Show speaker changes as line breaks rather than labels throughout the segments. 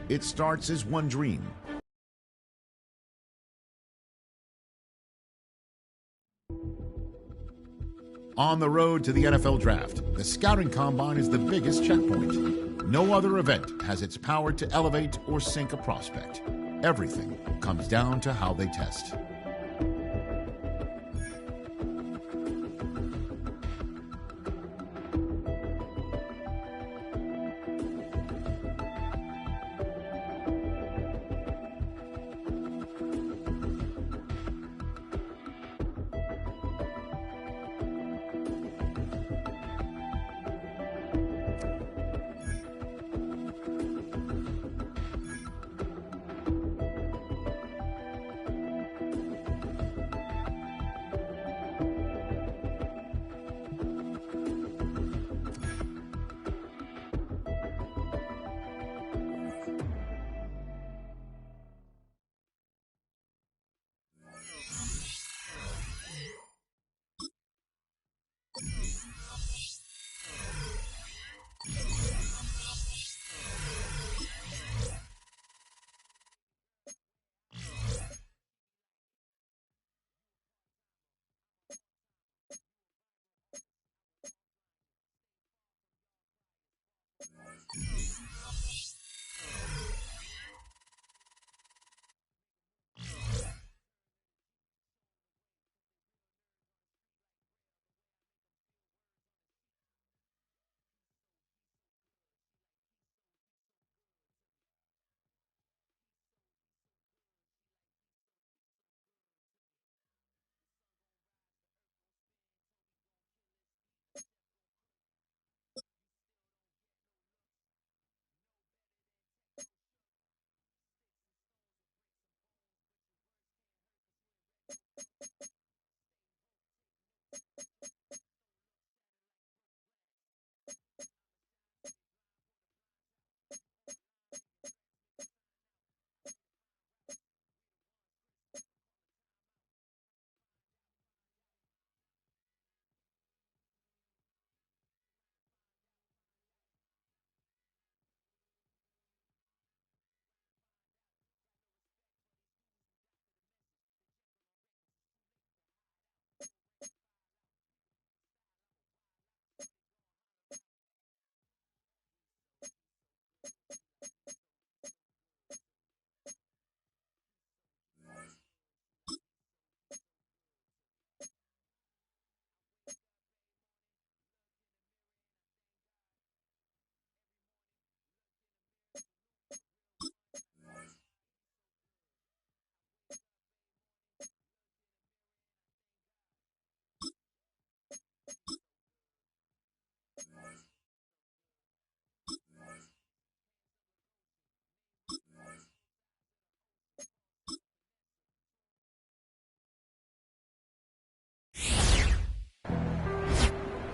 It starts as one dream. On the road to the NFL Draft, the Scouting Combine is the biggest checkpoint. No other event has its power to elevate or sink a prospect. Everything comes down to how they test.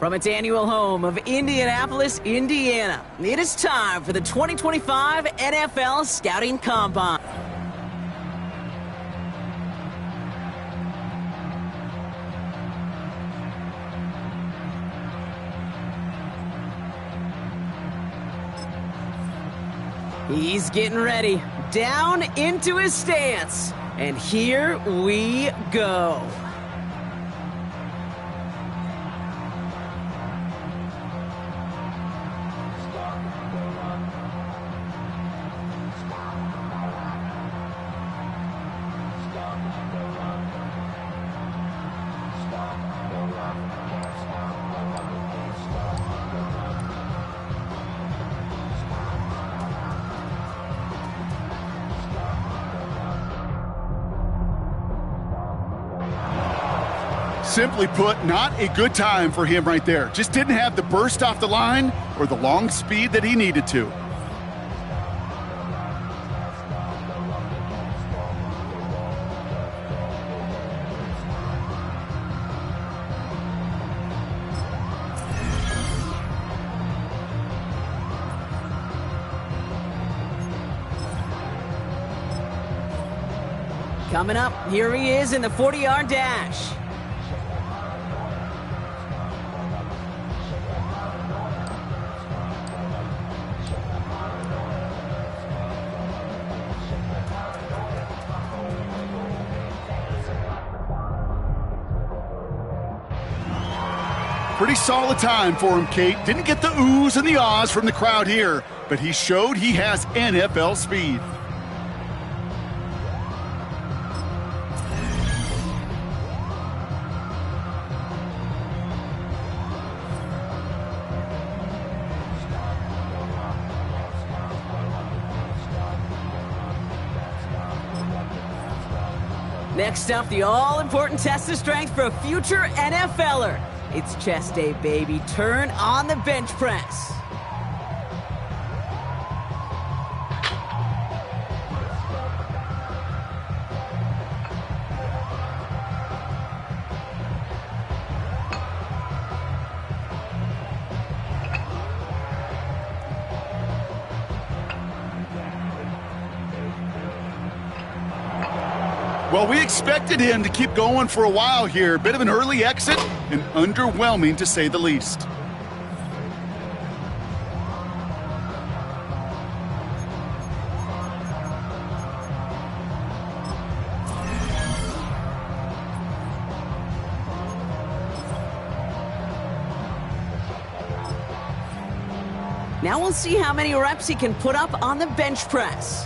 From its annual home of Indianapolis, Indiana, it is time for the 2025 NFL Scouting Combine. He's getting ready, down into his stance, and here we go.
Simply put, not a good time for him right there. Just didn't have the burst off the line or the long speed that he needed to.
Coming up, here he is in the 40-yard dash.
Pretty solid time for him, Kate. Didn't get the oohs and the ahs from the crowd here, but he showed he has NFL speed.
Next up, the all-important test of strength for a future NFLer. It's chest day, baby. Turn on the bench press.
Well, we expected him to keep going for a while here. Bit of an early exit and underwhelming to say the least.
Now we'll see how many reps he can put up on the bench press.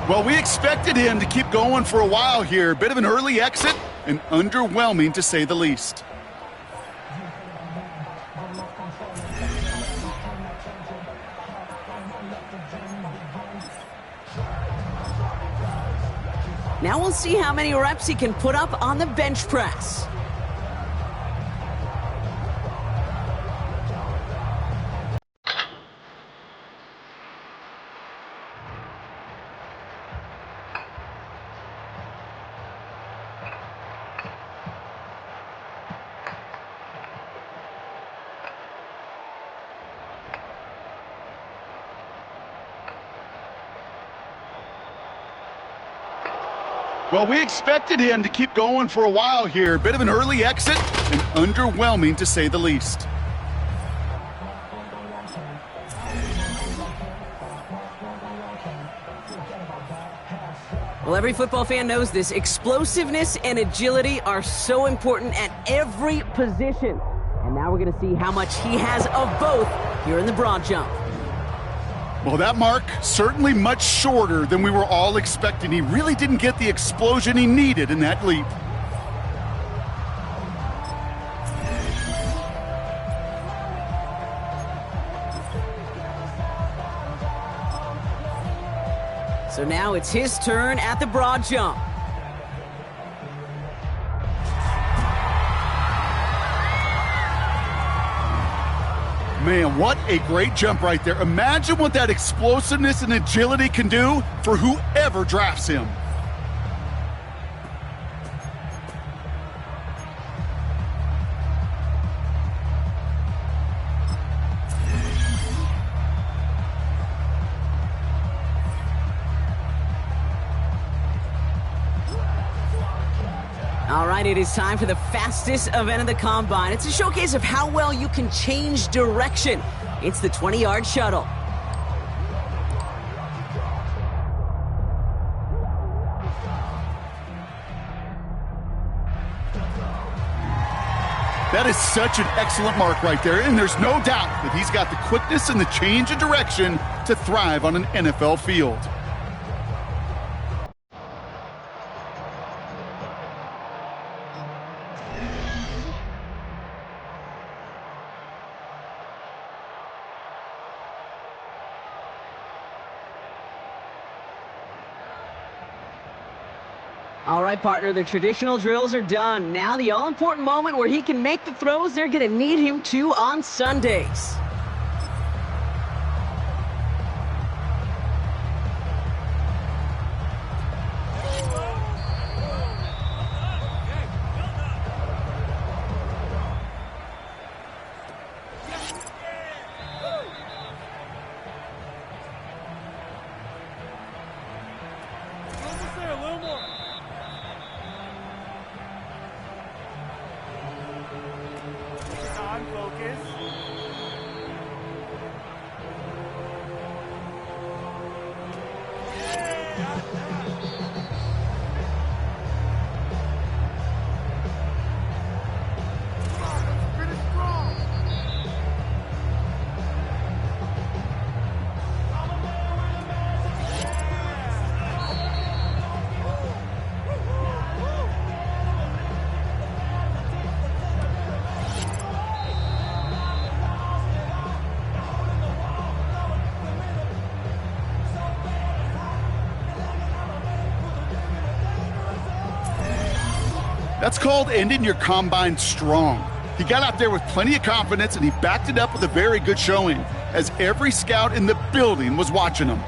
Well, we expected him to keep going for a while here. Bit of an early exit and underwhelming to say the least.
Now we'll see how many reps he can put up on the bench press.
Well, we expected him to keep going for a while here. Bit of an early exit and underwhelming to say the least.
Well, every football fan knows this. Explosiveness and agility are so important at every position. And now we're going to see how much he has of both here in the broad jump.
Well, that mark certainly much shorter than we were all expecting. He really didn't get the explosion he needed in that leap.
So now it's his turn at the broad jump.
Man, what a great jump right there. Imagine what that explosiveness and agility can do for whoever drafts him.
All right, it is time for the fastest event of the Combine. It's a showcase of how well you can change direction. It's the 20-yard shuttle.
That is such an excellent mark right there, and there's no doubt that he's got the quickness and the change of direction to thrive on an NFL field.
All right, partner, the traditional drills are done. Now the all-important moment where he can make the throws they're going to need him to on Sundays.
That's called ending your combine strong. He got out there with plenty of confidence, and he backed it up with a very good showing, as every scout in the building was watching him.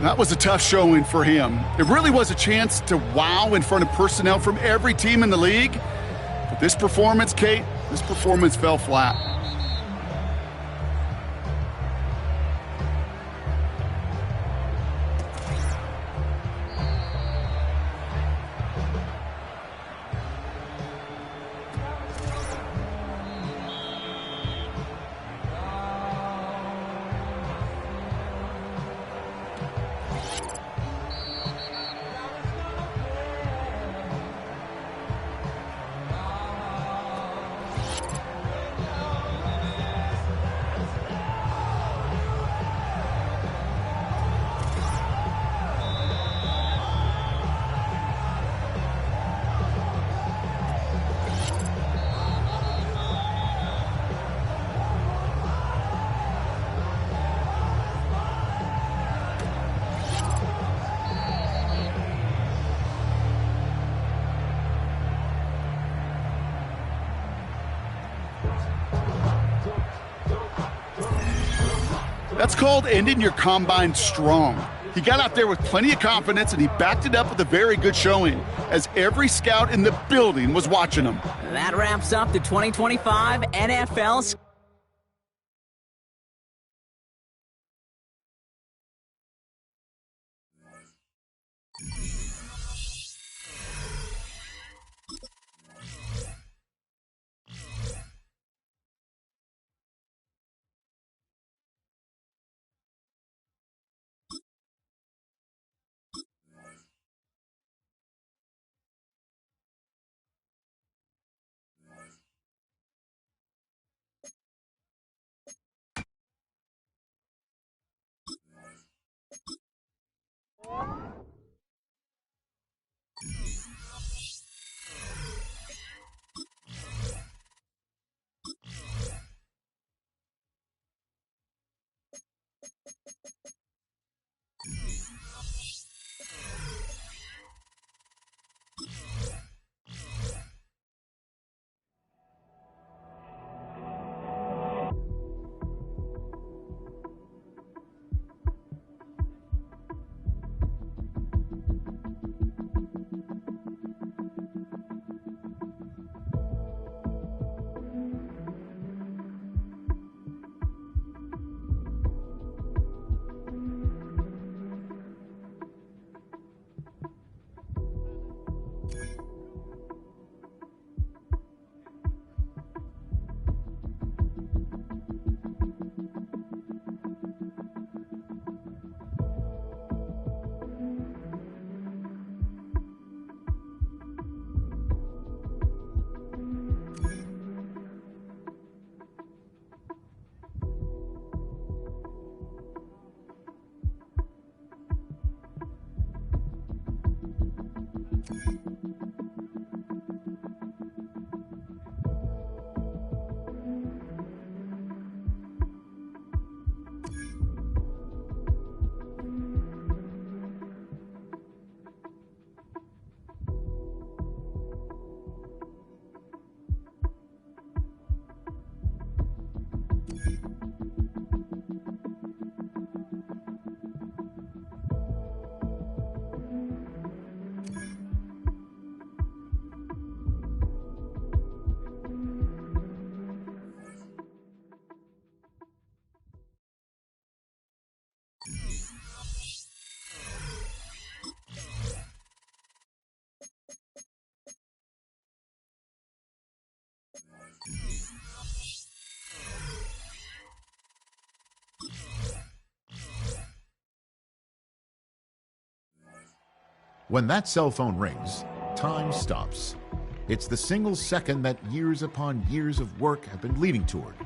That was a tough showing for him. It really was a chance to wow in front of personnel from every team in the league. But this performance, Kate, this performance fell flat. That's called ending your combine strong. He got out there with plenty of confidence, and he backed it up with a very good showing, as every scout in the building was watching him.
That wraps up the 2025 NFL
When that cell phone rings, time stops. It's the single second that years upon years of work have been leading toward,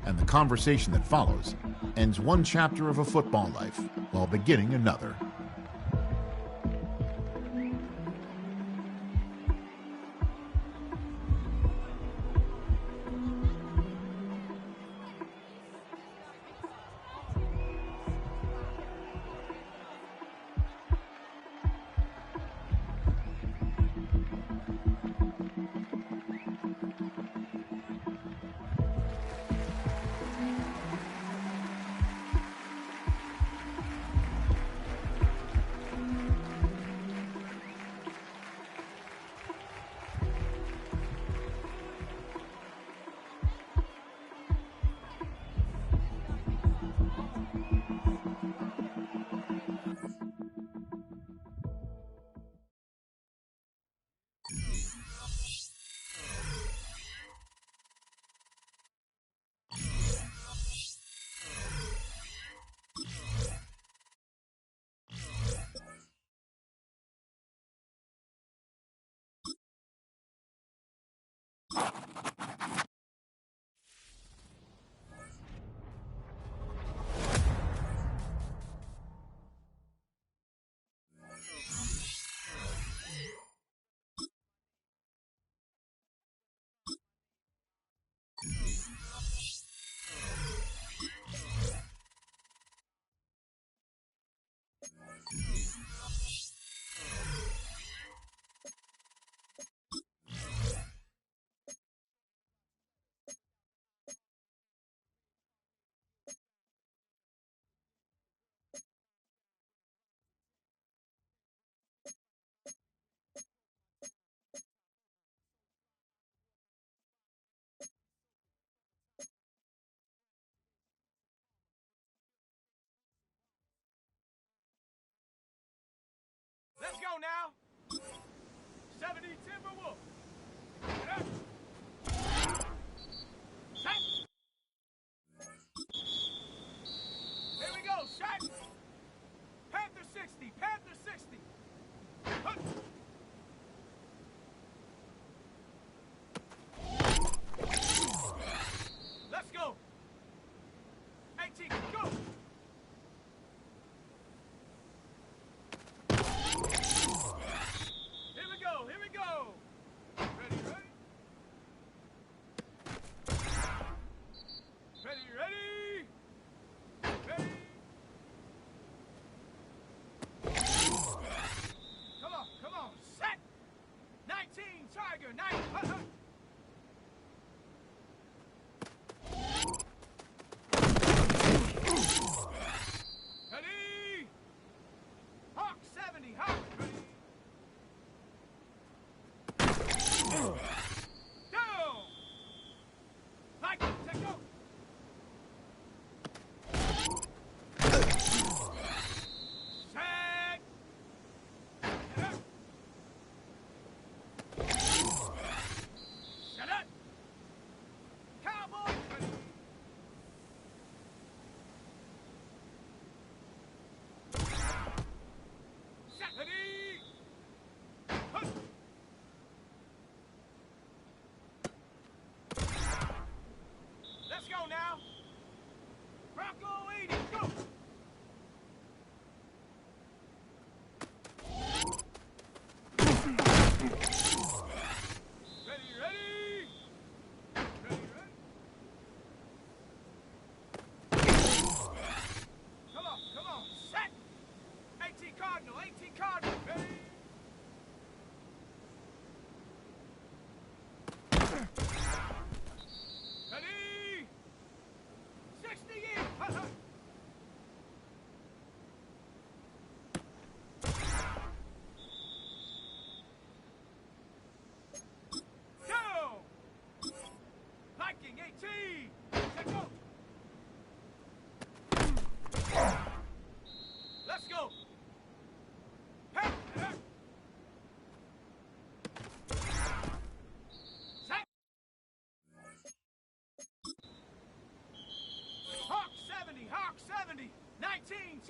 and the conversation that follows ends one chapter of a football life while beginning another.
Let's go now. 70 Timberwolves. Here we go, shot. Panther 60, Panther 60. Hup. Let's go. 18, go. Here we go, here we go. Ready, ready? Ready, ready? Ready?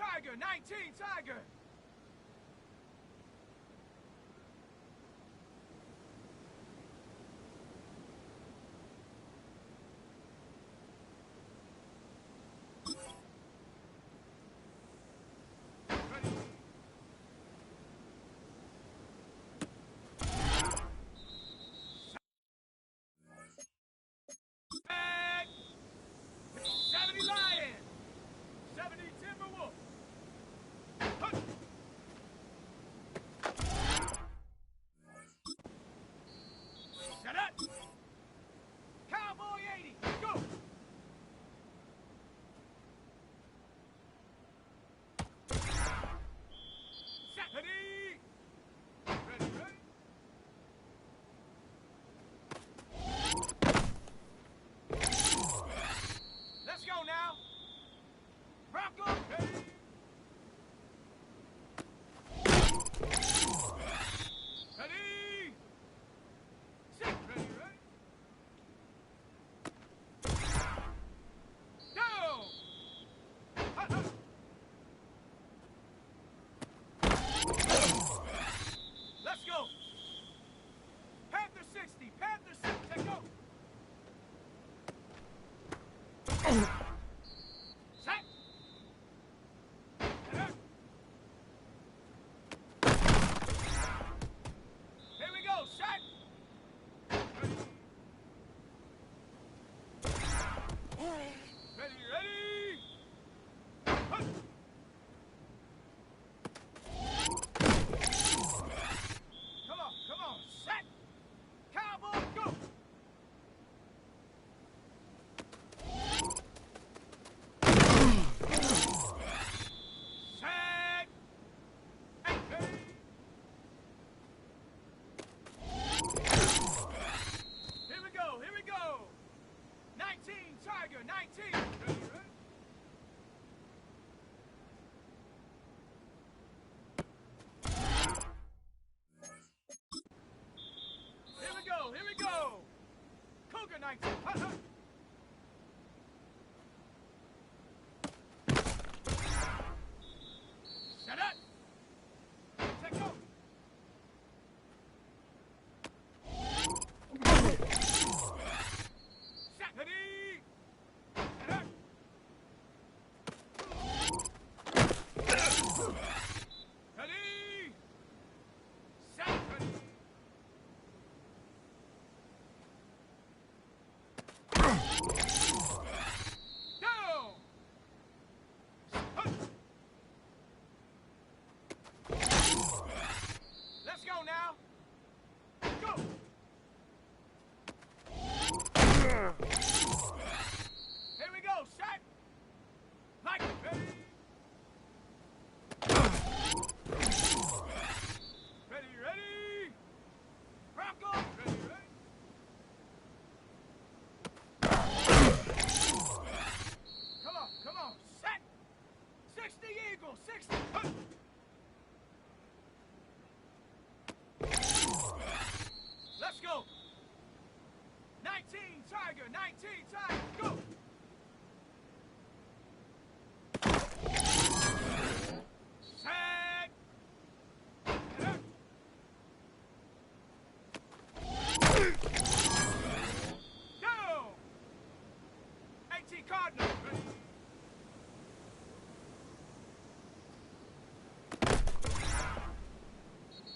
Tiger, 19, Tiger. Back. 70 Lion. 70 Timberwolf. Huh. Set up. Cowboy 80. Go. Set. Ready. Ready, ready. Let's go now. Bronco, ready. Ready. Set. Ready, ready. Go. Hut, hut. Let's go. Panther 60. Panther 60. Take go. Set. Here we go. Set. Ready, ready. Huh. Come on. Set. Cowboy, go. Set. Hey, hey. Here we go. Here we go. 19, Tiger, 19. Ready, ready. Here we go. Here we go. Cougar 19. Hut, hut. Set up. Take go. Set. Ready. Set up. Ready. Set. Ready. Go. Hut. Let's go now. Go. Here we go. Set. Like it. Ready. Ready, ready. Bronco. Ready, ready. Come on. Set. 60 Eagle. 60. Huh. Let's go. 19 Tiger. 19 Tiger. Go. Set. Go. 18 Cardinal. Ready.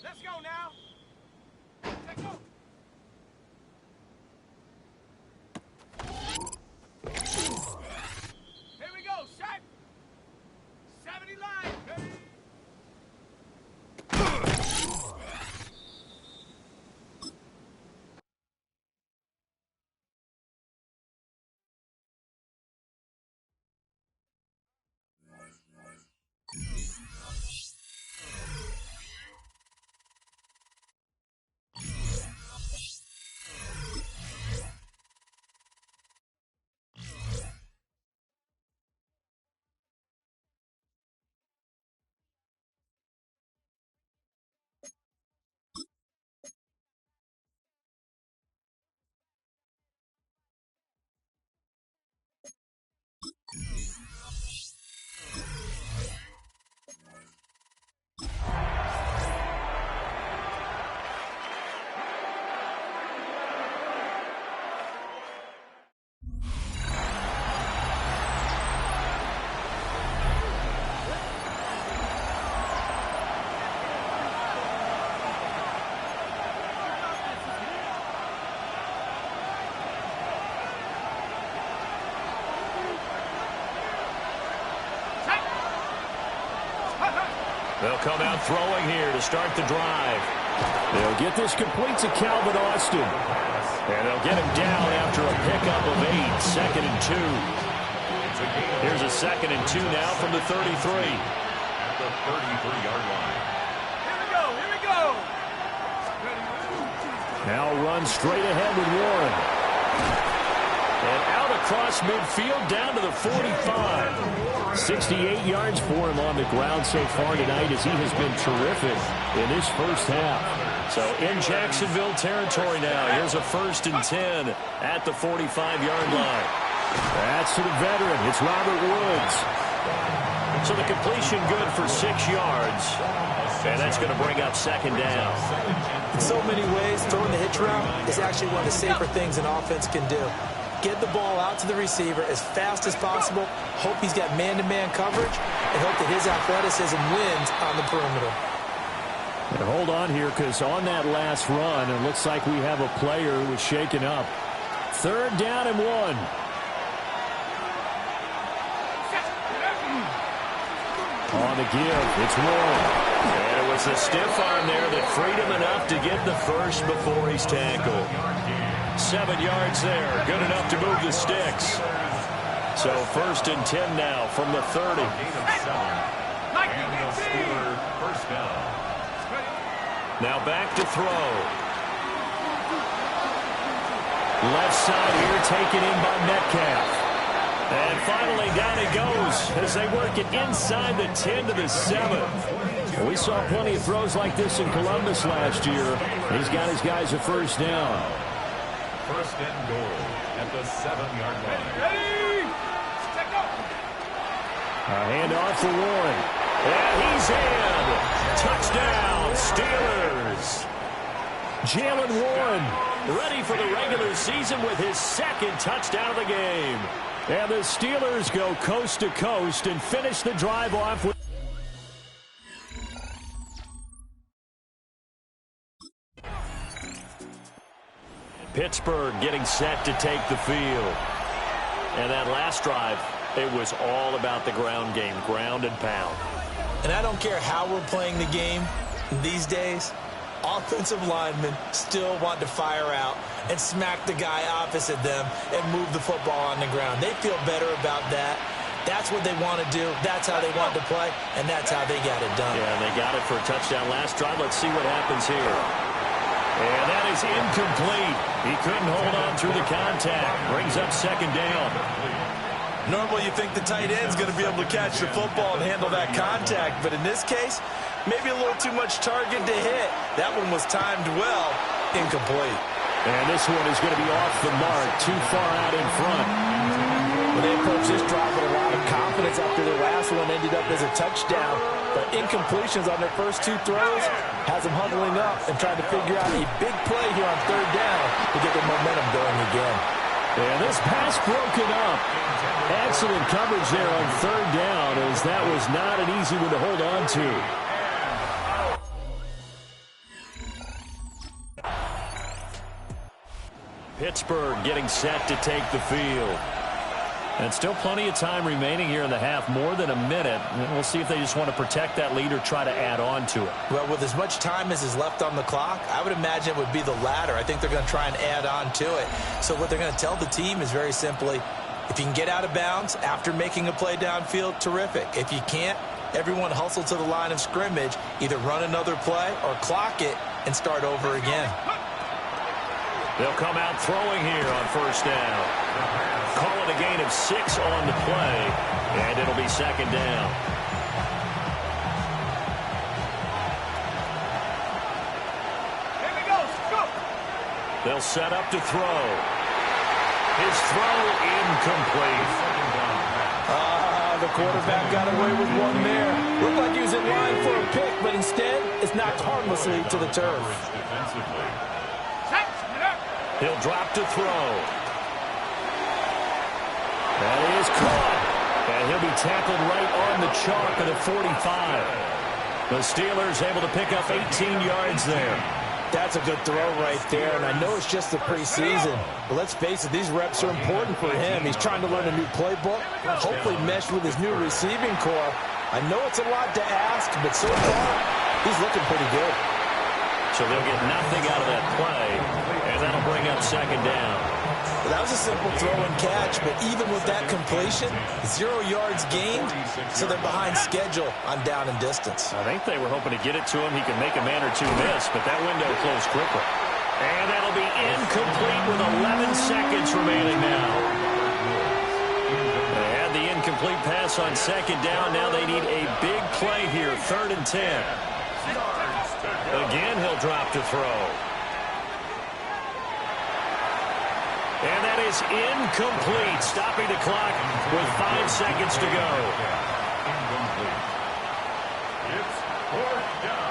Let's go now. Take go. Here we go. Set. 70 Lion. Ready.
They'll come out throwing here to start the drive. They'll get this complete to Calvin Austin. And they'll get him down after a pickup of 8, 2nd and 2. Here's a 2nd and 2 now from the 33.
At the 33-yard line. Here we go.
Now run straight ahead with Warren. And out across midfield down to the 45. 68 yards for him on the ground so far tonight as he has been terrific in this first half. So in Jacksonville territory now. Here's a 1st and 10 at the 45-yard line. That's to the veteran. It's Robert Woods. So the completion good for 6 yards. And that's going to bring up 2nd down.
In so many ways, throwing the hitch route is actually one of the safer things an offense can do. Get the ball out to the receiver as fast as possible, hope he's got man-to-man coverage, and hope that his athleticism wins on the perimeter.
And hold on here, because on that last run, it looks like we have a player who was shaken up. 3rd down and 1. On the give, it's Warren. And it was a stiff arm there that freed him enough to get the first before he's tackled. 7 yards there, good enough to move the sticks. So 1st and 10 now from the 30. Now back to throw. Left side here taken in by Metcalf. And finally down he goes as they work it inside the 10 to the 7. Well, we saw plenty of throws like this in Columbus last year. He's got his guys a 1st down.
1st and goal at the 7-yard line. Ready?
A handoff for Warren. And he's in. Touchdown, Steelers. Jalen Warren ready for the regular season with his 2nd touchdown of the game. And the Steelers go coast to coast and finish the drive off with Pittsburgh getting set to take the field. And that last drive, it was all about the ground game, ground and pound.
And I don't care how we're playing the game these days, offensive linemen still want to fire out and smack the guy opposite them and move the football on the ground. They feel better about that. That's what they want to do. That's how they want to play, and that's how they got it done.
Yeah, and they got it for a touchdown last drive. Let's see what happens here. And that is incomplete. He couldn't hold on through the contact. Brings up 2nd down.
Normally you think the tight end's going to be able to catch the football and handle that contact, but in this case, maybe a little too much target to hit. That one was timed well, incomplete.
And this one is going to be off the mark, too far out in front.
Well, they approached this drive with a lot of confidence after their last one ended up as a touchdown, but incompletions on their first 2 throws has them huddling up and trying to figure out a big play here on 3rd down to get their momentum going again.
And this pass broken up. Excellent coverage there on 3rd down, as that was not an easy one to hold on to. Pittsburgh getting set to take the field. And still plenty of time remaining here in the half, more than a minute. And we'll see if they just want to protect that lead or try to add on to it.
Well, with as much time as is left on the clock, I would imagine it would be the latter. I think they're going to try and add on to it. So what they're going to tell the team is very simply, if you can get out of bounds after making a play downfield, terrific. If you can't, everyone hustle to the line of scrimmage, either run another play or clock it and start over again.
They'll come out throwing here on 1st down. Call it a gain of 6 on the play, and it'll be 2nd down.
Here we go. Go.
They'll set up to throw. His throw incomplete.
The quarterback got away with one there. Looked like he was in line for a pick, but instead it's knocked harmlessly to the turf.
He'll drop to throw. That is caught. And he'll be tackled right on the chalk of the 45. The Steelers able to pick up 18 yards there.
That's a good throw right there, and I know it's just the preseason, but let's face it, these reps are important for him. He's trying to learn a new playbook, hopefully mesh with his new receiving core, I know it's a lot to ask, but so far, he's looking pretty good.
So they'll get nothing out of that play, and that'll bring up second down.
Well, that was a simple throw and catch, but even with that completion, 0 yards gained, so they're behind schedule on down and distance.
I think they were hoping to get it to him. He could make a man or two miss, but that window closed quickly. And that'll be incomplete with 11 seconds remaining now. They had the incomplete pass on second down. Now they need a big play here, 3rd and 10. Again, he'll drop to throw. And that is incomplete, stopping the clock with 5 seconds to go.
Incomplete. It's 4th down.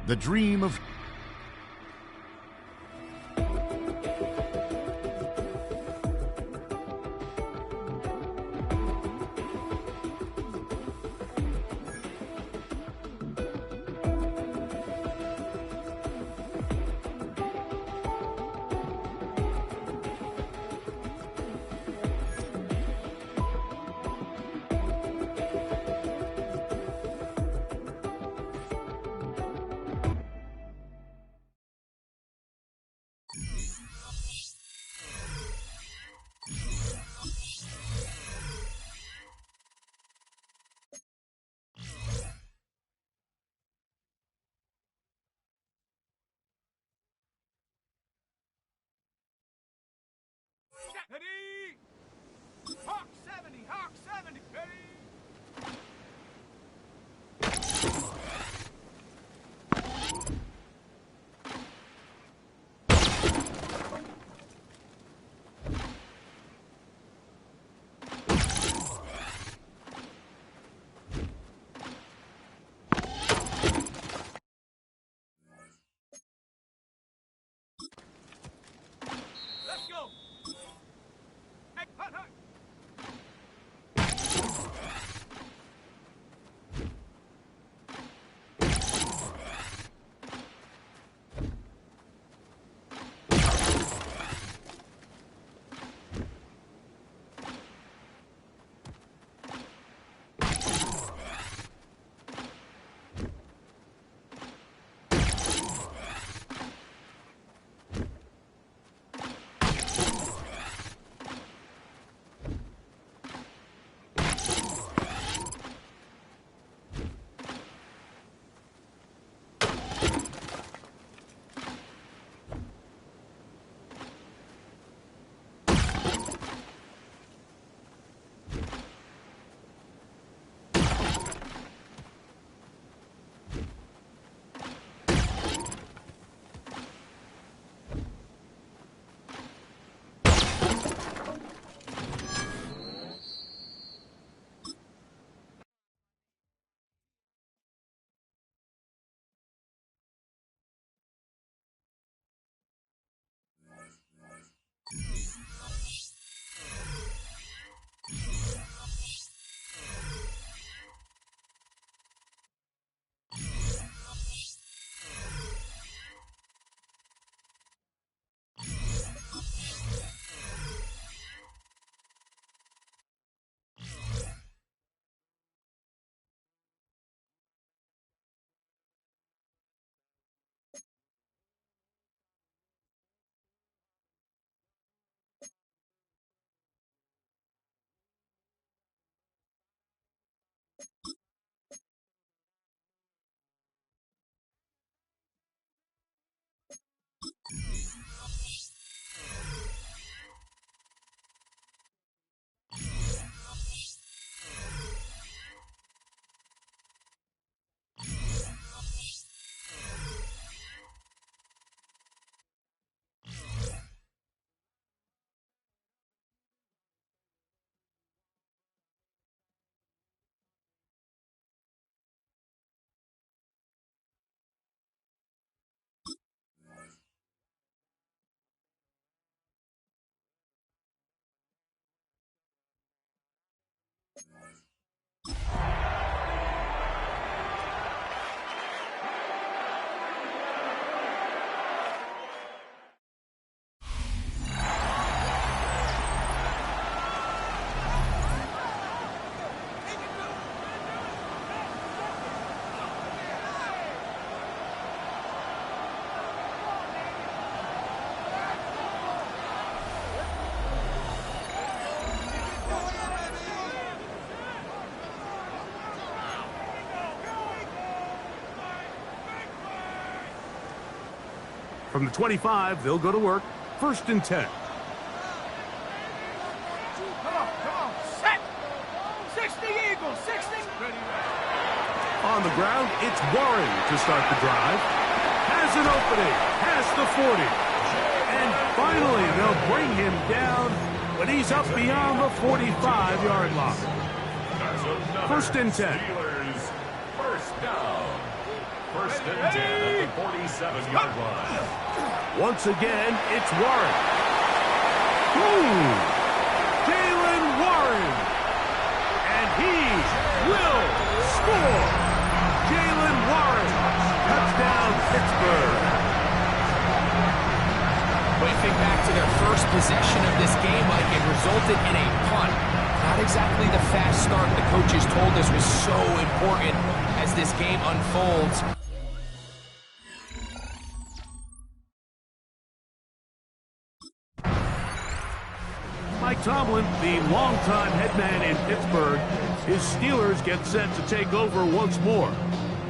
The dream of
Ready! Hawk 70, Hawk 70, ready! Let's go!
From the 25, they'll go to work. 1st and 10.
Come on, set! 60 Eagles, 60!
On the ground, it's Warren to start the drive. Has an opening, past the 40. And finally, they'll bring him down, but he's up beyond the 45-yard line. 1st and 10.
Steelers, first down. 1st and 10 at the 47-yard line.
Once again, it's Warren. Boom! Jalen Warren. And he will score. Jalen Warren. Touchdown, Pittsburgh.
When you think back to their first possession of this game, like it resulted in a punt. Not exactly the fast start the coaches told us was so important as this game unfolds.
Mike Tomlin, the longtime head man in Pittsburgh, his Steelers get set to take over once more.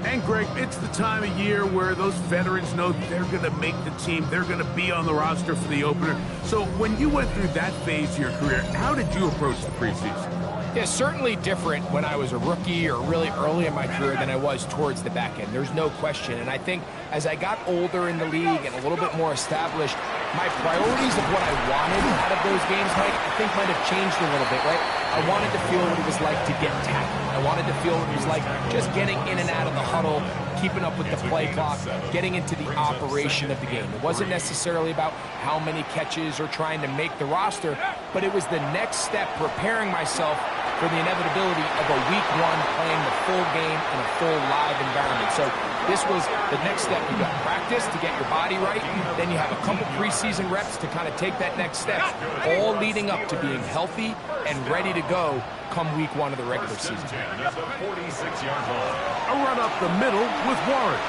And Greg, it's the time of year where those veterans know they're going to make the team, they're going to be on the roster for the opener. So when you went through that phase of your career, how did you approach the preseason?
Yeah, certainly different when I was a rookie or really early in my career than I was towards the back end. There's no question. And I think as I got older in the league and a little bit more established, my priorities of what I wanted out of those games, Mike, I think might have changed a little bit, right? I wanted to feel what it was like to get tackled. I wanted to feel what it was like just getting in and out of the huddle, keeping up with the play clock, getting into the operation of the game. It wasn't necessarily about how many catches or trying to make the roster, but it was the next step, preparing myself for the inevitability of a week one playing the full game in a full live environment. So this was the next step. You got practice to get your body right. Then you have a couple preseason reps to kind of take that next step, all leading up to being healthy and ready to go come week one of the regular season.
A run up the middle with Warren.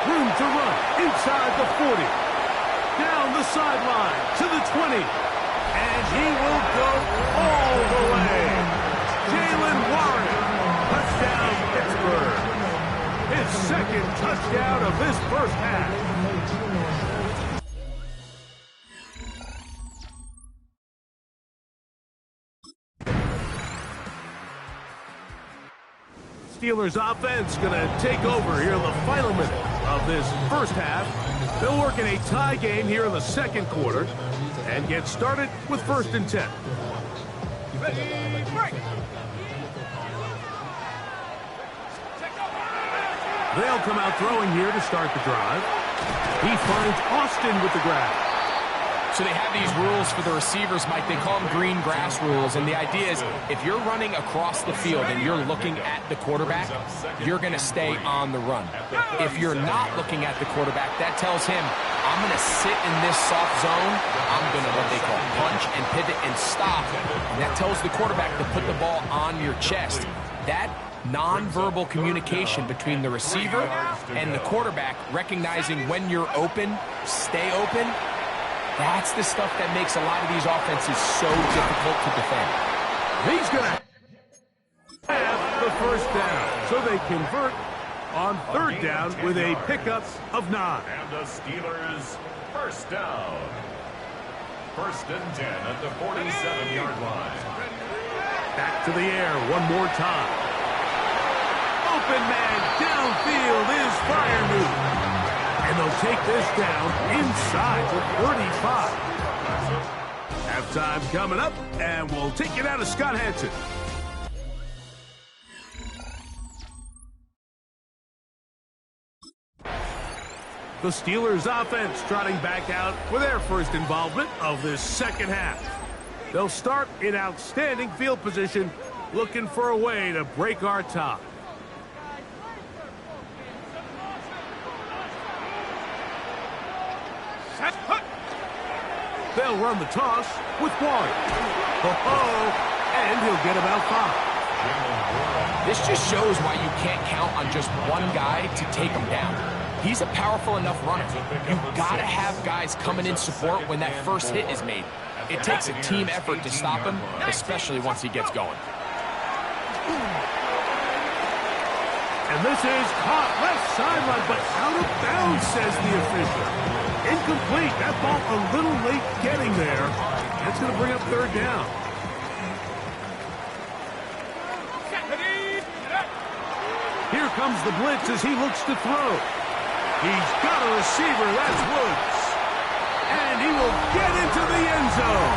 Room to run inside the 40. Down the sideline to the 20. And he will go all the way. Jalen Warren, touchdown Pittsburgh. His second touchdown of this first half. Steelers offense going to take over here in the final minute of this first half. They'll work in a tie game here in the second quarter and get started with 1st and 10.
Ready, break!
They'll come out throwing here to start the drive. He finds Austin with the grab.
So they have these rules for the receivers, Mike. They call them green grass rules. And the idea is if you're running across the field and you're looking at the quarterback, you're going to stay on the run. If you're not looking at the quarterback, that tells him, I'm going to sit in this soft zone. I'm going to what they call punch and pivot and stop. And that tells the quarterback to put the ball on your chest. That nonverbal communication between the receiver and the quarterback, recognizing when you're open, stay open, that's the stuff that makes a lot of these offenses so difficult to defend.
He's going to have the first down. So they convert on third down with a pickup of 9.
And the Steelers first down. First and 10 at the 47-yard line.
Back to the air one more time. Open man downfield is Freiermuth. And they'll take this down inside the 35. Halftime coming up, and we'll take it out of Scott Hanson. The Steelers offense trotting back out with their first involvement of this second half. They'll start in outstanding field position, looking for a way to break our tie. They'll run the toss with Warren. And he'll get about 5.
This just shows why you can't count on just one guy to take him down. He's a powerful enough runner. You've got to have guys coming in support when that first hit is made. It takes a team effort to stop him, especially once he gets going.
And this is caught left sideline, but out of bounds, says the official. Incomplete. That ball a little late getting there. That's going to bring up third down. Here comes the blitz as he looks to throw. He's got a receiver. That's Woods. And he will get into the end zone.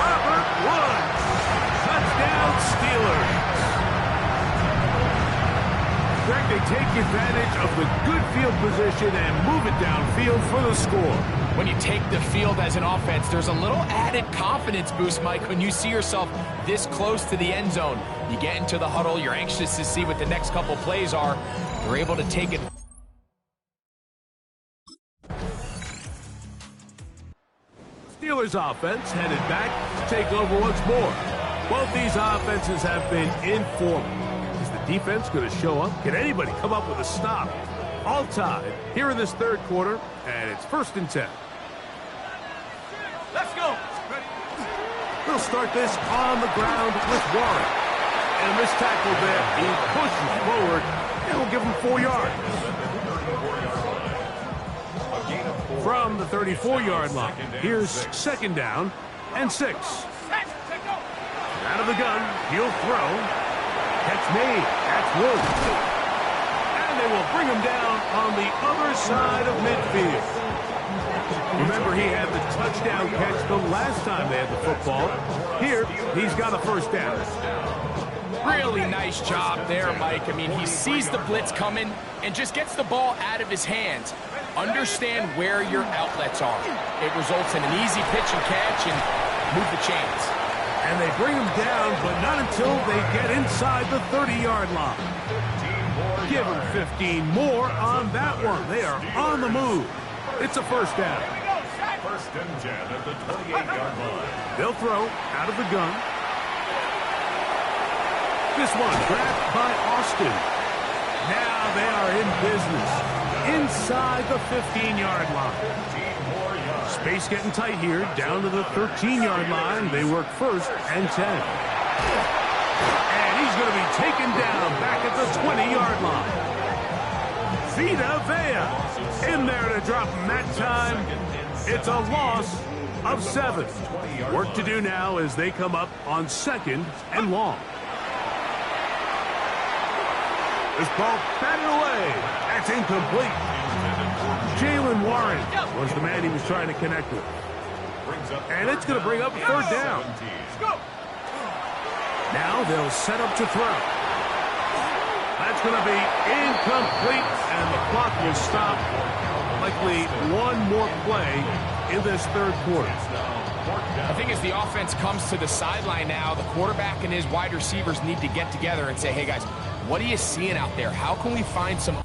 Robert Woods. Touchdown, Steelers. Greg, they take advantage of the good field position and move it downfield for the score.
When you take the field as an offense, there's a little added confidence boost, Mike, when you see yourself this close to the end zone. You get into the huddle, you're anxious to see what the next couple plays are. You're able to take it.
Steelers offense headed back to take over once more. Both these offenses have been informal. Is the defense going to show up? Can anybody come up with a stop? All tied here in this third quarter, and it's first and 10.
Let's go.
They'll start this on the ground with Warren. And this tackle there, he pushes forward, and will give him 4 yards. From the 34-yard line, here's second down and 6. Out of the gun, he'll throw. Catch made. That's Woods. And they will bring him down on the other side of midfield. Remember, he had the touchdown catch the last time they had the football. Here, he's got a first down.
Really nice job there, Mike. I mean, he sees the blitz coming and just gets the ball out of his hands. Understand where your outlets are. It results in an easy pitch and catch and move the chains.
And they bring him down, but not until they get inside the 30-yard line. Give him 15 more on that one. They are on the move. It's a first down.
First and 10 at the 28-yard line.
They'll throw out of the gun. This one grabbed by Austin. Now they are in business inside the 15-yard line. Space getting tight here, down to the 13-yard line. They work first and 10. And he's going to be taken down back at the 20-yard line. Vita Vea in there to drop him that time. It's a loss of 7. Work to do now as they come up on second and long. This ball batted away. That's incomplete. Jalen Warren was the man he was trying to connect with. And it's going to bring up a third down. Now they'll set up to throw. That's going to be incomplete, and the clock will stop. Likely one more play in this third quarter.
I think as the offense comes to the sideline now, the quarterback and his wide receivers need to get together and say, hey, guys, what are you seeing out there? How can we find some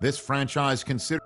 This franchise considers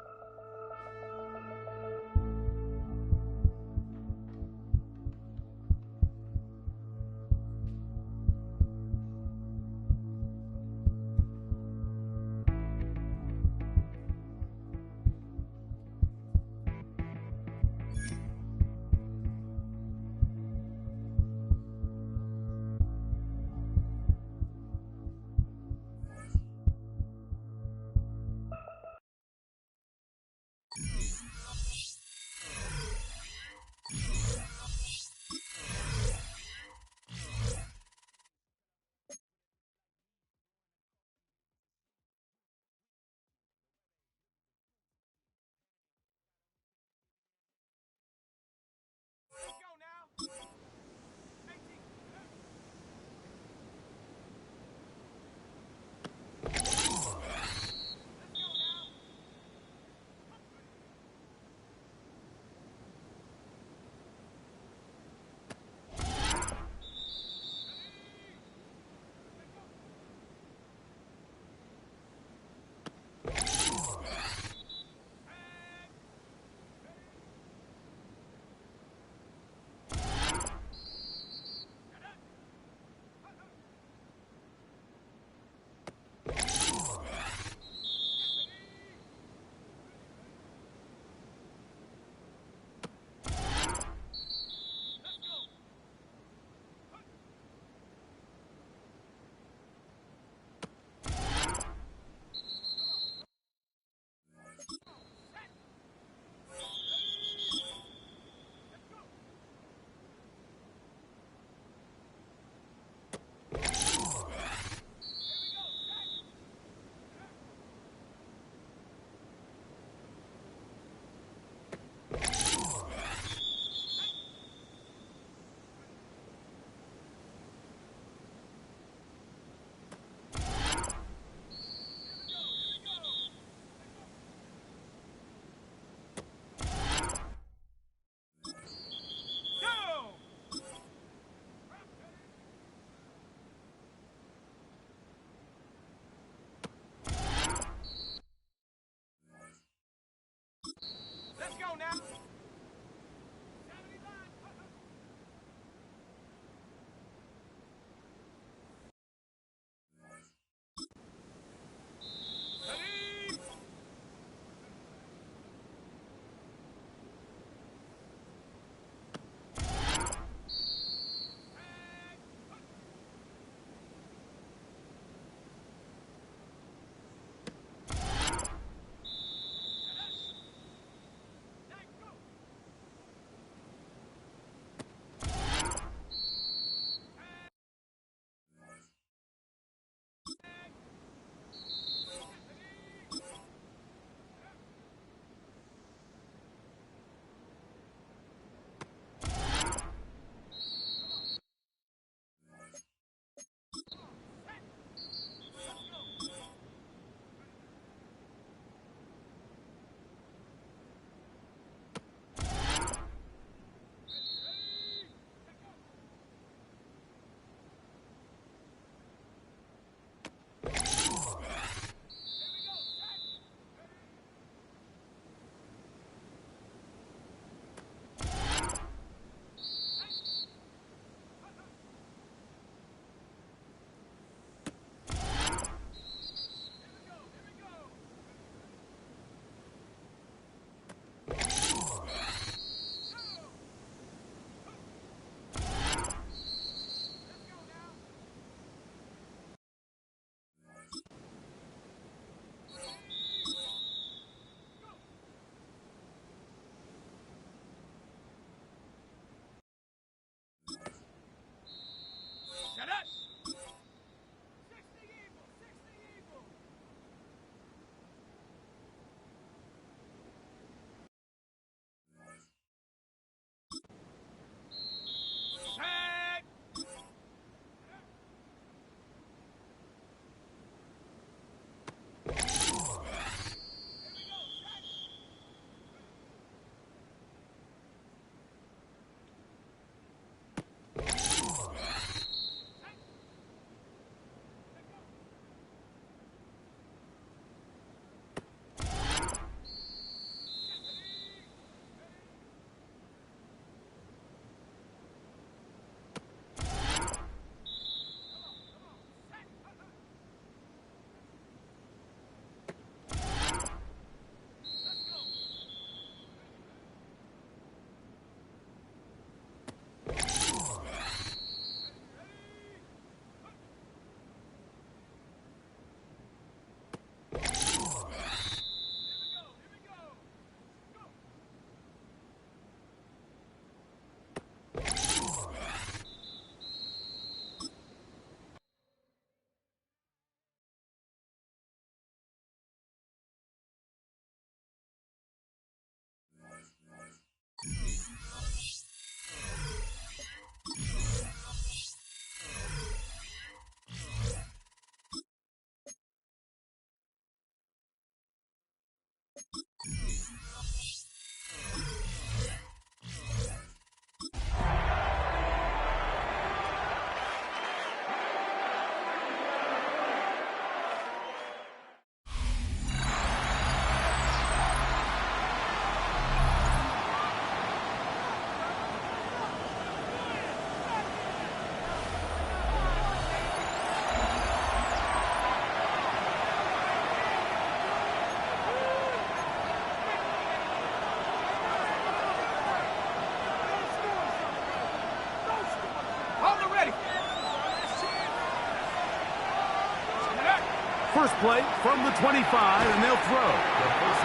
First play from the 25, and they'll throw.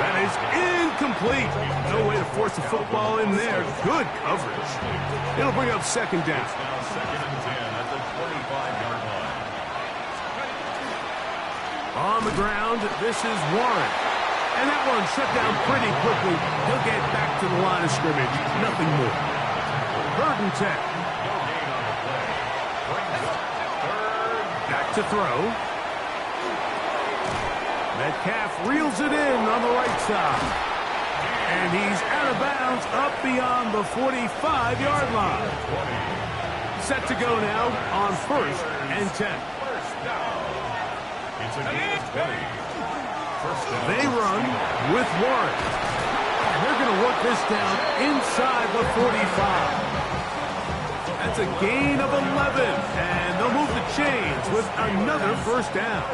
That is incomplete. No way to force the football in there. Good coverage. It'll bring up second down.
Second and 10 at the 25-yard line.
On the ground, this is Warren. And that one shut down pretty quickly. He'll get back to the line of scrimmage. Nothing more. 3rd and 10.
No gain on the play. Brings up 3rd.
Back to throw. Metcalf reels it in on the right side. And he's out of bounds up beyond the 45-yard line. Set to go now on 1st and 10.
First down. It's against Benny. First down.
They run with Warren. They're going to work this down inside the 45. That's a gain of 11. And they'll move the chains with another first down.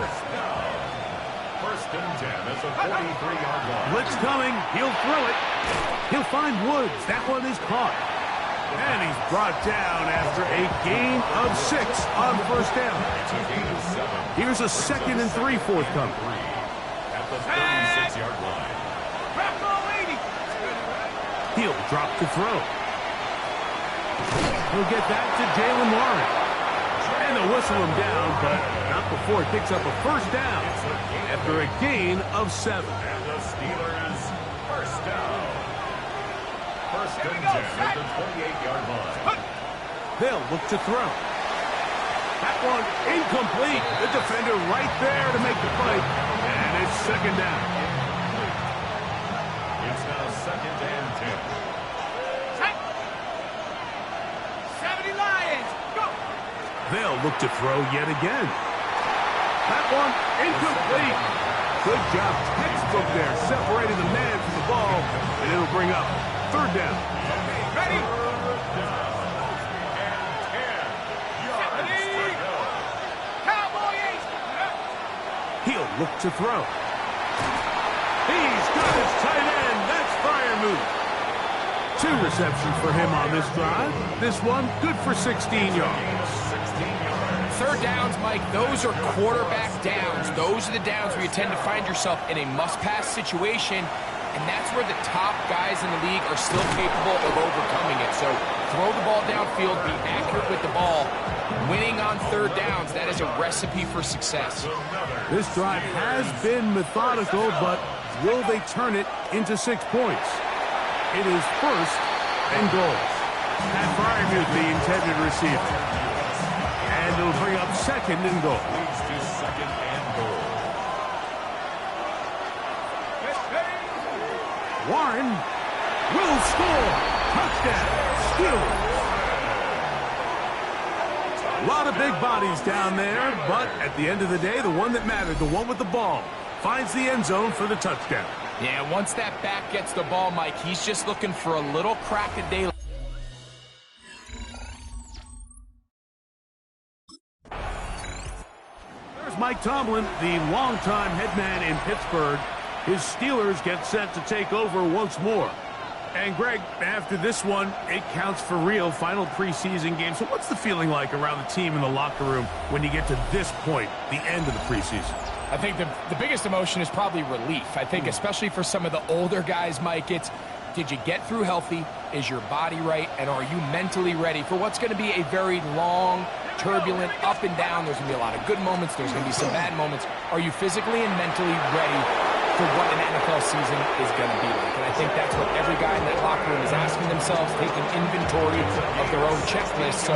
First and 10 at the 43-yard line.
Blitz coming. He'll throw it. He'll find Woods. That one is caught. And he's brought down after a gain of 6 on first down.
It's a gain of 7.
Here's a 2nd and 3 forthcoming.
At the 36-yard line.
He'll drop to throw. He'll get that to Jalen Warren. And they'll whistle him down, but not before it picks up a first down after a gain of 7.
And the Steelers first down. First and 10 at the 28-yard line.
They'll look to throw. That one incomplete. The defender right there to make the play. And it's second down.
It's now second and 10.
70 Lions, go!
They'll look to throw yet again. That one incomplete. Good job. Textbook there, separating the man from the ball. And it'll bring up 3rd down.
Ready?
He'll look to throw. He's got his tight end. That's Freiermuth. 2 receptions for him on this drive. This one good for 16 yards.
3rd downs, Mike, those are quarterback downs. Those are the downs where you tend to find yourself in a must-pass situation, and that's where the top guys in the league are still capable of overcoming it. So throw the ball downfield, be accurate with the ball. Winning on 3rd downs, that is a recipe for success.
This drive has been methodical, but will they turn it into 6 points? It is 1st and goal. And Freiermuth, the intended receiver. And it'll bring up 2nd and goal.
Leads to 2nd and goal.
Warren will score. Touchdown. Steelers. A lot of big bodies down there, but at the end of the day, the one that mattered, the one with the ball, finds the end zone for the touchdown.
Yeah, once that back gets the ball, Mike, he's just looking for a little crack a day.
There's Mike Tomlin, the longtime head man in Pittsburgh. His Steelers get set to take over once more. And, Greg, after this one, it counts for real. Final preseason game. So what's the feeling like around the team in the locker room when you get to this point, the end of the preseason?
I think the biggest emotion is probably relief. I think especially for some of the older guys, Mike, it's did you get through healthy? Is your body right? And are you mentally ready for what's going to be a very long, turbulent, up and down? There's going to be a lot of good moments. There's going to be some bad moments. Are you physically and mentally ready for what an NFL season is going to be like? And I think that's what every guy in that locker room is asking themselves, taking inventory of their own checklist. So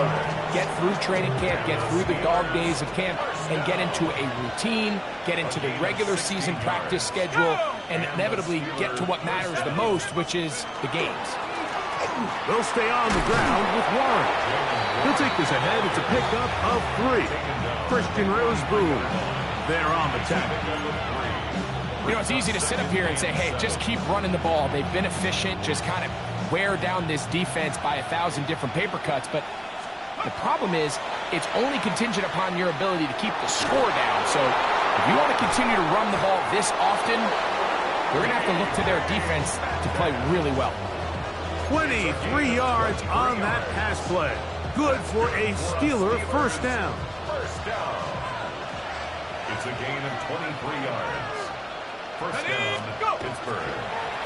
get through training camp, get through the dog days of camp, and get into a routine, get into the regular season practice schedule, and inevitably get to what matters the most, which is the games.
They'll stay on the ground with Warren. He'll take this ahead. It's a pickup of 3. Christian Roseboom there on the tackle.
You know, it's easy to sit up here and say, hey, just keep running the ball. They've been efficient, just kind of wear down this defense by 1,000 different paper cuts. But the problem is it's only contingent upon your ability to keep the score down. So if you want to continue to run the ball this often, they're going to have to look to their defense to play really well.
23 yards on that pass play. Good for a Steeler first down.
First down. It's a gain of 23 yards. First down, Pittsburgh.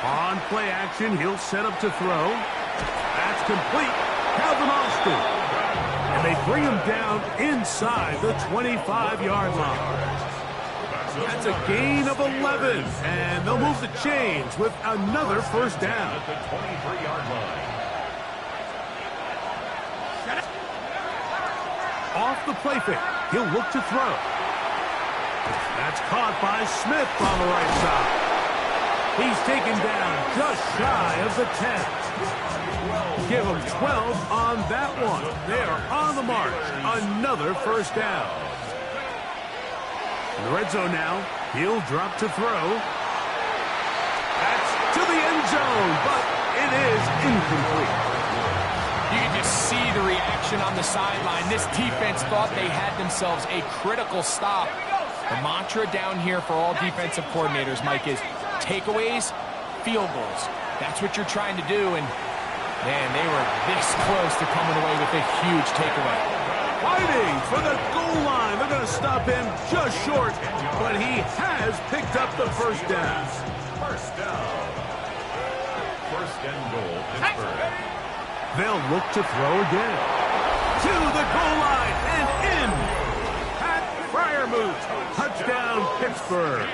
On play action, he'll set up to throw. That's complete. Calvin Austin. And they bring him down inside the 25-yard line. That's a gain of 11. And they'll move the chains with another first down.
At the 23-yard line.
Off the play fake. He'll look to throw. That's caught by Smith on the right side. He's taken down just shy of the 10. Give him 12 on that one. They are on the march. Another first down. In the red zone now. He'll drop to throw. That's to the end zone, but it is incomplete.
You can just see the reaction on the sideline. This defense thought they had themselves a critical stop. The mantra down here for all defensive coordinators, Mike, is takeaways, field goals. That's what you're trying to do, and man, they were this close to coming away with a huge takeaway.
Fighting for the goal line. They're going to stop him just short, but he has picked up the first down.
First down. First and goal, Pittsburgh.
They'll look to throw again. To the goal line and in. Pat Fryermuth. Touchdown, Pittsburgh.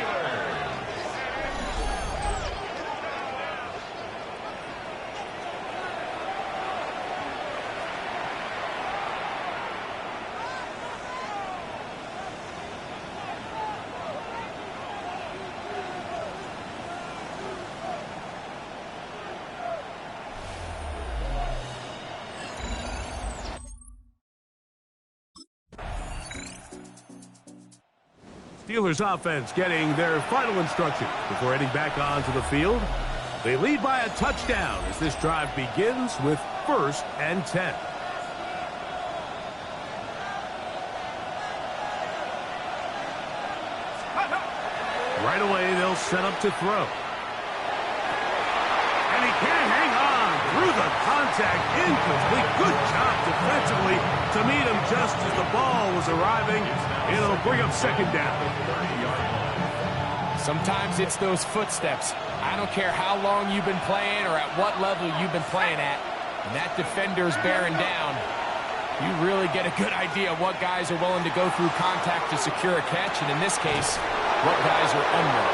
Steelers offense getting their final instructions before heading back onto the field. They lead by a touchdown as this drive begins with 1st and 10. Right away, they'll set up to throw. And he can't hang on through the contact. Incomplete. Good job defensively to meet him just as the ball was arriving. It'll bring up second down.
Sometimes it's those footsteps. I don't care how long you've been playing or at what level you've been playing at. When that defender's bearing down, you really get a good idea of what guys are willing to go through contact to secure a catch, and in this case, what guys are under.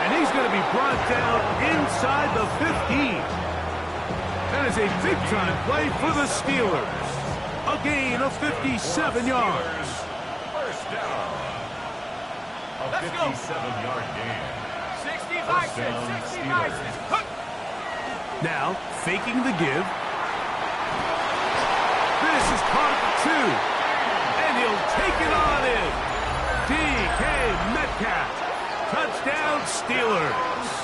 And he's going to be brought down inside the 15. That is a big-time play for the Steelers. A gain of 57 yards.
First down. A 57-yard gain.
65
Now, faking the give. This is caught at the 2. And he'll take it on in. DK Metcalf. Touchdown, Steelers.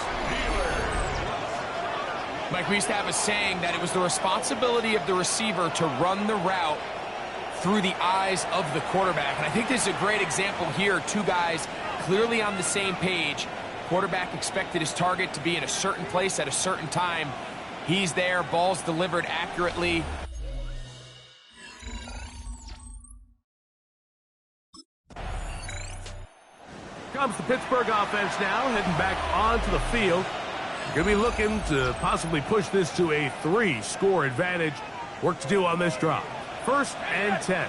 Mike, we used to have a saying that it was the responsibility of the receiver to run the route through the eyes of the quarterback. And I think this is a great example here. Two guys clearly on the same page. Quarterback expected his target to be in a certain place at a certain time. He's there. Ball's delivered accurately.
Comes the Pittsburgh offense now, heading back onto the field. Going to be looking to possibly push this to a 3-score advantage. Work to do on this drive. 1st and 10.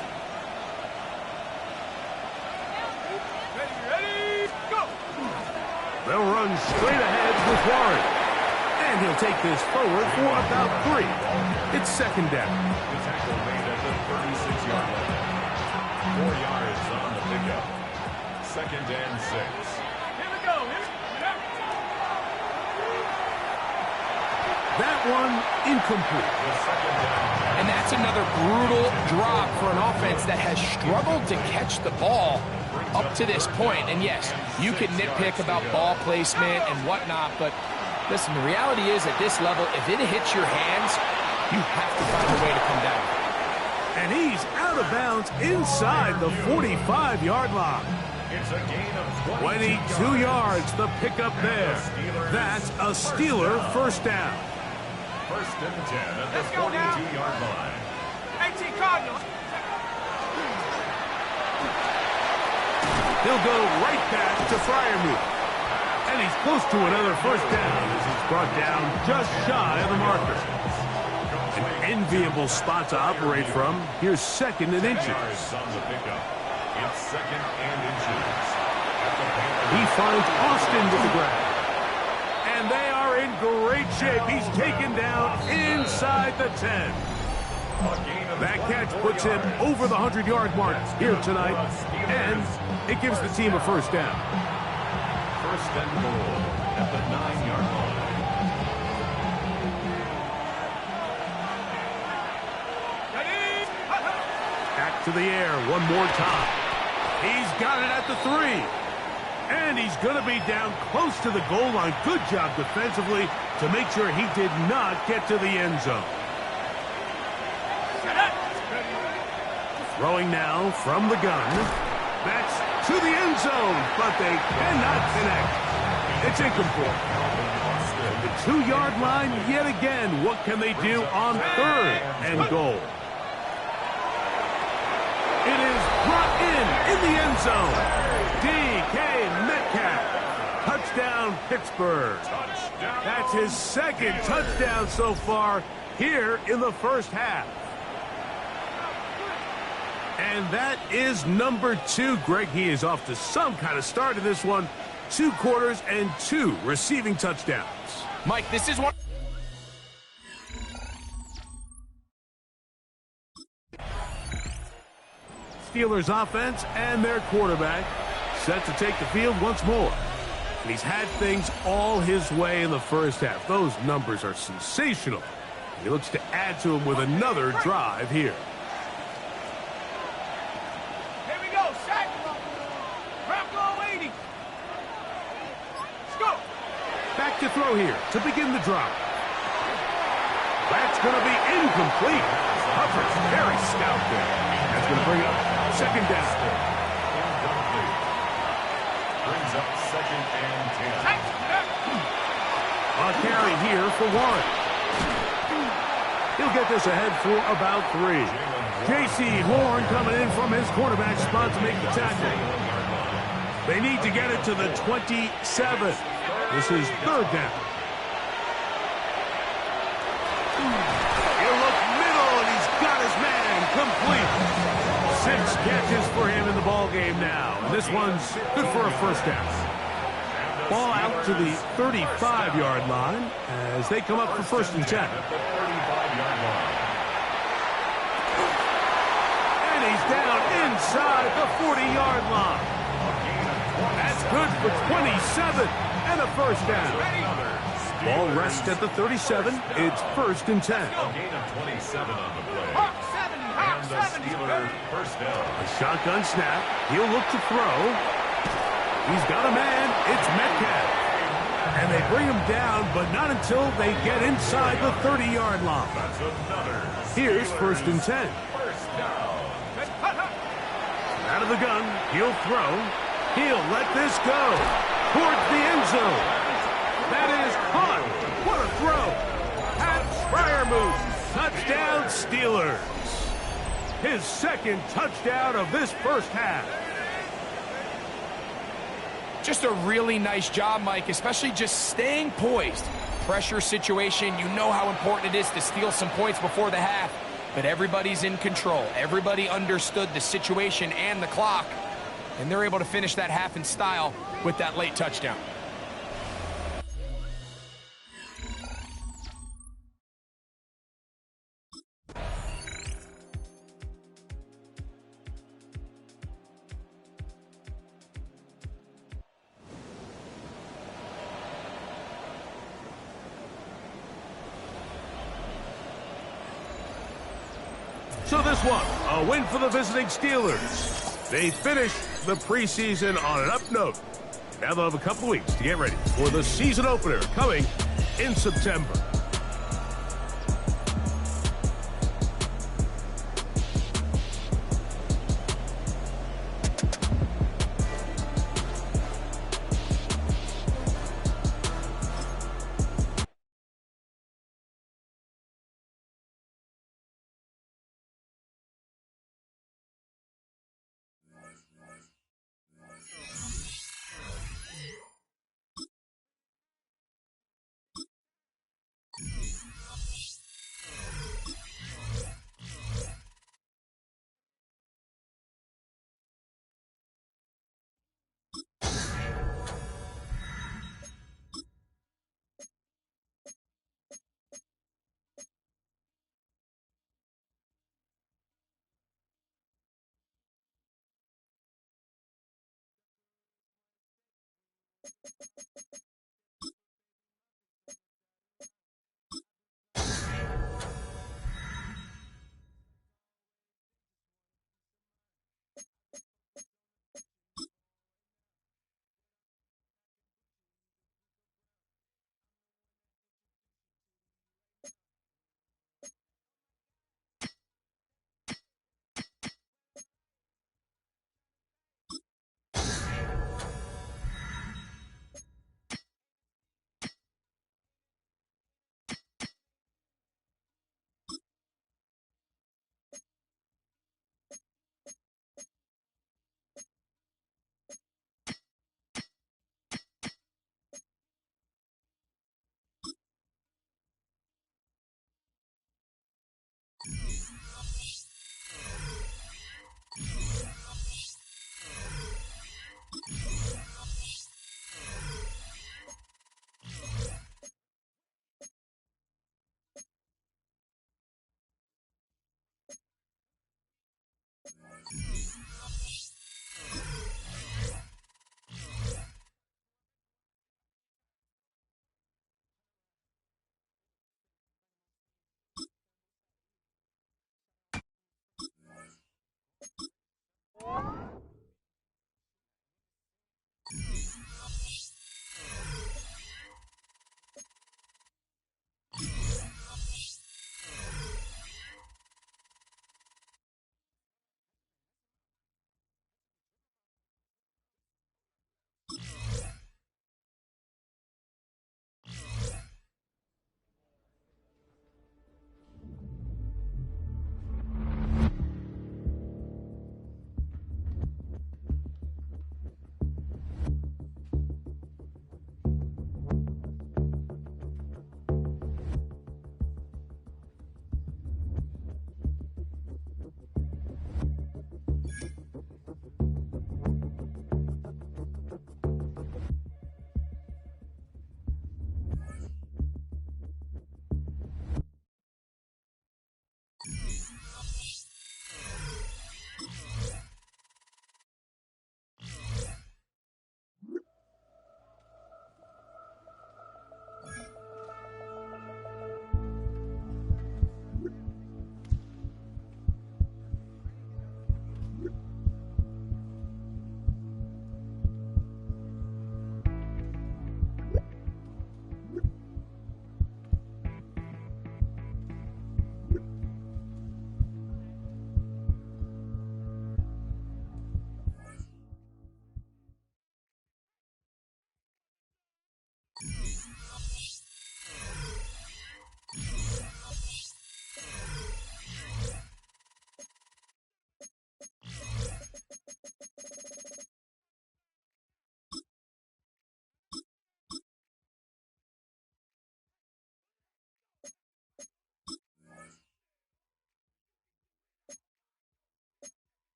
Ready, go!
They'll run straight ahead with Warren. And he'll take this forward for about 3. It's second down.
The tackle made at the 36-yard line. 4 yards on the pickup. 2nd and 6.
Here we go.
That one incomplete.
And that's another brutal drop for an offense that has struggled to catch the ball up to this point. And yes, you can nitpick about ball placement and whatnot, but listen, the reality is at this level, if it hits your hands, you have to find a way to come down.
And he's out of bounds inside the 45-yard line.
It's a gain of
22 yards, the pickup there. That's a Steeler first down.
1st and 10 at the 42-yard line.
18 Cardinals.
He'll go right back to Freiermuth. And he's close to another first down as he's brought down just shy of the marker. An enviable spot to operate from. Here's 2nd and inches.
It's 2nd and inches.
He finds Austin with the grab. And they are in great shape. He's taken down inside the 10. That catch puts him over the 100-yard mark here tonight, and it gives the team a first down.
1st and goal at the 9-yard line.
Back to the air one more time. He's got it at the 3. And he's going to be down close to the goal line. Good job defensively to make sure he did not get to the end zone. Throwing now from the gun. That's to the end zone, but they cannot connect. It's incomplete. The 2-yard line yet again. What can they do on 3rd and goal? It is brought in the end zone. D.K. Metcalf. Touchdown, Pittsburgh. That's his 2nd touchdown so far here in the first half. And that is number 2. Greg, he is off to some kind of start in this one. 2 quarters and 2 receiving touchdowns.
Mike, this is one.
Steelers offense and their quarterback set to take the field once more. And he's had things all his way in the first half. Those numbers are sensational. He looks to add to them with another drive here.
Here we go, sack. Bronco 80. Let's go.
Back to throw here to begin the drive. That's going to be incomplete. Hubbard's very stout there. That's going to bring up 2nd down.
Brings up 2nd and 10.
A carry here for 1. He'll get this ahead for about 3. J.C. Horn coming in from his quarterback spot to make the tackle. They need to get it to the 27. This is 3rd down. He'll look middle, and he's got his man complete. 6 catches for him in the ball game now. And this one's good for a first down. Ball out to the 35-yard line as they come up for 1st and 10. And he's down inside the 40-yard line. That's good for 27 and a first down. Ball rests at the 37. It's 1st and 10.
Gain of 27 on the play. And the Steelers first down.
A shotgun snap. He'll look to throw. He's got a man. It's Metcalf. And they bring him down, but not until they get inside the 30-yard line. Here's 1st and 10.
First down.
Out of the gun. He'll throw. He'll let this go towards the end zone. That is caught. What a throw. Pat Freiermuth. Touchdown, Steelers. His 2nd touchdown of this first half.
Just a really nice job, Mike, especially just staying poised. Pressure situation, you know how important it is to steal some points before the half. But everybody's in control. Everybody understood the situation and the clock. And they're able to finish that half in style with that late touchdown.
So this one, a win for the visiting Steelers. They finish the preseason on an up note. Now they'll have a couple weeks to get ready for the season opener coming in September.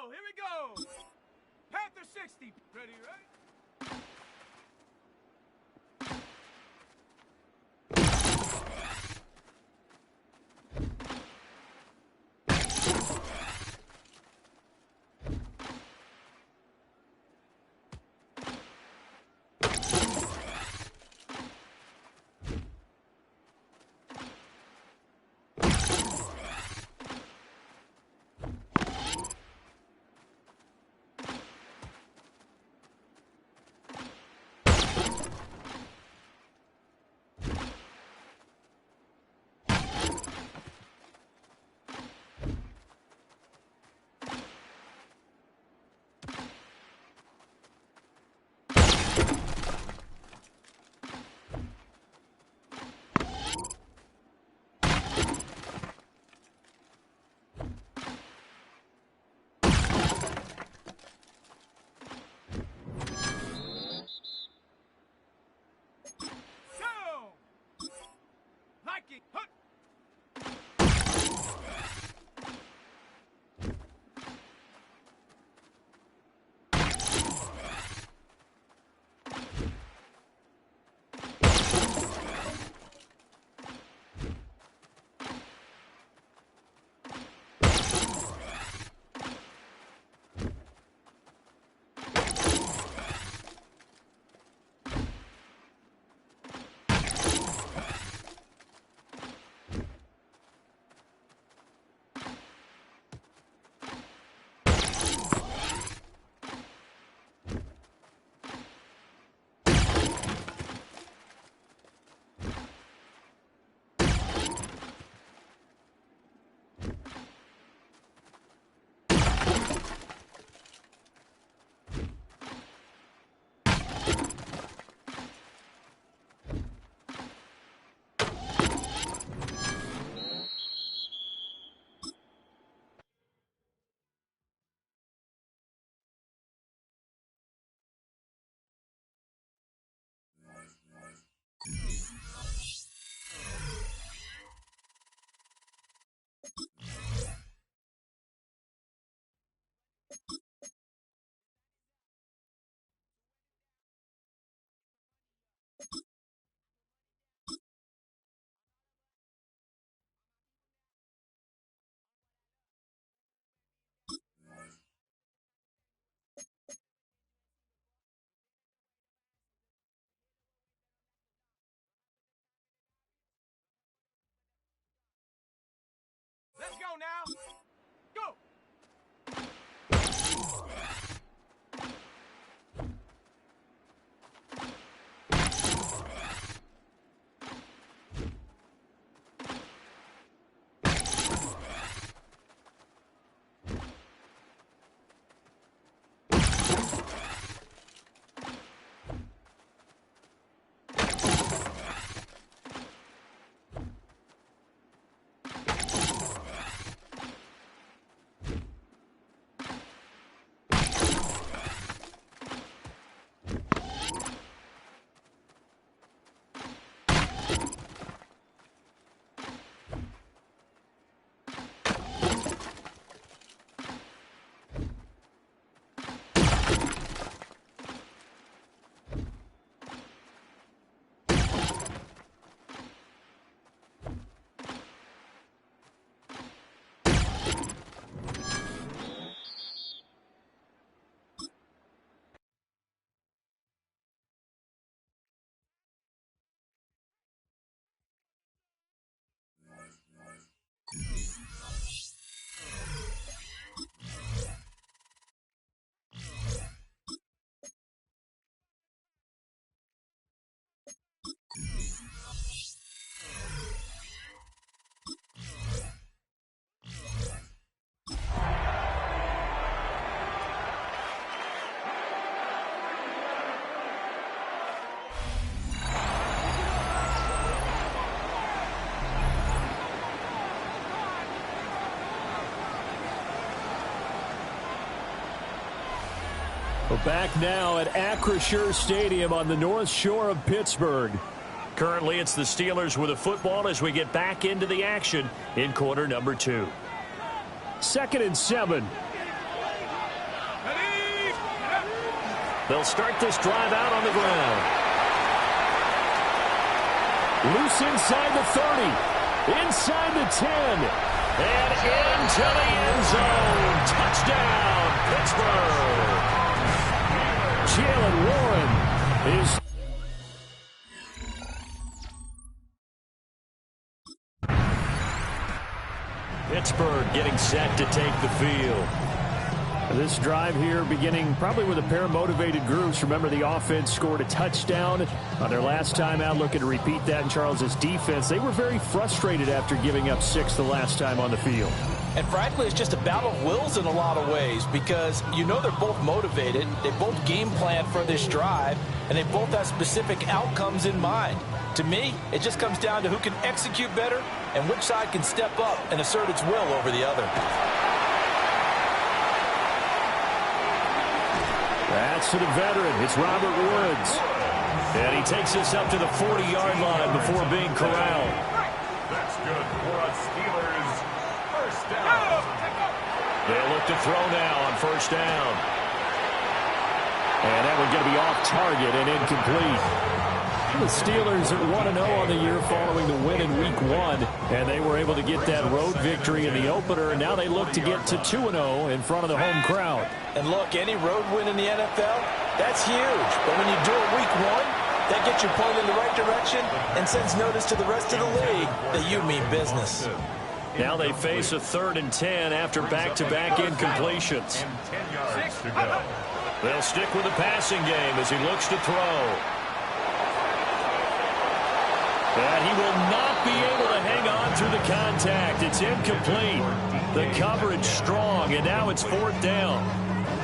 Here we go. Panther 60. Ready, right? go now. Go.
We're back now at Acrisure Stadium on the North Shore of Pittsburgh. Currently, it's the Steelers with the football as we get back into the action in quarter number 2. 2nd and 7. They'll start this drive out on the ground. Loose inside the 30. Inside the 10. And into the end zone. Touchdown, Pittsburgh. Jalen Warren is... Pittsburgh getting set to take the field. This drive here beginning probably with a pair of motivated groups. Remember, the offense scored a touchdown on their last time out. Looking to repeat that in Charles's defense. They were very frustrated after giving up 6 the last time on the field.
And frankly, it's just a battle of wills in a lot of ways because you know they're both motivated. They both game plan for this drive, and they both have specific outcomes in mind. To me, it just comes down to who can execute better and which side can step up and assert its will over the other.
That's to the veteran. It's Robert Woods. And he takes us up to the 40-yard line before being corralled.
That's good for a Steelers first down.
They'll look to throw now on first down. And that one's going to be off target and incomplete. The Steelers are 1-0 on the year following the win in Week 1, and they were able to get that road victory in the opener, and now they look to get to 2-0 in front of the home crowd.
And look, any road win in the NFL, that's huge. But when you do it Week 1, that gets you pointed in the right direction and sends notice to the rest of the league that you mean business.
Now they face a 3rd and 10 after back-to-back incompletions. They'll stick with the passing game as he looks to throw. And he will not be able to hang on through the contact. It's incomplete. The coverage strong, and now it's 4th down.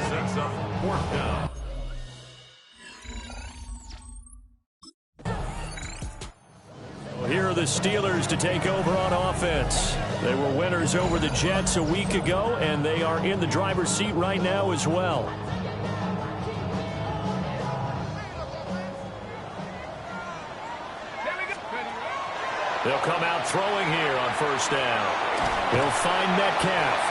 Sets up 4th down.
Well, here are the Steelers to take over on offense. They were winners over the Jets a week ago, and they are in the driver's seat right now as well. They'll come out throwing here on first down. They'll find Metcalf.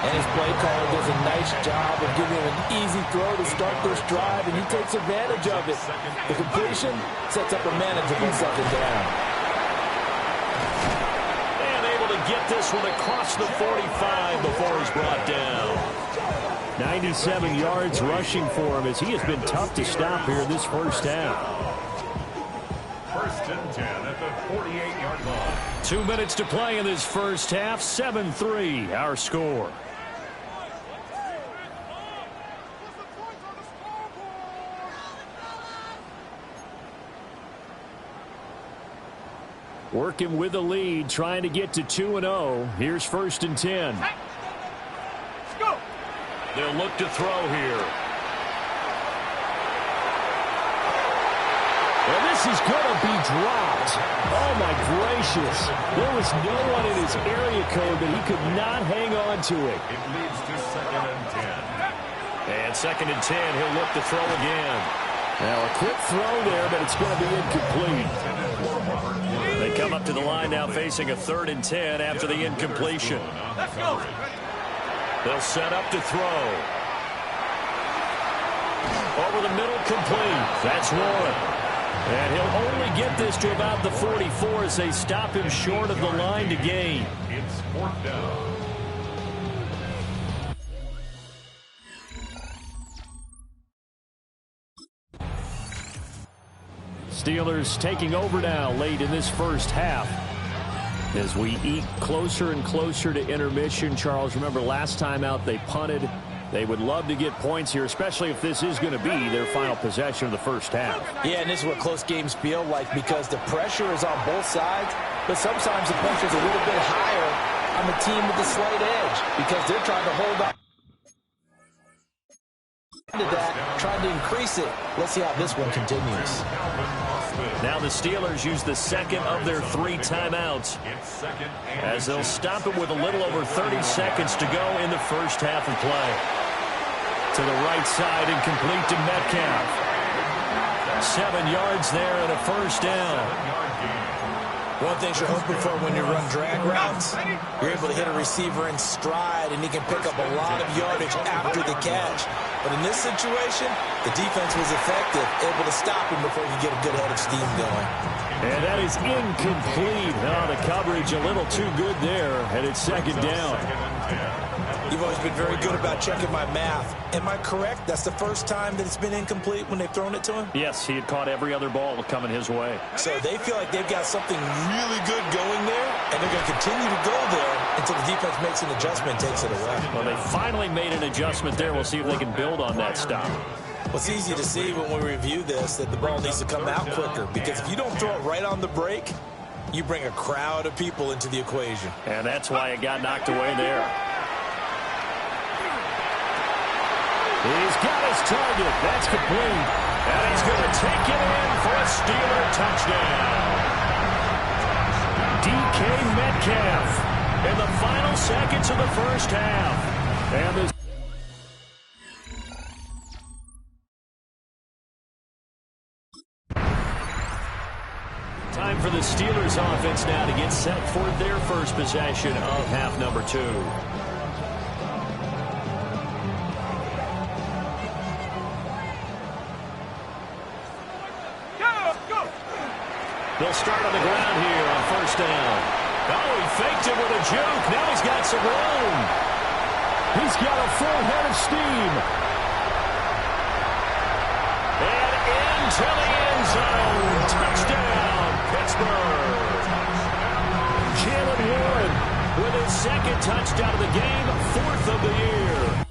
And his play caller does a nice job of giving him an easy throw to start this drive, and he takes advantage of it. The completion sets up a manageable 2nd down.
And able to get this one across the 45 before he's brought down. 97 yards rushing for him as he has been tough to stop here in this first half.
1st and 10 at the the 48-yard line.
2 minutes to play in this first half. 7-3 our score. Working with the lead, trying to get to 2-0. Here's 1st and 10.
Let's go.
They'll look to throw here. And this is going to be dropped. Oh, my gracious. There was no one in his area code, but he could not hang on to it.
It leads to 2nd and 10.
And 2nd and 10, he'll look to throw again. Now, a quick throw there, but it's going to be incomplete. They come up to the line now facing a 3rd and 10 after the incompletion.
Let's go.
They'll set up to throw. Over the middle, complete. That's Warren. And he'll only get this to about the 44 as they stop him short of the line to gain.
It's 4th down.
Steelers taking over now late in this first half. As we eat closer and closer to intermission, Charles, remember last time out they punted. They would love to get points here, especially if this is going to be their final possession of the first half.
Yeah, and this is what close games feel like because the pressure is on both sides, but sometimes the pressure is a little bit higher on the team with the slight edge because they're trying to hold on to that, trying to increase it. Let's see how this one continues.
Now the Steelers use the 2nd of their 3 timeouts as they'll stop it with a little over 30 seconds to go in the first half of play. To the right side and complete to Metcalf. 7 yards there and a 1st down.
One thing you're hoping for when you run drag routes, you're able to hit a receiver in stride and he can pick up a lot of yardage after the catch. But in this situation, the defense was effective, able to stop him before he get a good head of steam going.
And that is incomplete. Oh, the coverage a little too good there, and it's 2nd down.
You've always been very good about checking my math. Am I correct? That's the first time that it's been incomplete when they've thrown it to him?
Yes, he had caught every other ball coming his way.
So they feel like they've got something really good going there, and they're going to continue to go there until the defense makes an adjustment and takes it away.
Well, they finally made an adjustment there. We'll see if they can build on that stop.
Well, it's easy to see when we review this that the ball needs to come out quicker because if you don't throw it right on the break, you bring a crowd of people into the equation.
And that's why it got knocked away there. He's got his target. That's complete. And he's going to take it in for a Steeler touchdown. DK Metcalf in the final seconds of the first half. And the time for the Steelers offense now to get set for their first possession of half number 2. They'll start on the ground here on 1st down. Oh, he faked it with a juke. Now he's got some room. He's got a full head of steam. And into the end zone. Touchdown, Pittsburgh. Jalen Warren with his 2nd touchdown of the game, 4th of the year.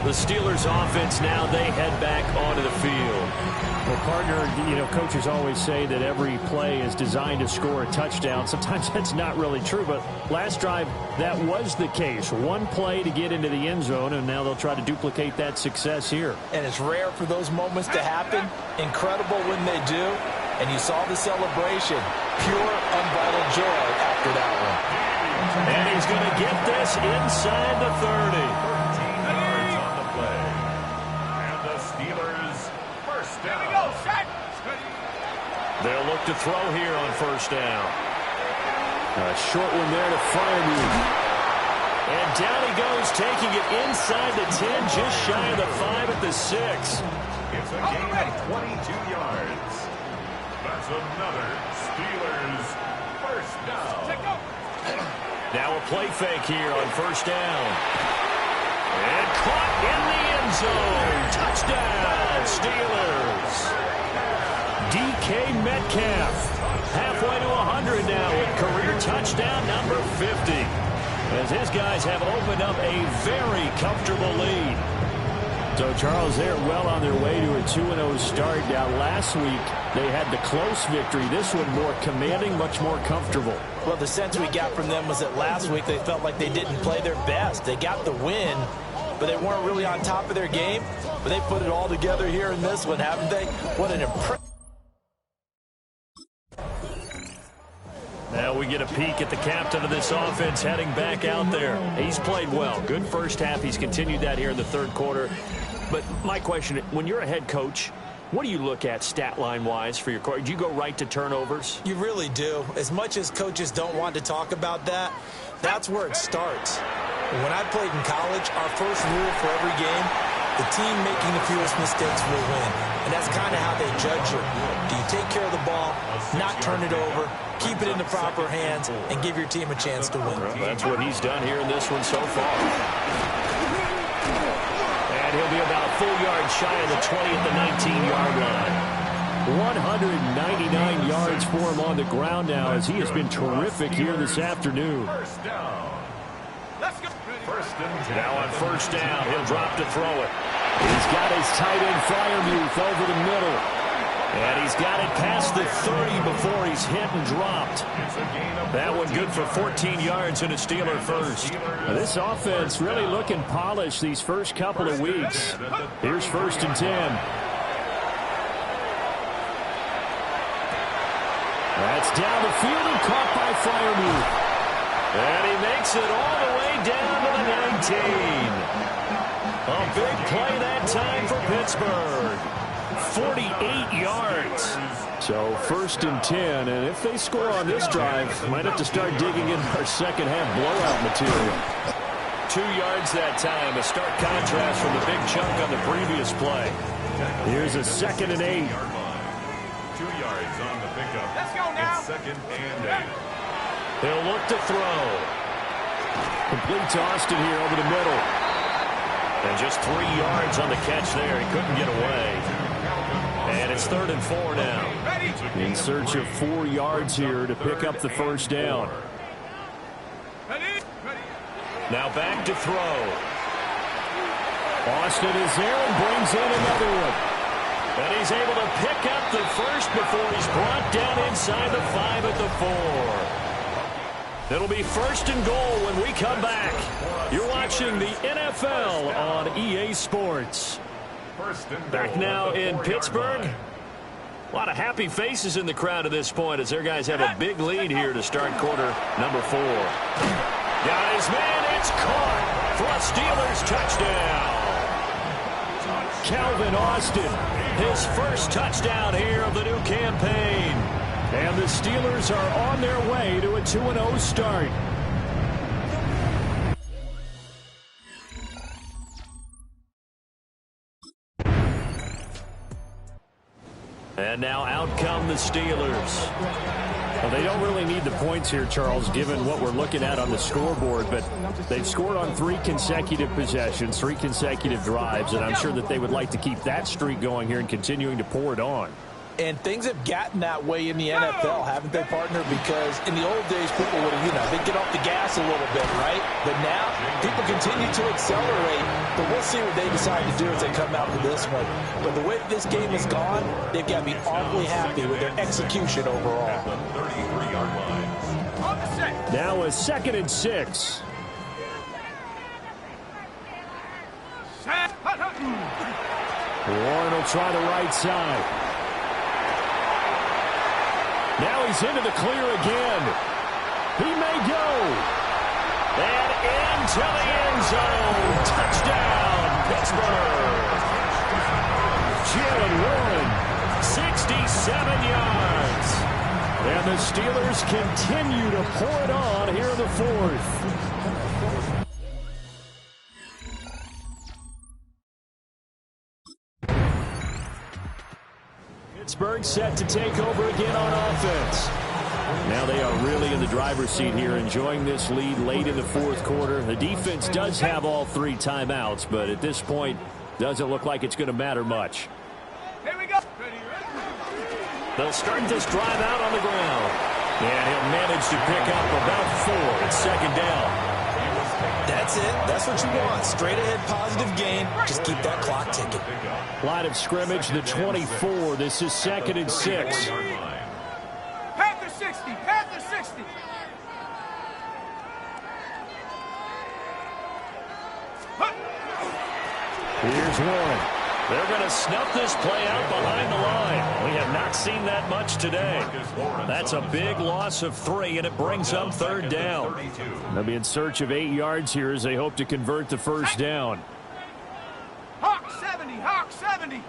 The Steelers offense now, they head back onto the field. Well, partner, coaches always say that every play is designed to score a touchdown. Sometimes that's not really true, but last drive, that was the case. One play to get into the end zone, and now they'll try to duplicate that success here.
And it's rare for those moments to happen. Incredible when they do. And you saw the celebration. Pure, unbridled joy after that one.
And he's going to get this inside the 30. They'll look to throw here on 1st down. A short one there to Freiermuth. And down he goes, taking it inside the 10, just shy of the 5 at the 6.
It's a gain of 22 yards. That's another Steelers 1st down.
Now a play fake here on 1st down. And caught in the end zone. Touchdown, Steelers. DK Metcalf. Halfway to 100 now with career touchdown number 50. As his guys have opened up a very comfortable lead. So, Charles, they're well on their way to a 2-0 start. Now, last week, they had the close victory. This one more commanding, much more comfortable.
Well, the sense we got from them was that last week they felt like they didn't play their best. They got the win, but they weren't really on top of their game. But they put it all together here in this one, haven't they? What an impressive.
Now we get a peek at the captain of this offense heading back out there. He's played well. Good first half. He's continued that here in the third quarter. But my question, when you're a head coach, what do you look at stat line-wise for your coach? Do you go right to turnovers?
You really do. As much as coaches don't want to talk about that, that's where it starts. When I played in college, our first rule for every game, the team making the fewest mistakes will win. And that's kind of how they judge you. Do you take care of the ball, not turn it over, keep it in the proper hands, and give your team a chance to win?
Well, that's what he's done here in this one so far. And he'll be about a full yard shy of the 20 at the 19-yard line. 199 yards for him on the ground now as he has been terrific here this afternoon.
First down.
Let's go.
Now on first down, he'll drop to throw it. He's got his tight end Freiermuth over the middle. And he's got it past the 30 before he's hit and dropped. That one good for 14 yards and a Steeler first. Now, this offense really looking polished these first couple of weeks. Here's first and 10. That's down the field and caught by Freiermuth. And he makes it all the way down to the 19. A big play that time for Pittsburgh. 48 yards. So first and 10, and if they score on this drive, might have to start digging in our second half blowout material. 2 yards that time, a stark contrast from the big chunk on the previous play. Here's a second and 8.
2 yards on the pickup.
Let's go now.
It's second and 8.
He'll look to throw. Complete to Austin here over the middle. And just 3 yards on the catch there. He couldn't get away. And it's 3rd and 4 now. In search of 4 yards here to pick up the first down. Now back to throw. Austin is there and brings in another one. And he's able to pick up the first before he's brought down inside the 5 at the 4. It'll be first and goal when we come back. You're watching the NFL on EA Sports. Back now in Pittsburgh. A lot of happy faces in the crowd at this point as their guys have a big lead here to start quarter number 4. Got his man, it's caught for a Steelers touchdown. Calvin Austin, his first touchdown here of the new campaign. And the Steelers are on their way to a 2-0 start. And now out come the Steelers. Well, they don't really need the points here, Charles, given what we're looking at on the scoreboard. But they've scored on 3 consecutive possessions, 3 consecutive drives. And I'm sure that they would like to keep that streak going here and continuing to pour it on.
And things have gotten that way in the NFL, haven't they, partner? Because in the old days, people would have, they'd get off the gas a little bit, right? But now, people continue to accelerate. But we'll see what they decide to do as they come out to this one. But the way this game has gone, they've got to be awfully happy with their execution overall.
Now a 2nd and 6. Warren will try the right side. Now he's into the clear again. He may go. And into the end zone. Touchdown, Pittsburgh. Jalen Warren, 67 yards. And the Steelers continue to pour it on here in the 4th. Pittsburgh set to take over again on offense. Now they are really in the driver's seat here, enjoying this lead late in the fourth quarter. The defense does have all 3 timeouts, but at this point, doesn't look like it's going to matter much.
Here we go.
They'll start this drive out on the ground. And he'll manage to pick up about 4 at second down.
That's it. That's what you want. Straight ahead positive gain. Just keep that clock ticking.
Line of scrimmage, the 24. This is 2nd and 6.
Panther 60. Panther 60.
Here's Warren. They're going to snuff this play out behind the line. We have not seen that much today. That's a big loss of 3, and it brings up 3rd down. They'll be in search of 8 yards here as they hope to convert the first down.
Hawk 70. Hawk 70.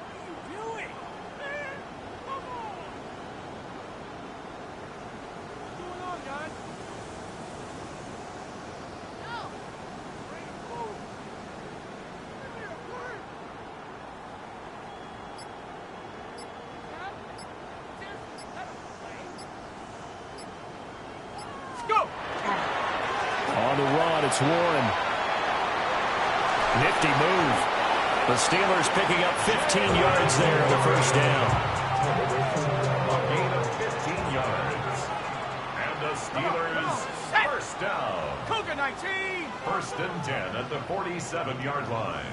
On the run, it's Warren. Nifty move. The Steelers picking up 15 yards there on the first down.
A gain of 15 yards. And the Steelers first down.
Cougar 19.
1st and 10 at the 47-yard line.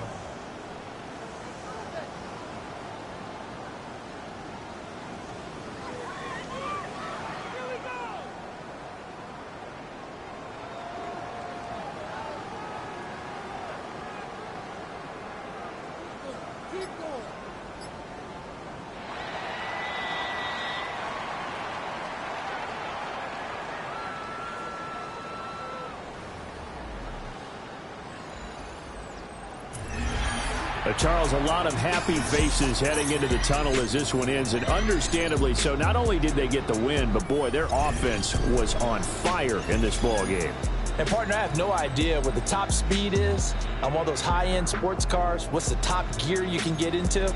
Charles, a lot of happy faces heading into the tunnel as this one ends, and understandably so. Not only did they get the win, but boy, their offense was on fire in this ball game.
And partner, I have no idea what the top speed is on one of those high-end sports cars. What's the top gear you can get into?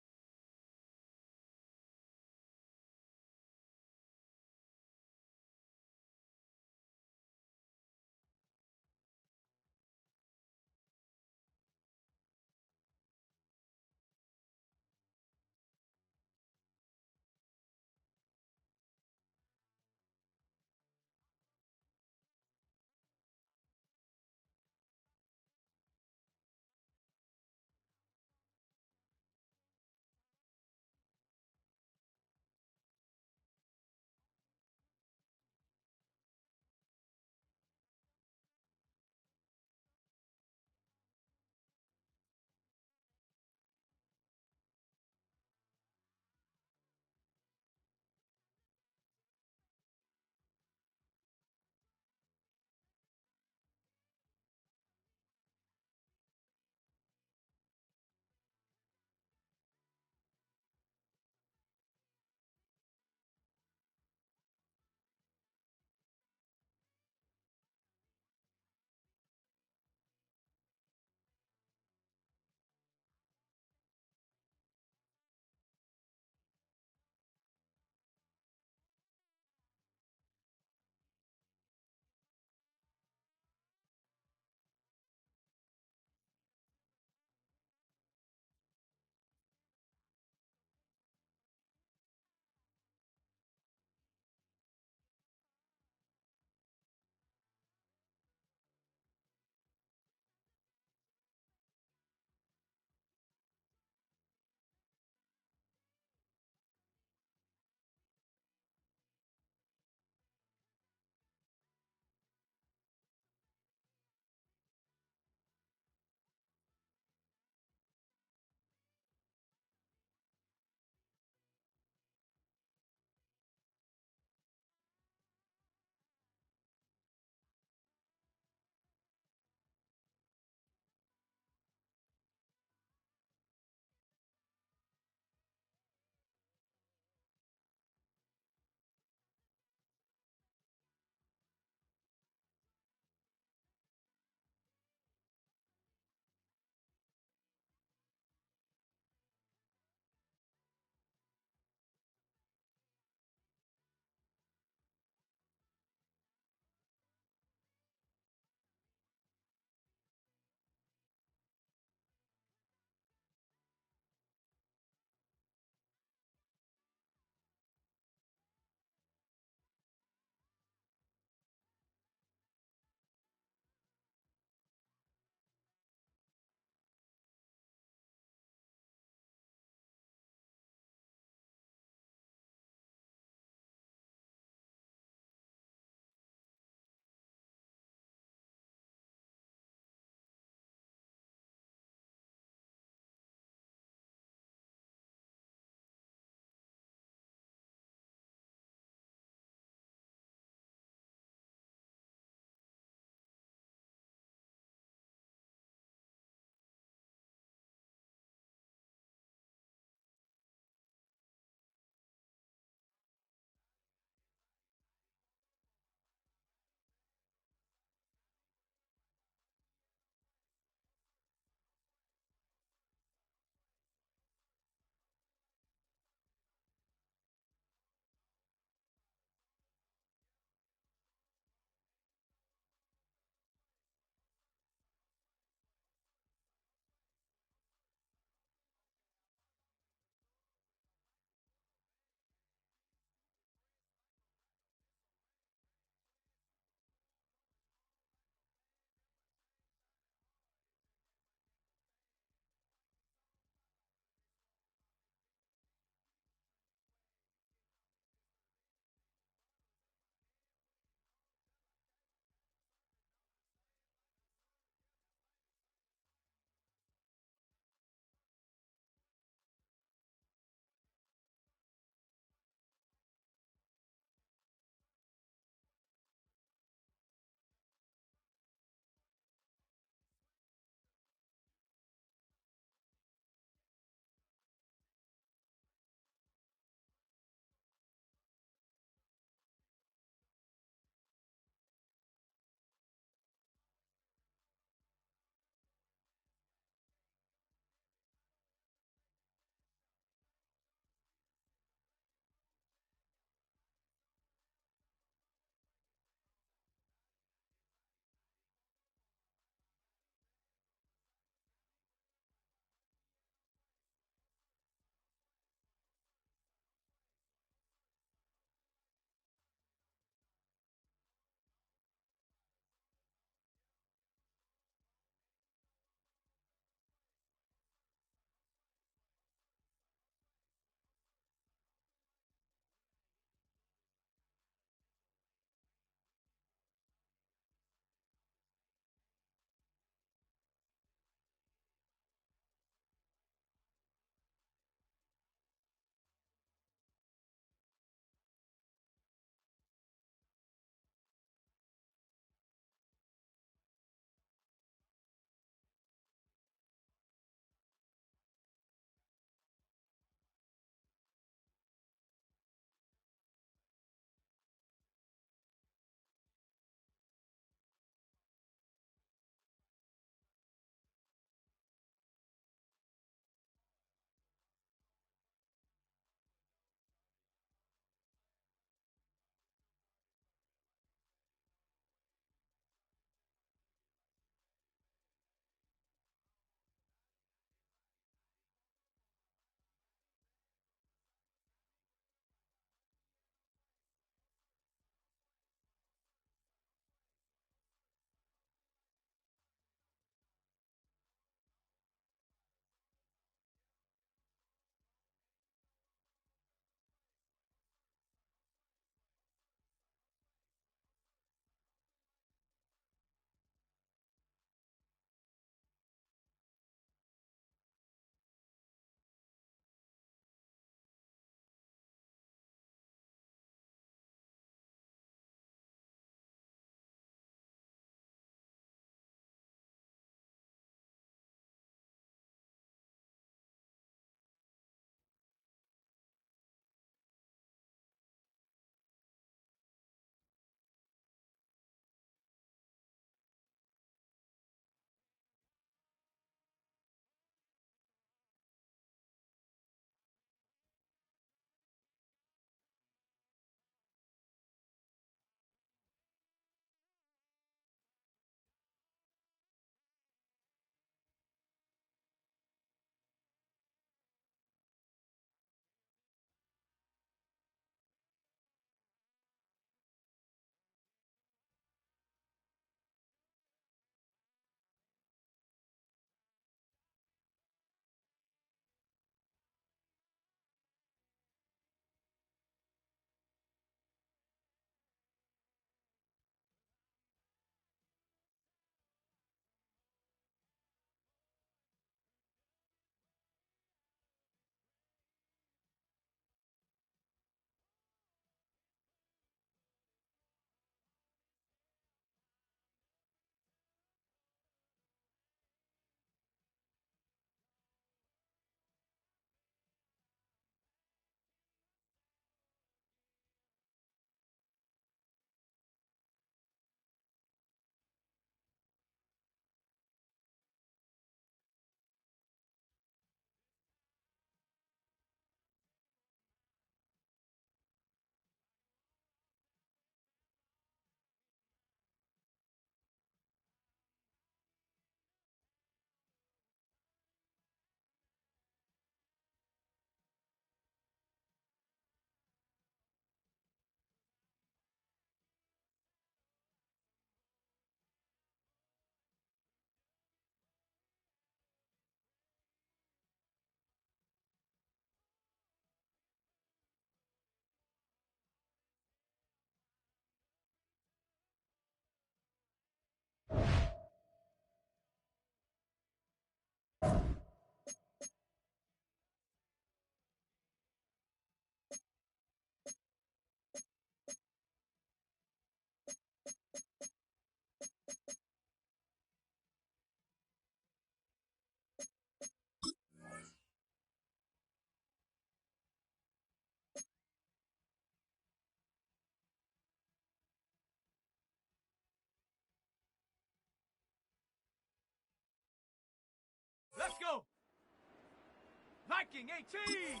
Viking 18.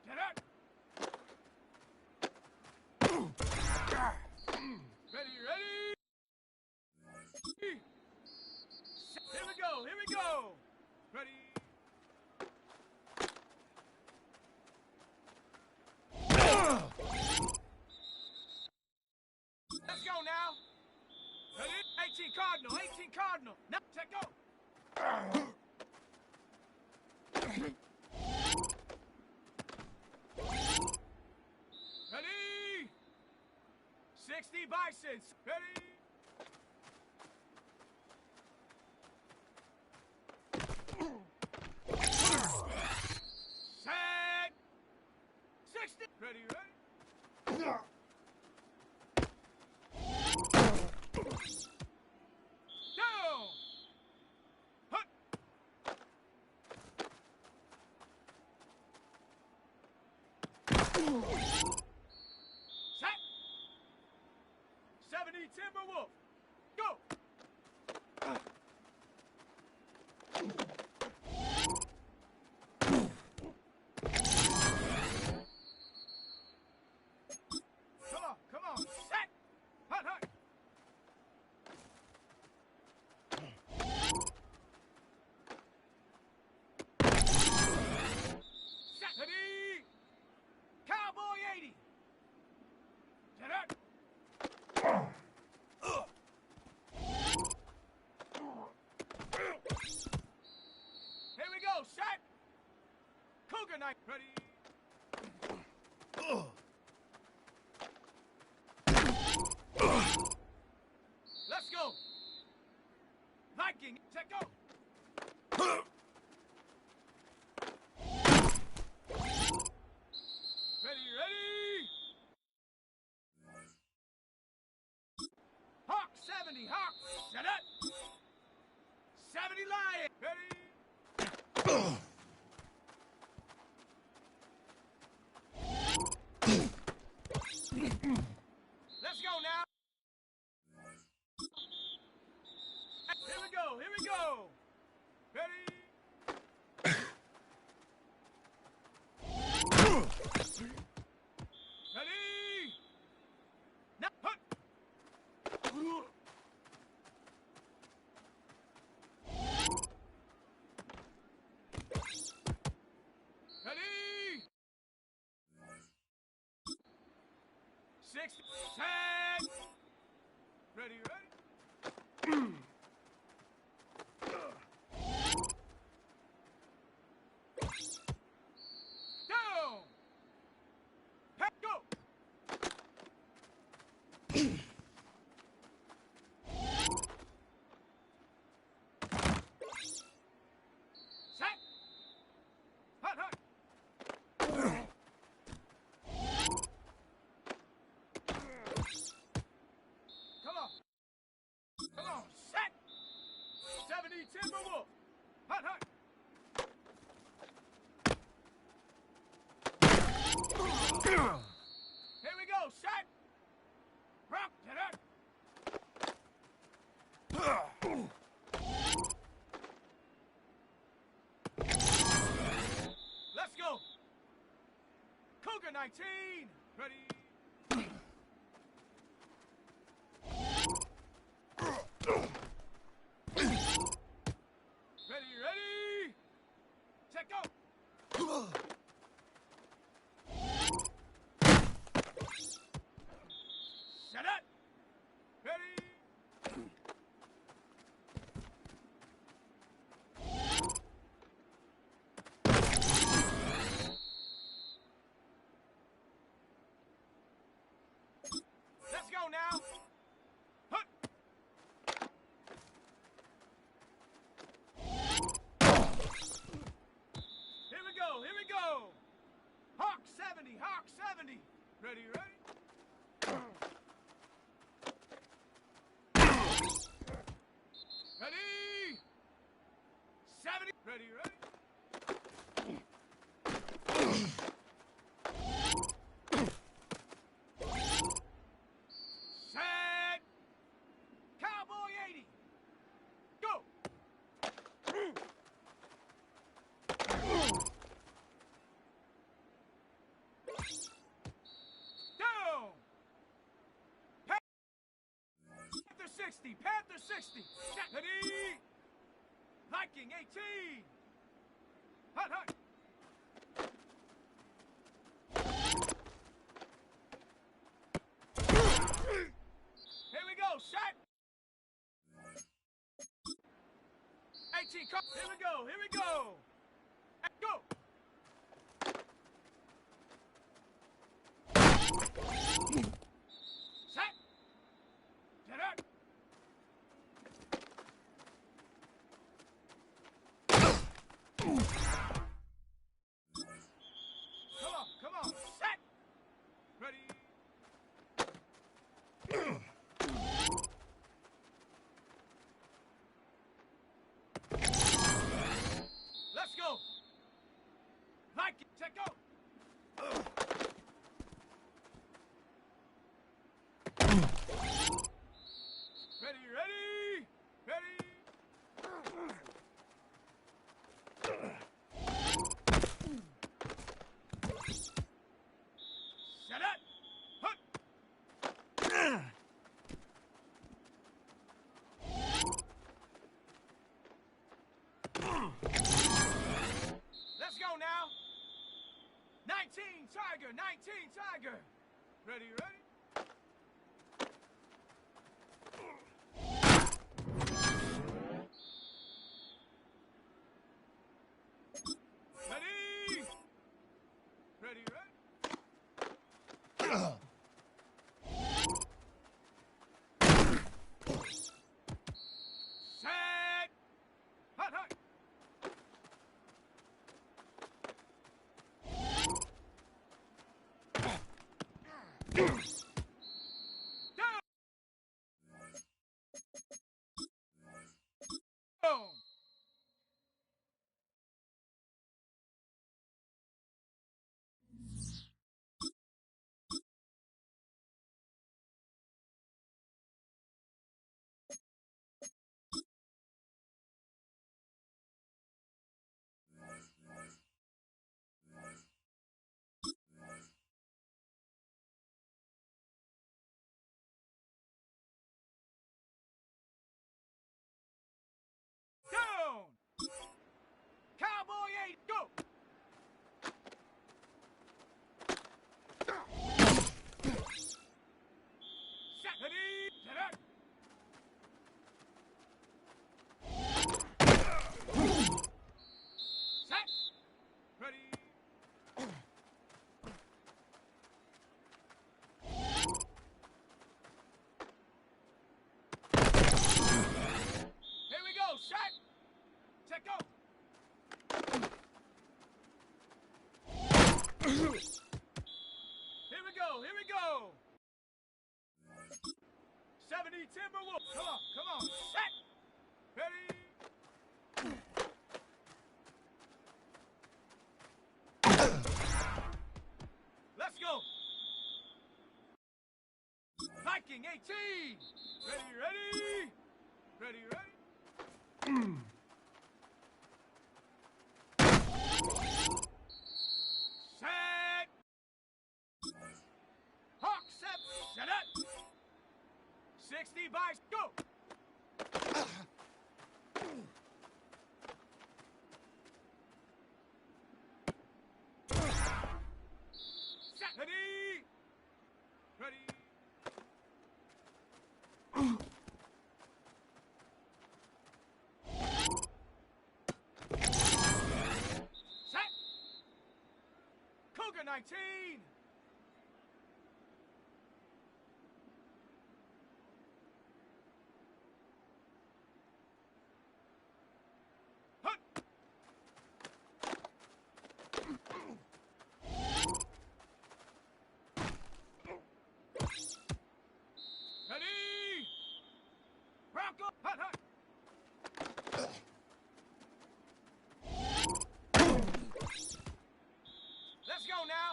Get out. Ready, ready. Here we go, here we go. Ready. Let's go now. Ready? 18 Cardinal, 18 Cardinal. Now, check go. Ready? 60 Bisons. Ready? Set. 60. Ready, ready? Down. Hut. Set. 70 Timberwolf. Go. Come on, set. Hut, hut. Set. Ready. Cowboy 80. Set up. Here we go, set. Cougar knife. Ready. Let's go. Viking, check go. Ready, ready. Hawk 70, Hawk. Set up. 70 Lion. Ready. Let's go now. Here we go, here we go. Ready? Ready? Now, hut. Ready? 60. Set. Ready, ready? Down. Pack, go. Set. Hut, hut. Come on. Come on. Set. 70 Timberwolf. Hut, hut. Here we go. Set. Rock. Get up. Let's go. Cougar 19. Ready. Ready, ready. Check go. Set up. Ready. Let's go now. Hut. Here we go, here we go. Hawk 70, Hawk 70. Ready, ready? Ready? 70. Ready, ready? Set. Cowboy 80. Go. 60, Panther 60. Ready? Viking 18. Hut, hut. Here we go, shot. 18, here we go, here we go. Go. Set. Get up. Come on, set. Ready. Let's go. Viking, check out. Ready, ready, ready. Set it. Hut. Let's go now. 19 Tiger, 19 Tiger. Ready, ready. Ready. Ready, ready. Set. Hut, hut. Down. Down. Cowboy 8, go. Set. Ready. Set up. Set. Ready. Here we go, shot. Check out. Here we go, here we go. 70 Timberwolves. Come on, set. Ready. Let's go. Viking 18. Ready, ready. Ready, ready. Set. Hawk 7. Set up. 60 by go. Set. Ready. Ready. Set. Cougar 19. Hut. Ready. Bronco. Hut, hut. Let's go now.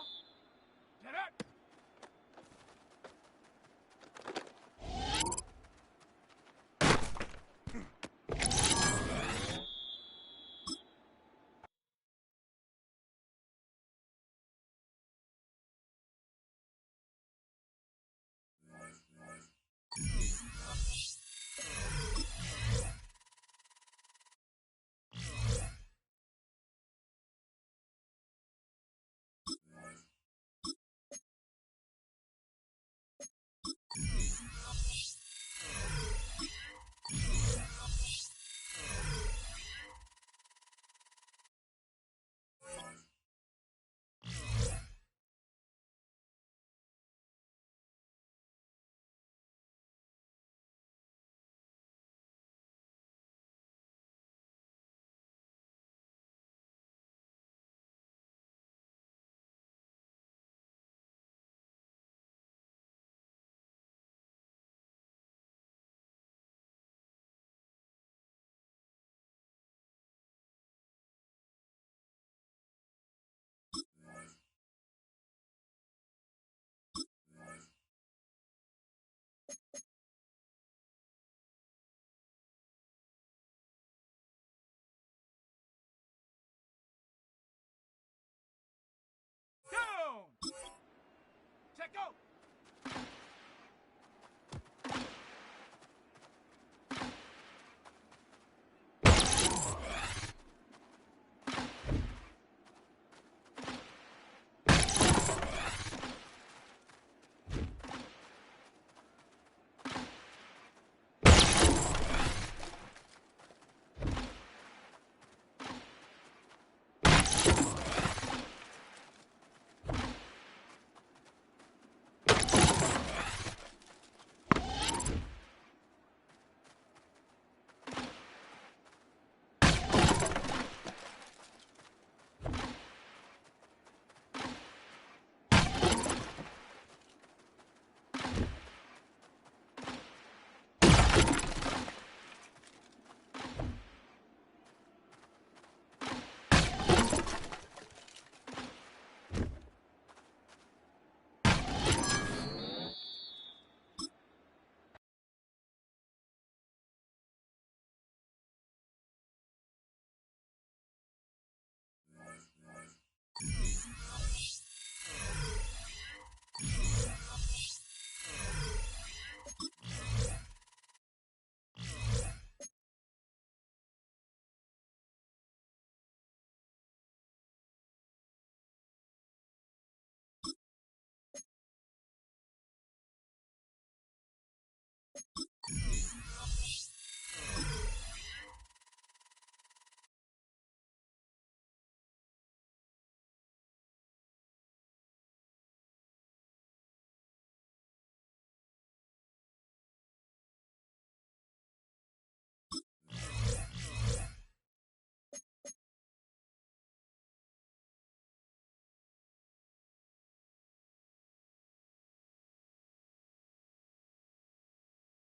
Set, go!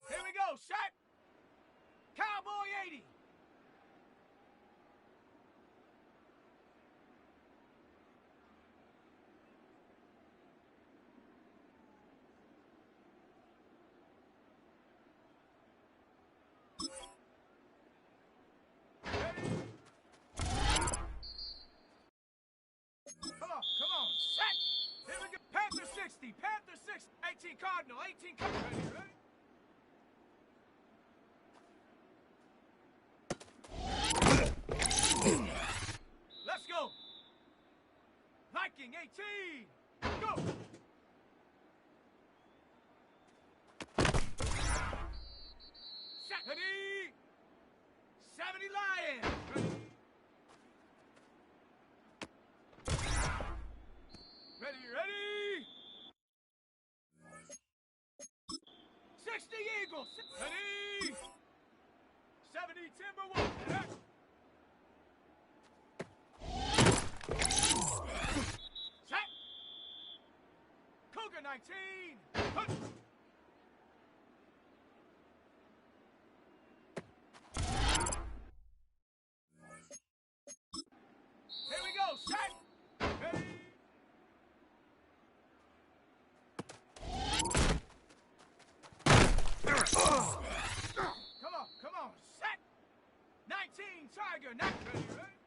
Here we go, set! Cowboy 80! Come on, set! Here we go, Panther 60, Panther 60, 18 Cardinal, 18 Cardinal. Ready? Let's go! Viking 18! Go! Set! Ready! 70 Lion! Ready? Ready? 60 Eagles! Ready? 70 Timberwolves! Set! Cougar 19! Hunt. Here we go, set! Ready? Come on, set! 19 Tiger, 19, ready, ready?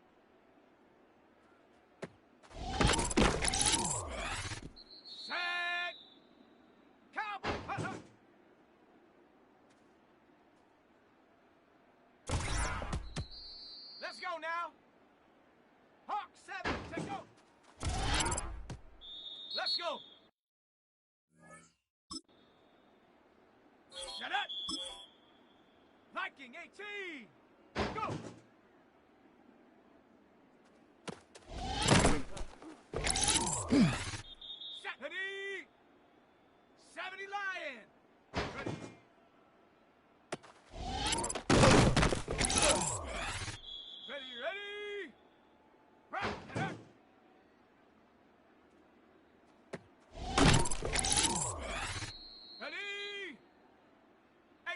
Set! Cowboy! Hunt, hunt. Let's go now! Hawk 7, take go! Let's go! Shut up! Viking 18! Go! Set! Ready! 70 Lion! Ready! Ready! Right! Down!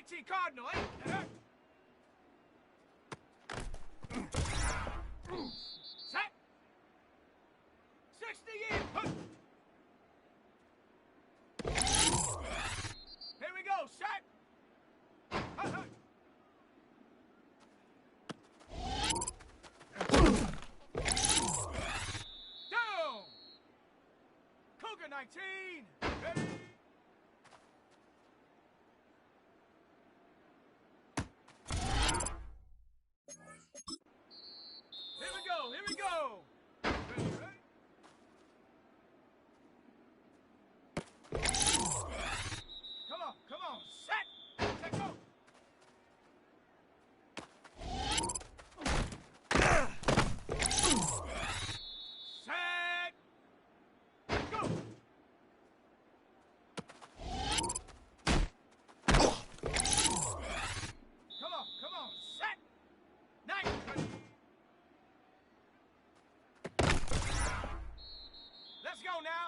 18 Cardinal, 8. Set. 60 in. Here we go, set. Down. Cougar 19. Ready. on, set, take go. Set, go. Come on, set. Nice. Let's go now.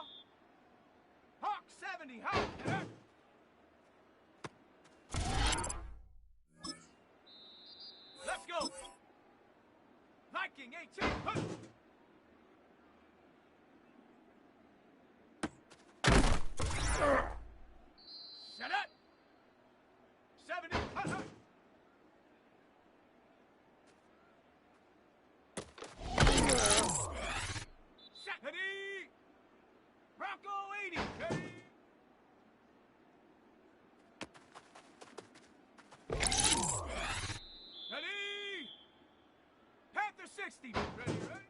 Hawk 70, Hawk. Let's go. Viking 18. Huh. Set up. 70. Huh, huh. Set. Ready. Bronco 80. Ready. Ready. Panther 60. Ready, ready.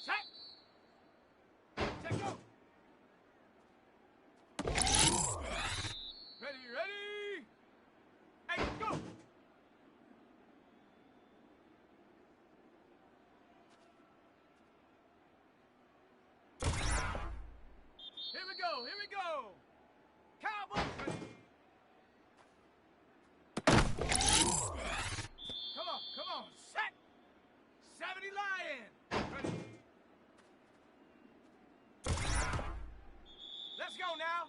Set. Take go. Ready, ready. Hey, go. Here we go, here we go. Cowboys. Come on, set. 70 Lion. Ready. Let's go now.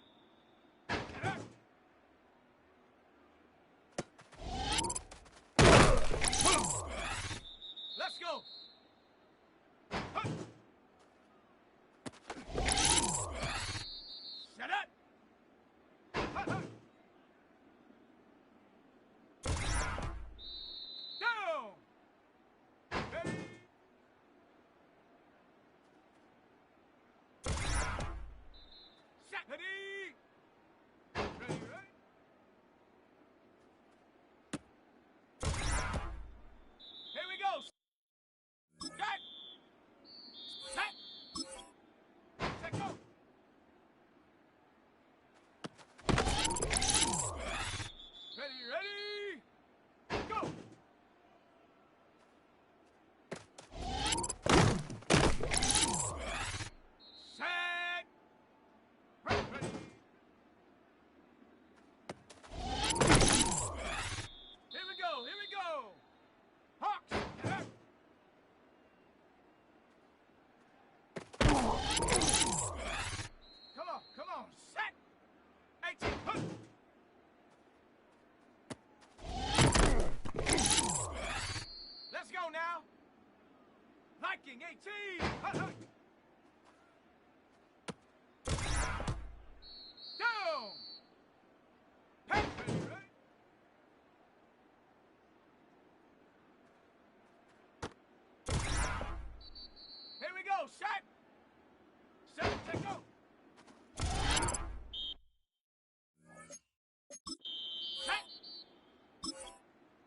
Let's go. Set up. Down. Ready. Set. Ready. Ready, ready. Here we go. Set. Set. Set, go. Ready, ready. Go. Set. Ready, ready. Here we go, here we go. Hawks. Come on, set. 18. Huh. Let's go now. Viking 18. Huh, huh. Down. Pass. Ready, ready. Here we go. Set. Set. Take go. Set.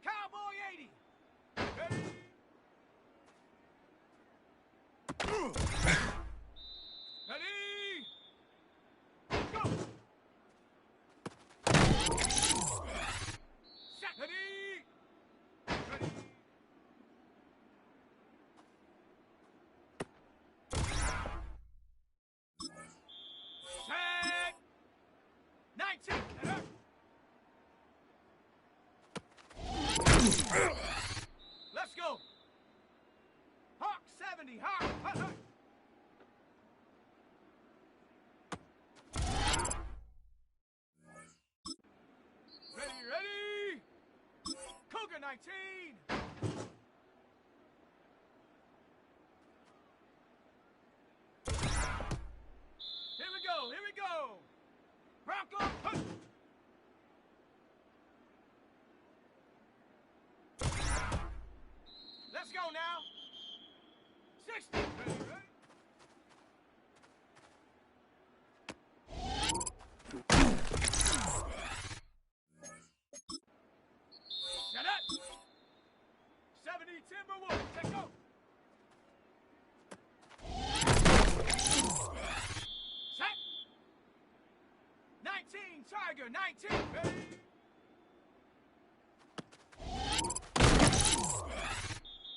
Cowboy 80. Ready. Ready. Go. Set. Ready. Ready. Set. 19. Let's go. Hawk 70. Hawk. Hawk, hawk. Ready, ready. Cougar 19. Here we go. Here we go. Bronco. Huh. Let's go now. 60. Ready, ready. Set up. 70 Timberwolves. Take go. Set. Tiger, 19. Ready?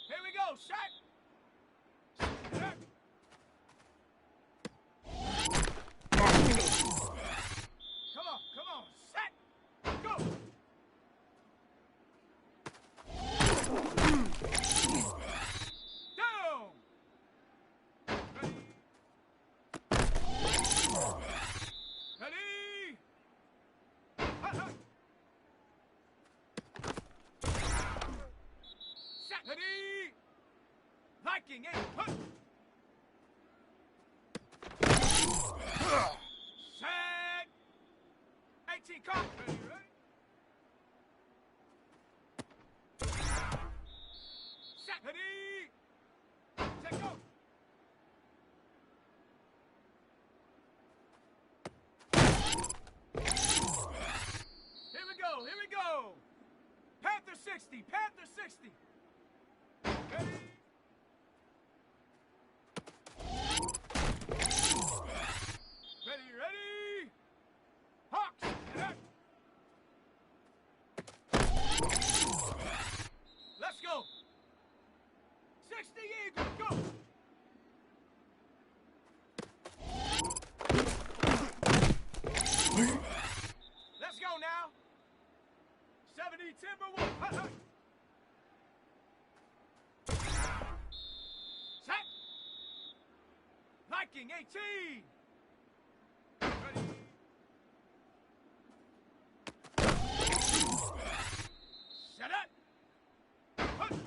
Here we go, shot. Come on, set, go. Down. Ready? Set. Ready? Liking it. Set. 18 call. Ready, ready? Set. Ready? Set, go. Here we go. Panther 60, Panther 60. Ready? Ready? Hawks! Let's go! 60 Eagle, go! Let's go now! 70 Timberwolves! Set! Viking 18! Ready? Set up! Hunt!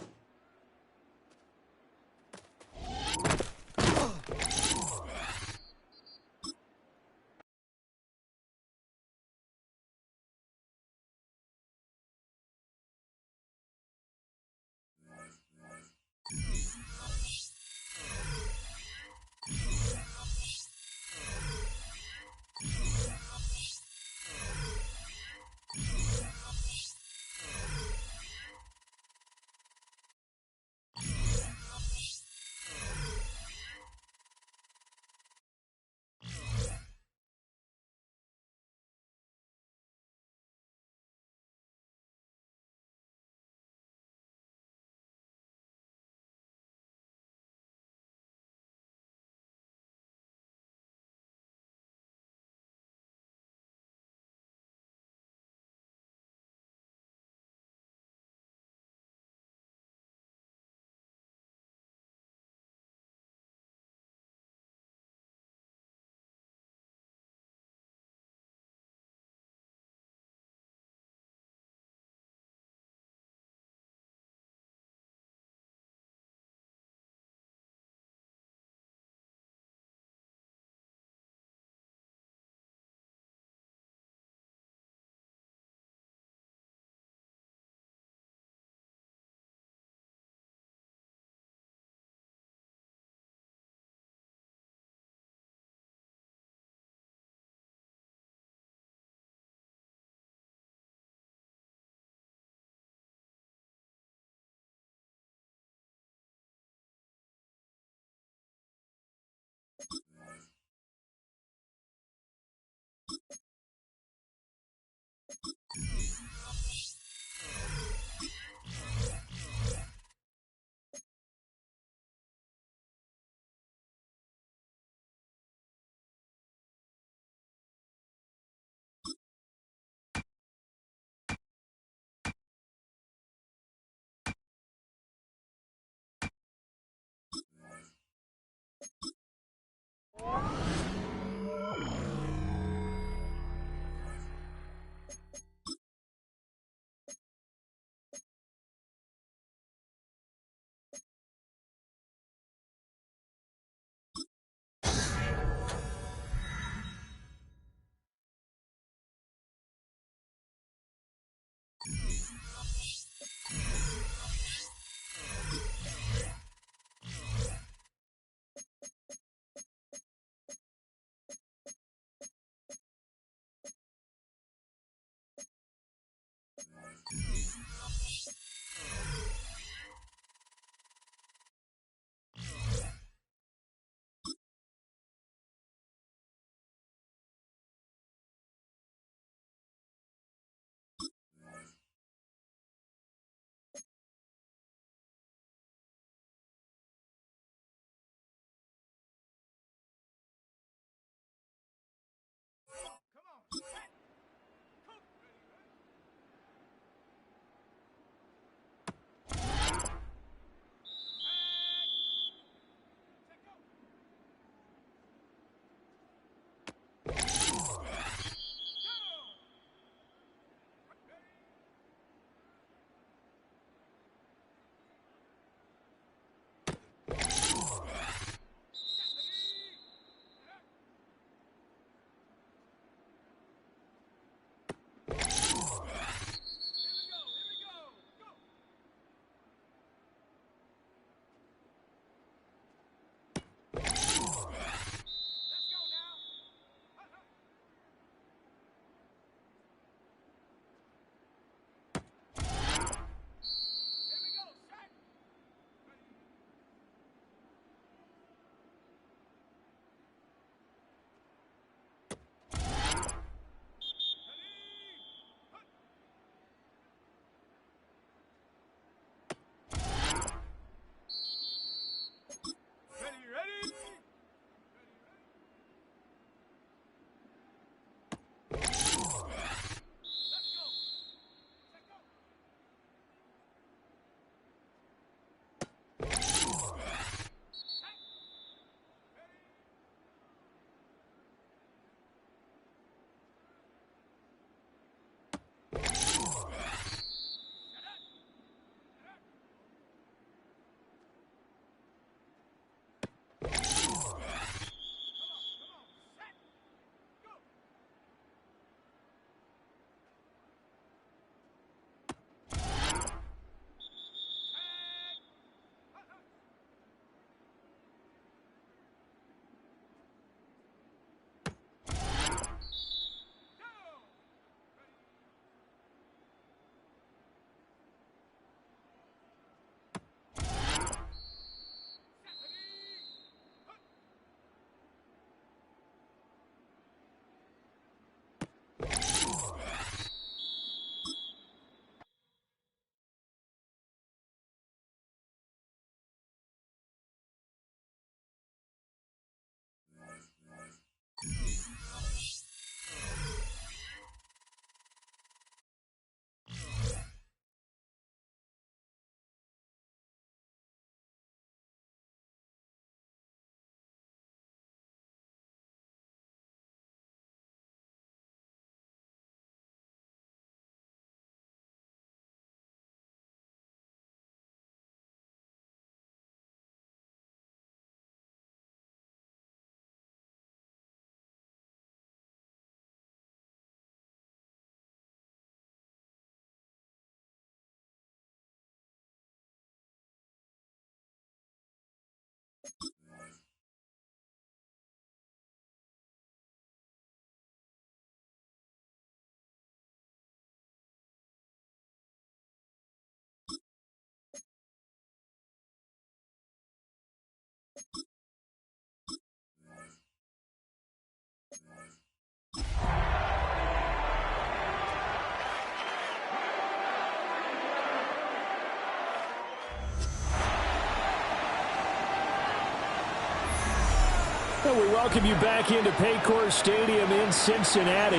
We welcome you back into Paycor Stadium in Cincinnati.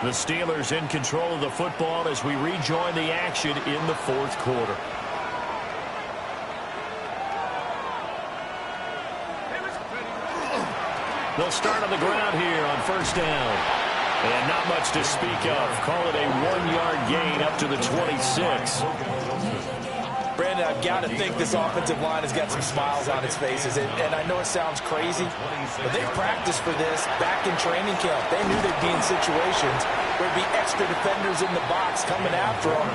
The Steelers in control of the football as we rejoin the action in the fourth quarter. They'll start on the ground here on first down. And not much to speak of. Call it a 1-yard gain up to the 26.
Brandon, I've got to think this offensive line has got some smiles on its faces. And I know it sounds crazy, but they practiced for this back in training camp. They knew they'd be in situations where there'd be extra defenders in the box coming after them,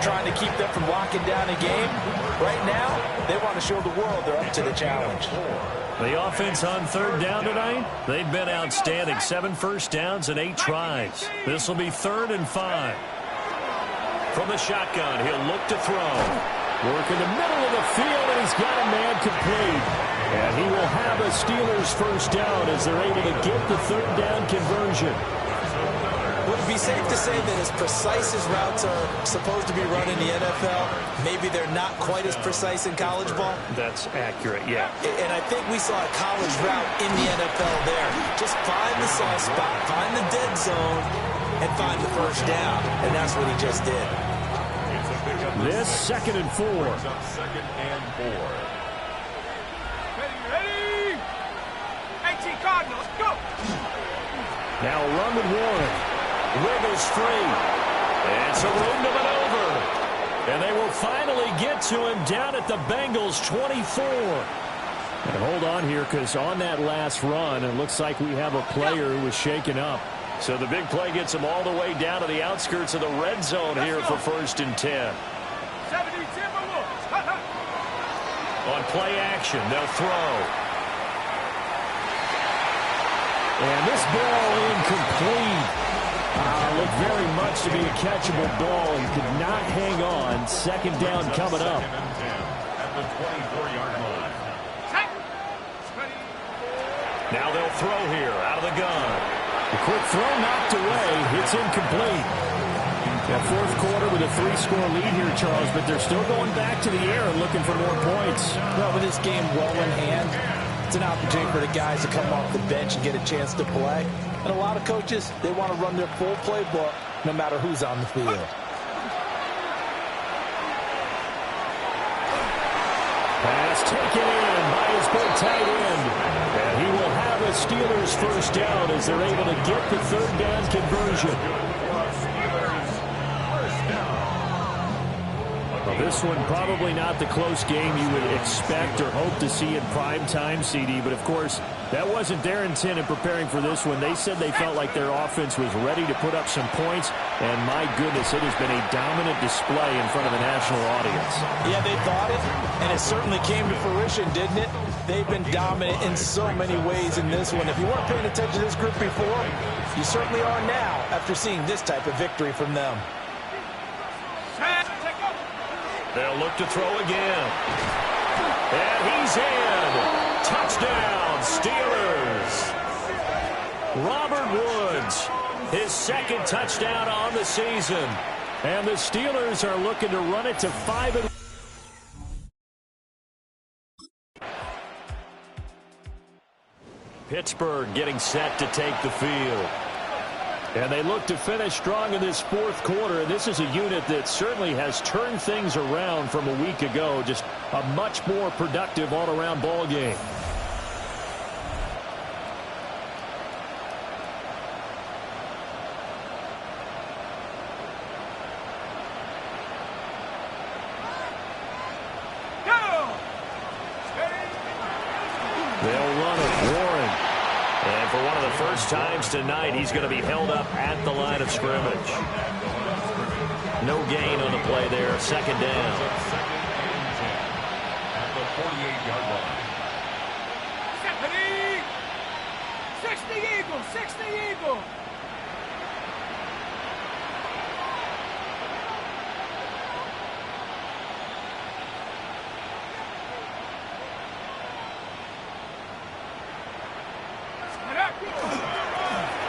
trying to keep them from locking down a game. Right now, they want to show the world they're up to the challenge.
The offense on third down tonight, they've been outstanding. 7 first downs and 8 tries. This will be 3rd and 5. From the shotgun, he'll look to throw. Work in the middle of the field, and he's got a man complete. And he will have a Steelers first down as they're able to get the 3rd down conversion.
Would it be safe to say that as precise as routes are supposed to be run in the NFL, maybe they're not quite as precise in college ball?
That's accurate, yeah.
And I think we saw a college route in the NFL there. Just find the soft spot, find the dead zone, and find the first down. And that's what he just did.
This 2nd and 4.
Second and 4.
Ready? 18 Cardinals, go!
Now run with Warren. Wiggles free. It's a room to maneuver. And they will finally get to him down at the Bengals 24. And hold on here, because on that last run, it looks like we have a player who was shaken up. So the big play gets him all the way down to the outskirts of the red zone here for 1st and 10.
70 Timberwolves.
On play action, they'll throw. And this ball incomplete. Looked very much to be a catchable ball. He could not hang on. 2nd down coming up.
At the 24-yard line.
Now they'll throw here out of the gun. The quick throw knocked away. It's incomplete. That fourth quarter with a 3-score lead here, Charles, but they're still going back to the air and looking for more points.
Well, with this game well in hand, it's an opportunity for the guys to come off the bench and get a chance to play. And a lot of coaches, they want to run their full playbook no matter who's on the field.
Pass taken in by his big tight end. And he will have a Steelers first down as they're able to get the 3rd down conversion. Well, this one probably not the close game you would expect or hope to see in prime time, CD. But, of course, that wasn't their intent in preparing for this one. They said they felt like their offense was ready to put up some points. And, my goodness, it has been a dominant display in front of a national audience.
Yeah, they thought it, and it certainly came to fruition, didn't it? They've been dominant in so many ways in this one. If you weren't paying attention to this group before, you certainly are now after seeing this type of victory from them.
They'll look to throw again. And he's in. Touchdown, Steelers. Robert Woods, his 2nd touchdown on the season. And the Steelers are looking to run it to 5. Pittsburgh getting set to take the field. And they look to finish strong in this fourth quarter. And this is a unit that certainly has turned things around from a week ago. Just a much more productive all-around ball game. They'll run it. Warren. And for one of the first times tonight, he's going to be held up at the line of scrimmage. No gain on the play there. 2nd down.
At the 48-yard line.
Ready? 60 Eagle, 60 Eagle.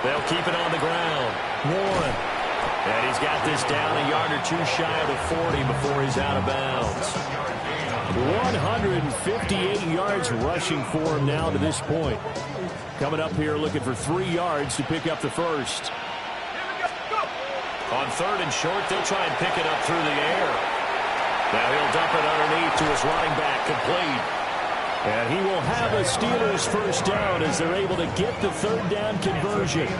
They'll keep it on the ground. Warren. And he's got this down a yard or two shy of the 40 before he's out of bounds. 158 yards rushing for him now to this point. Coming up here looking for 3 yards to pick up the first. On 3rd and short, they'll try and pick it up through the air. Now he'll dump it underneath to his running back, complete. And he will have a Steelers first down as they're able to get the 3rd down conversion.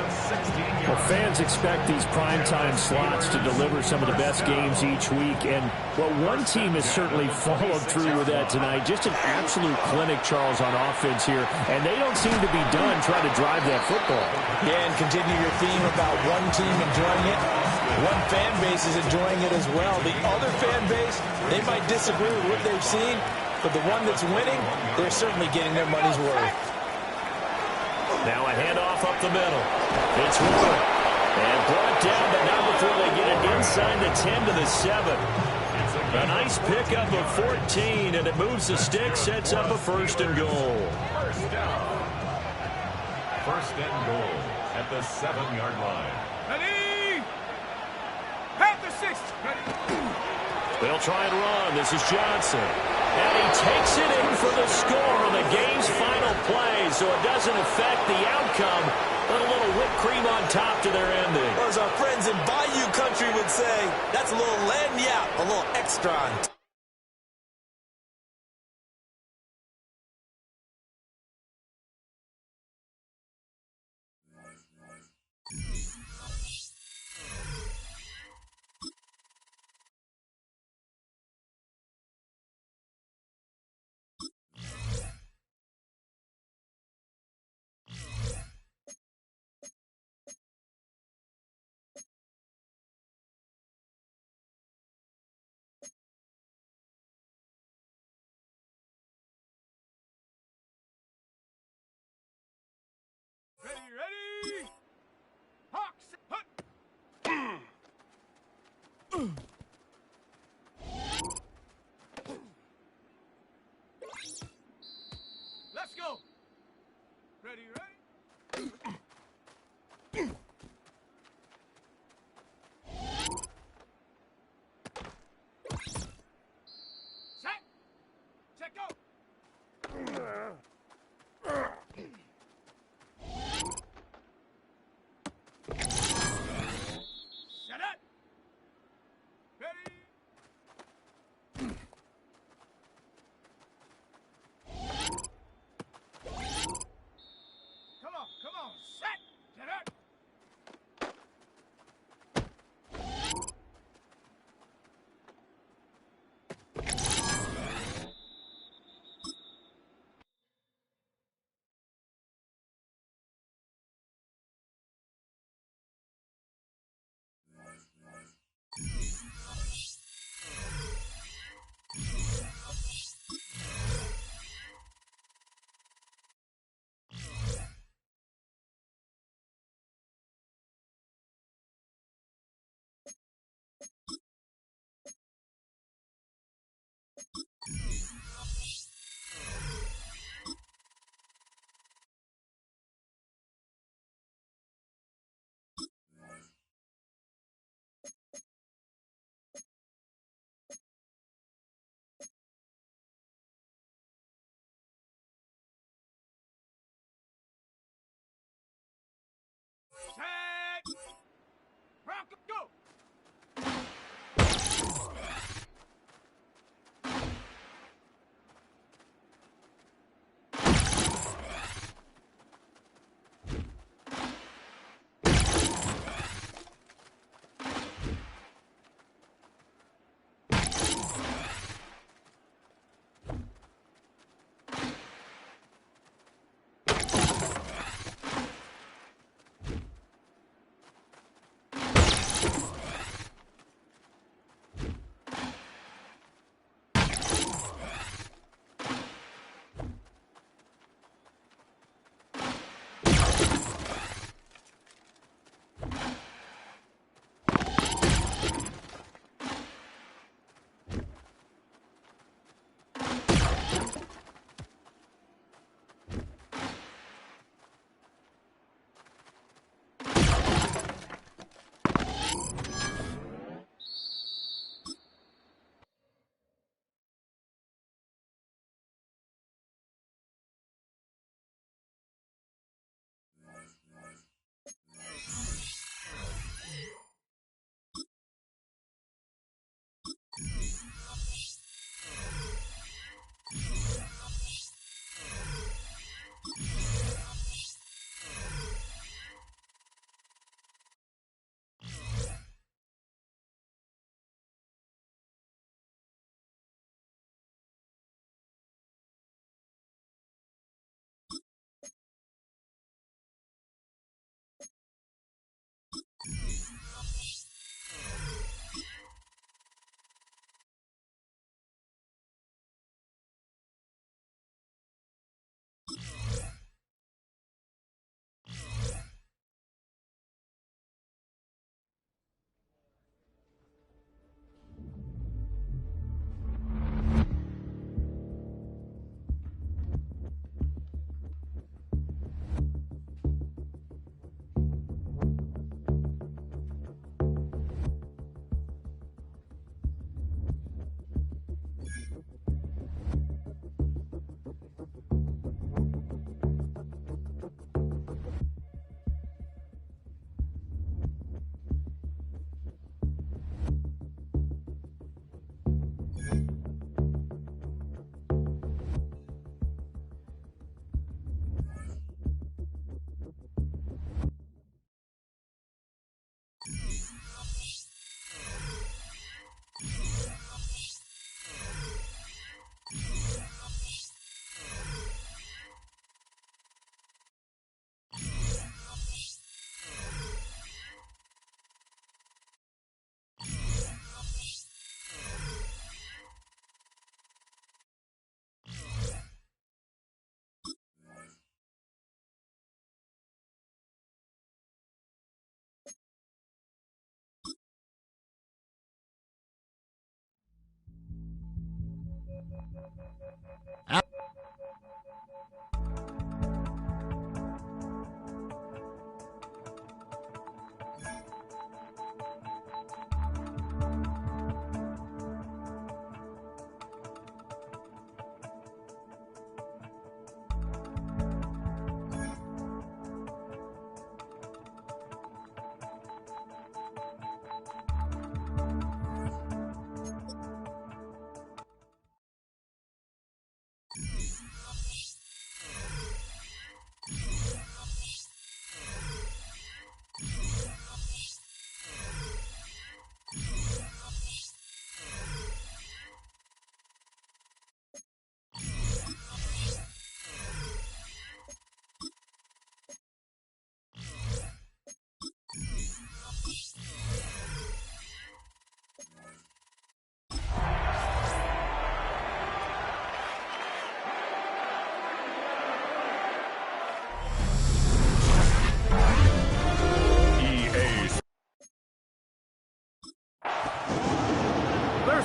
Well, fans expect these primetime slots to deliver some of the best games each week. And, well, one team has certainly followed through with that tonight. Just an absolute clinic, Charles, on offense here. And they don't seem to be done trying to drive that football.
Yeah, and continue your theme about one team enjoying it. One fan base is enjoying it as well. The other fan base, they might disagree with what they've seen. But the one that's winning, they're certainly getting their money's worth.
Now a handoff up the middle. It's Warren. And brought down, but not before they get it inside the 10 to the 7. A nice pickup of 14, and it moves the stick, sets up a 1st and goal.
First down. 1st and goal at the 7-yard line.
Ready? Panther 6. Ready?
They'll try and run. This is Johnson. And he takes it in for the score on the game's final play, so it doesn't affect the outcome, but a little whipped cream on top to their ending.
Or as our friends in Bayou Country would say, that's a little lagniappe, a little extra.
Ready? Hawks. Hut. Let's go. Ready? Set. Check go. Set up. Ready?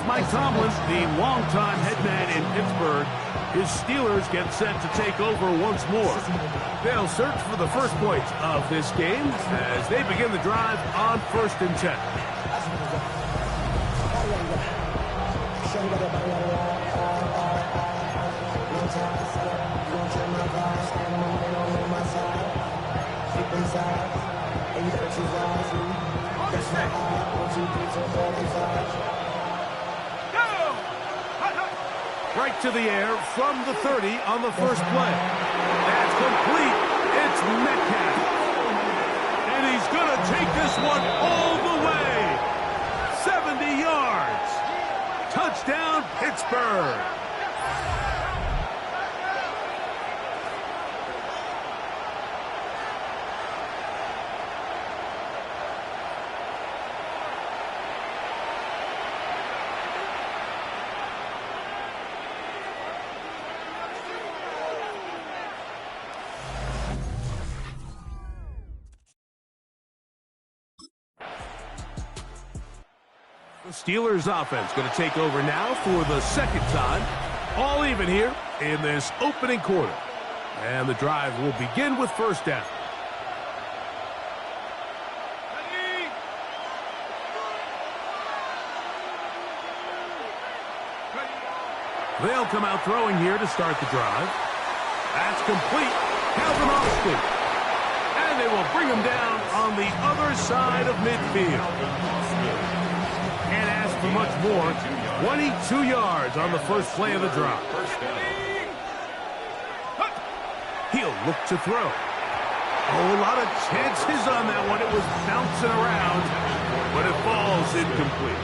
Mike Tomlin, the longtime head man in Pittsburgh. His Steelers get set to take over once more. They'll search for the first points of this game as they begin the drive on 1st and 10. Right to the air from the 30 on the first play. That's complete. It's Metcalf. And he's going to take this one all the way. 70 yards. Touchdown, Pittsburgh. The Steelers offense going to take over now for the second time. All even here in this opening quarter. And the drive will begin with first down. They'll come out throwing here to start the drive. That's complete. Calvin Austin. And they will bring him down on the other side of midfield. And ask for much more. 22 yards on the first play of the drive. He'll look to throw. Oh, a lot of chances on that one. It was bouncing around, but it falls incomplete.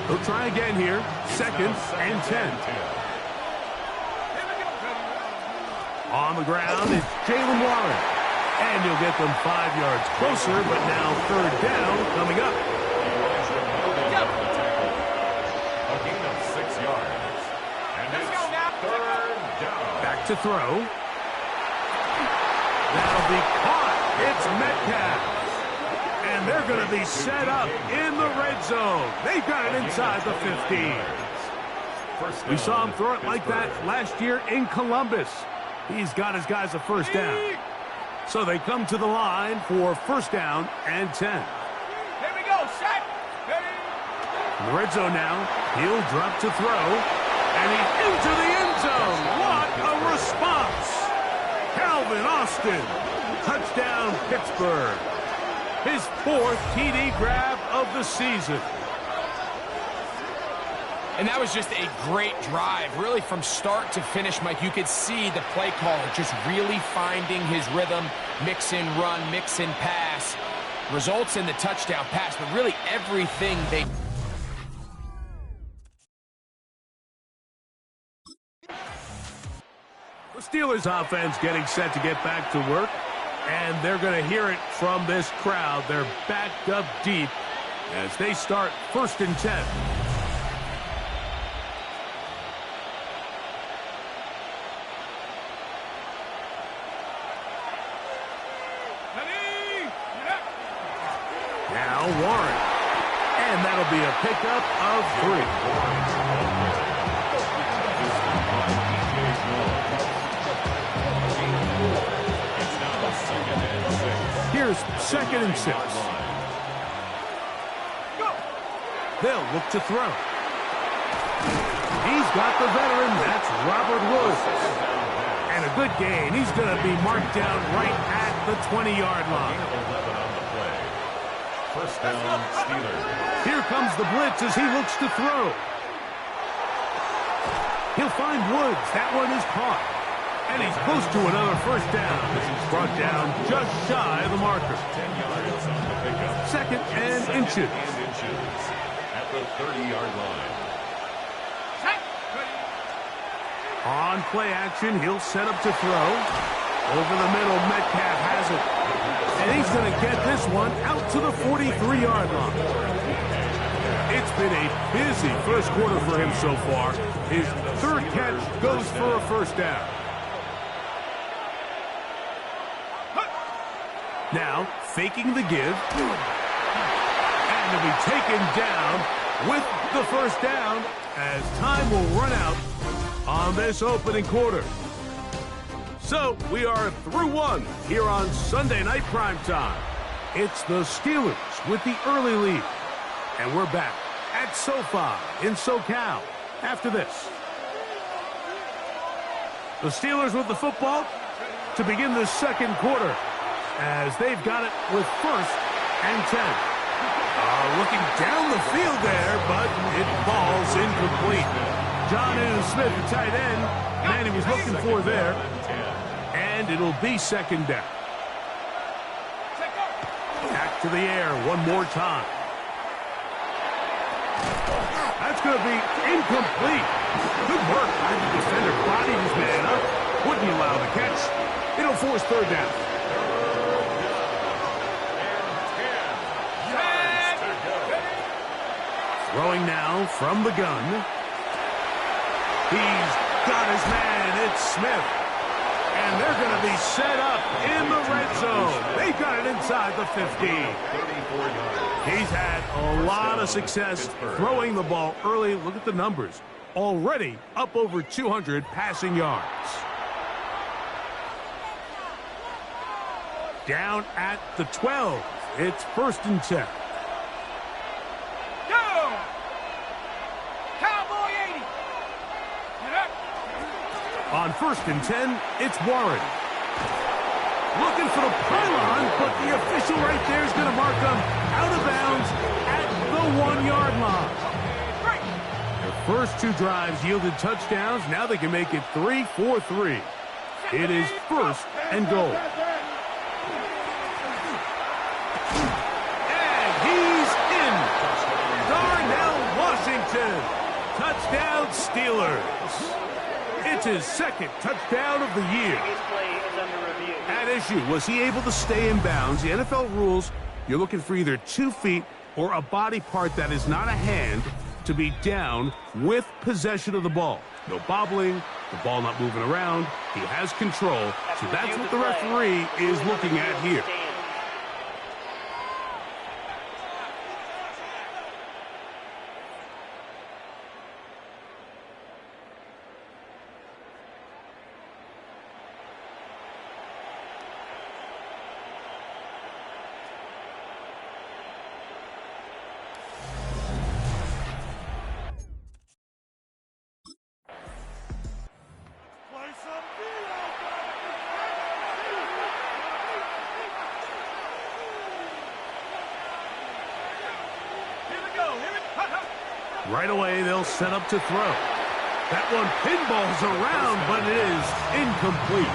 He'll try again here. 2nd and 10. On the ground, it's Jalen Warren. And he'll get them 5 yards closer, but now 3rd down coming up.
A gain of 6 yards. And it's 3rd down.
Back to throw. That'll be caught. It's Metcalf. And they're going to be set up in the red zone. They've got it inside the 15. We saw him throw it like that last year in Columbus. He's got his guys a first down. So they come to the line for 1st down and 10.
Here we go, set.
In the red zone now. He'll drop to throw. And he's into the end zone. What a response. Calvin Austin. Touchdown, Pittsburgh. His 4th TD grab of the season.
And that was just a great drive. Really from start to finish, Mike, you could see the play caller just really finding his rhythm. Mix in run, mix in pass. Results in the touchdown pass, but really everything they...
The Steelers offense getting set to get back to work. And they're going to hear it from this crowd. They're backed up deep as they start 1st and 10. Now Warren. And that'll be a pickup of 3. Here's 2nd and 6. They'll look to throw. He's got the veteran. That's Robert Woods. And a good gain. He's going to be marked down right at the 20-yard line.
11 on the play. First down, Steelers.
Here comes the blitz as he looks to throw. He'll find Woods. That one is caught. And he's close to another first down as he's brought down just shy of the marker.
10 yards on the pickup.
2nd and inches.
At the 30-yard line.
On play action, he'll set up to throw. Over the middle, Metcalf has it. And he's going to get this one out to the 43-yard line. It's been a busy first quarter for him so far. His 3rd catch goes for a first down. Now, faking the give. And to be taken down with the first down as time will run out on this opening quarter. So, we are through one here on Sunday Night Primetime. It's the Steelers with the early lead. And we're back at SoFi in SoCal after this. The Steelers with the football to begin the second quarter as they've got it with 1st and 10. Looking down the field there, but it falls incomplete. Jonnu Smith, the tight end, man he was looking for there. And it'll be 2nd down. Back to the air one more time. That's going to be incomplete. Good work by the defender. Bodied his man up. Wouldn't allow the catch. It'll force 3rd down. Throwing now from the gun. He's got his man. It's Smith. And they're going to be set up in the red zone. They got it inside the 15. He's had a lot of success throwing the ball early. Look at the numbers. Already up over 200 passing yards. Down at the 12. It's 1st and 10. On 1st and 10, it's Warren. Looking for the pylon, but the official right there is going to mark them out of bounds at the 1-yard line. Their first 2 drives yielded touchdowns. Now they can make it 3-4-3. It is 1st and goal. And he's in. Darnell Washington. Touchdown Steelers. It's his 2nd touchdown of the year. At issue, was he able to stay in bounds? The NFL rules, you're looking for either 2 feet or a body part that is not a hand to be down with possession of the ball. No bobbling, the ball not moving around. He has control, so that's what the referee is looking at here. Right away, they'll set up to throw. That one pinballs around, but it is incomplete.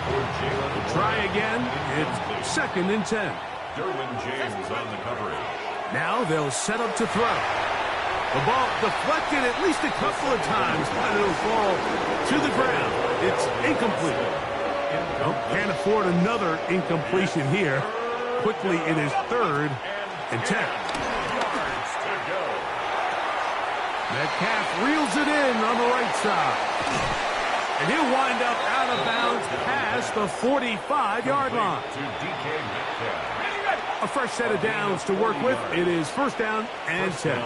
We'll try again. It's 2nd and 10.
Derwin James on the coverage.
Now they'll set up to throw. The ball deflected at least a couple of times, but it'll fall to the ground. It's incomplete. Nope, can't afford another incompletion here. Quickly, it is 3rd and 10. Metcalf reels it in on the right side. And he'll wind up out of bounds past the 45-yard line. A fresh set of downs to work with. It is 1st down and 10.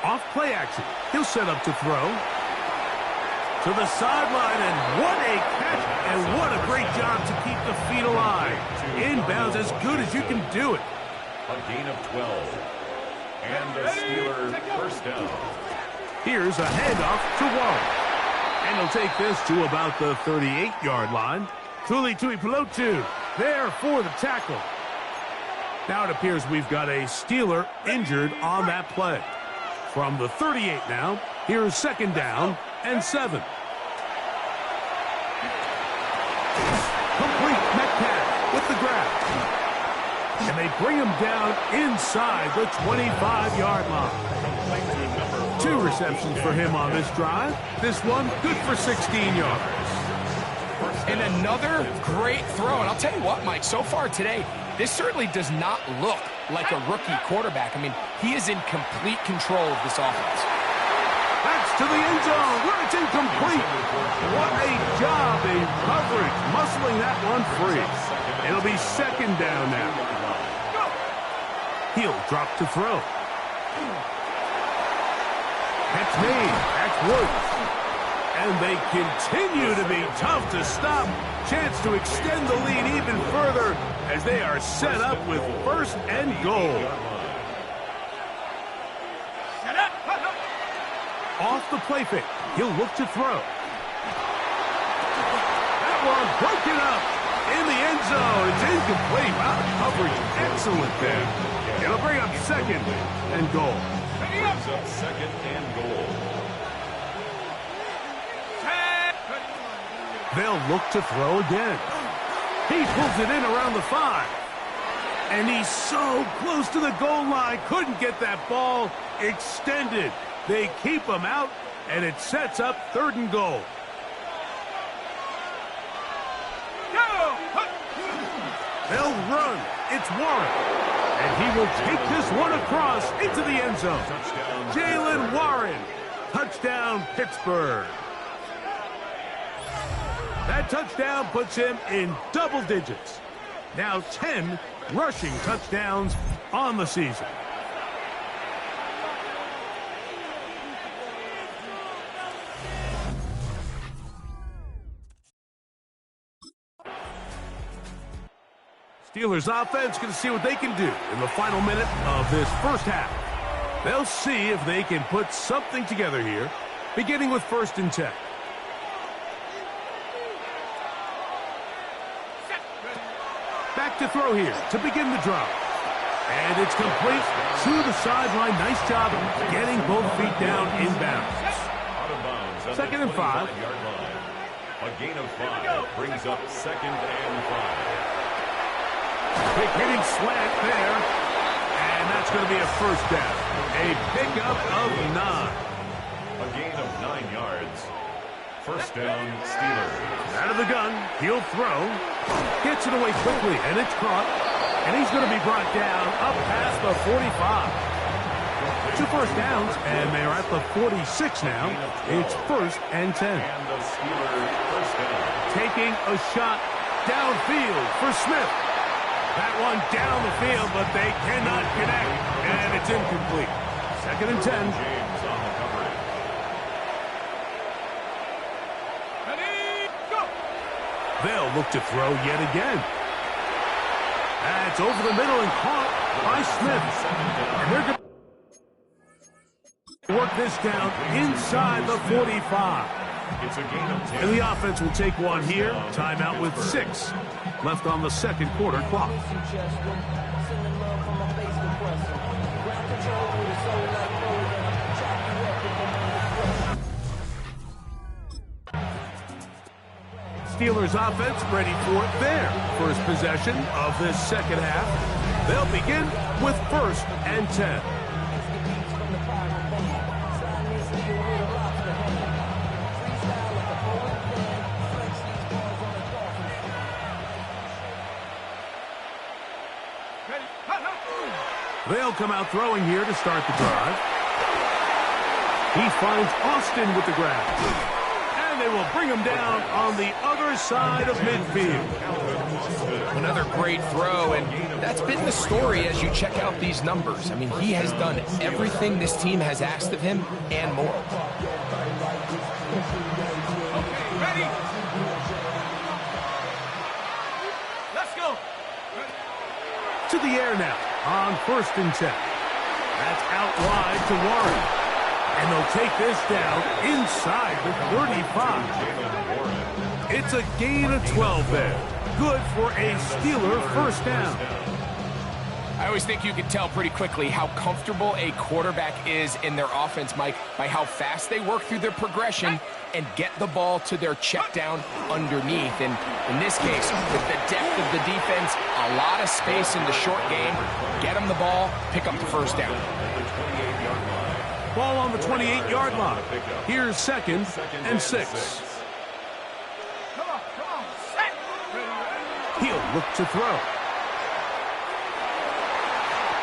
Off play action. He'll set up to throw. to the sideline, and what a catch, and what a great job to keep the feet alive. Inbounds as good as you can do it.
A gain of 12. And the Steelers first down.
Here's a handoff to Warren. And he'll take this to about the 38-yard line. Tuli Tuipulotu there for the tackle. Now it appears we've got a Steeler injured on that play. From the 38 now, here's second down and 7. Complete Metcalf with the grab. And they bring him down inside the 25-yard line. 2 receptions for him on this drive. This one good for 16 yards.
And another great throw. And I'll tell you what, Mike, so far today, this certainly does not look like a rookie quarterback. I mean, he is in complete control of this offense.
That's to the end zone where it's incomplete. What a job in coverage, muscling that one free. It'll be second down now. He'll drop to throw. That's made. That's Woods. And they continue to be tough to stop. Chance to extend the lead even further as they are set up with first and goal. Off the play fake. He'll look to throw. That one broken up in the end zone. It's incomplete. Wow, coverage excellent there. It'll bring up second and goal.
Second and goal.
They'll look to throw again. He pulls it in around the 5. And he's so close to the goal line. Couldn't get that ball extended. They keep him out, and it sets up third and goal. They'll run. It's Warren. And he will take this one across into the end zone. Jalen Warren. Touchdown, Pittsburgh. That touchdown puts him in double digits. Now 10 rushing touchdowns on the season. Steelers offense going to see what they can do in the final minute of this first half. They'll see if they can put something together here, beginning with 1st and 10. Back to throw here to begin the drive. And it's complete to the sideline. Nice job getting both feet down inbounds. Second and 5.
A gain of 5 brings up second and 5.
Quick hitting slant there. And that's going to be a first down. A pickup of 9.
A gain of 9 yards. First down, Steelers.
Out of the gun, he'll throw. Gets it away quickly, and it's caught. And he's going to be brought down up past the 45. 2 first downs, and they're at the 46 now. It's 1st and 10.
And the Steelers first down. Taking
a shot downfield for Smith. That one down the field, but they cannot connect, and it's incomplete. Second and 10.
James on the coverage.
They'll look to throw yet again. That's over the middle and caught by Smith. And they're going to work this down inside the 45.
It's a gain of 10.
And the offense will take one here. Timeout with 6 left on the second quarter clock. Steelers offense ready for their first possession of this second half. They'll begin with 1st and 10. They'll come out throwing here to start the drive. He finds Austin with the grab. They will bring him down on the other side of midfield.
Another great throw, and that's been the story as you check out these numbers. I mean, he has done everything this team has asked of him and more.
to the air now on 1st and 10. That's out wide to Warren. And they'll take this down inside the 35. It's a gain of 12 there. Good for a Steeler first down.
I always think you can tell pretty quickly how comfortable a quarterback is in their offense, Mike, by how fast they work through their progression and get the ball to their check down underneath. And in this case, with the depth of the defense, a lot of space in the short game, get them the ball, pick up the first down.
Ball on the 28-yard line. Here's 2nd and 6. He'll look to throw.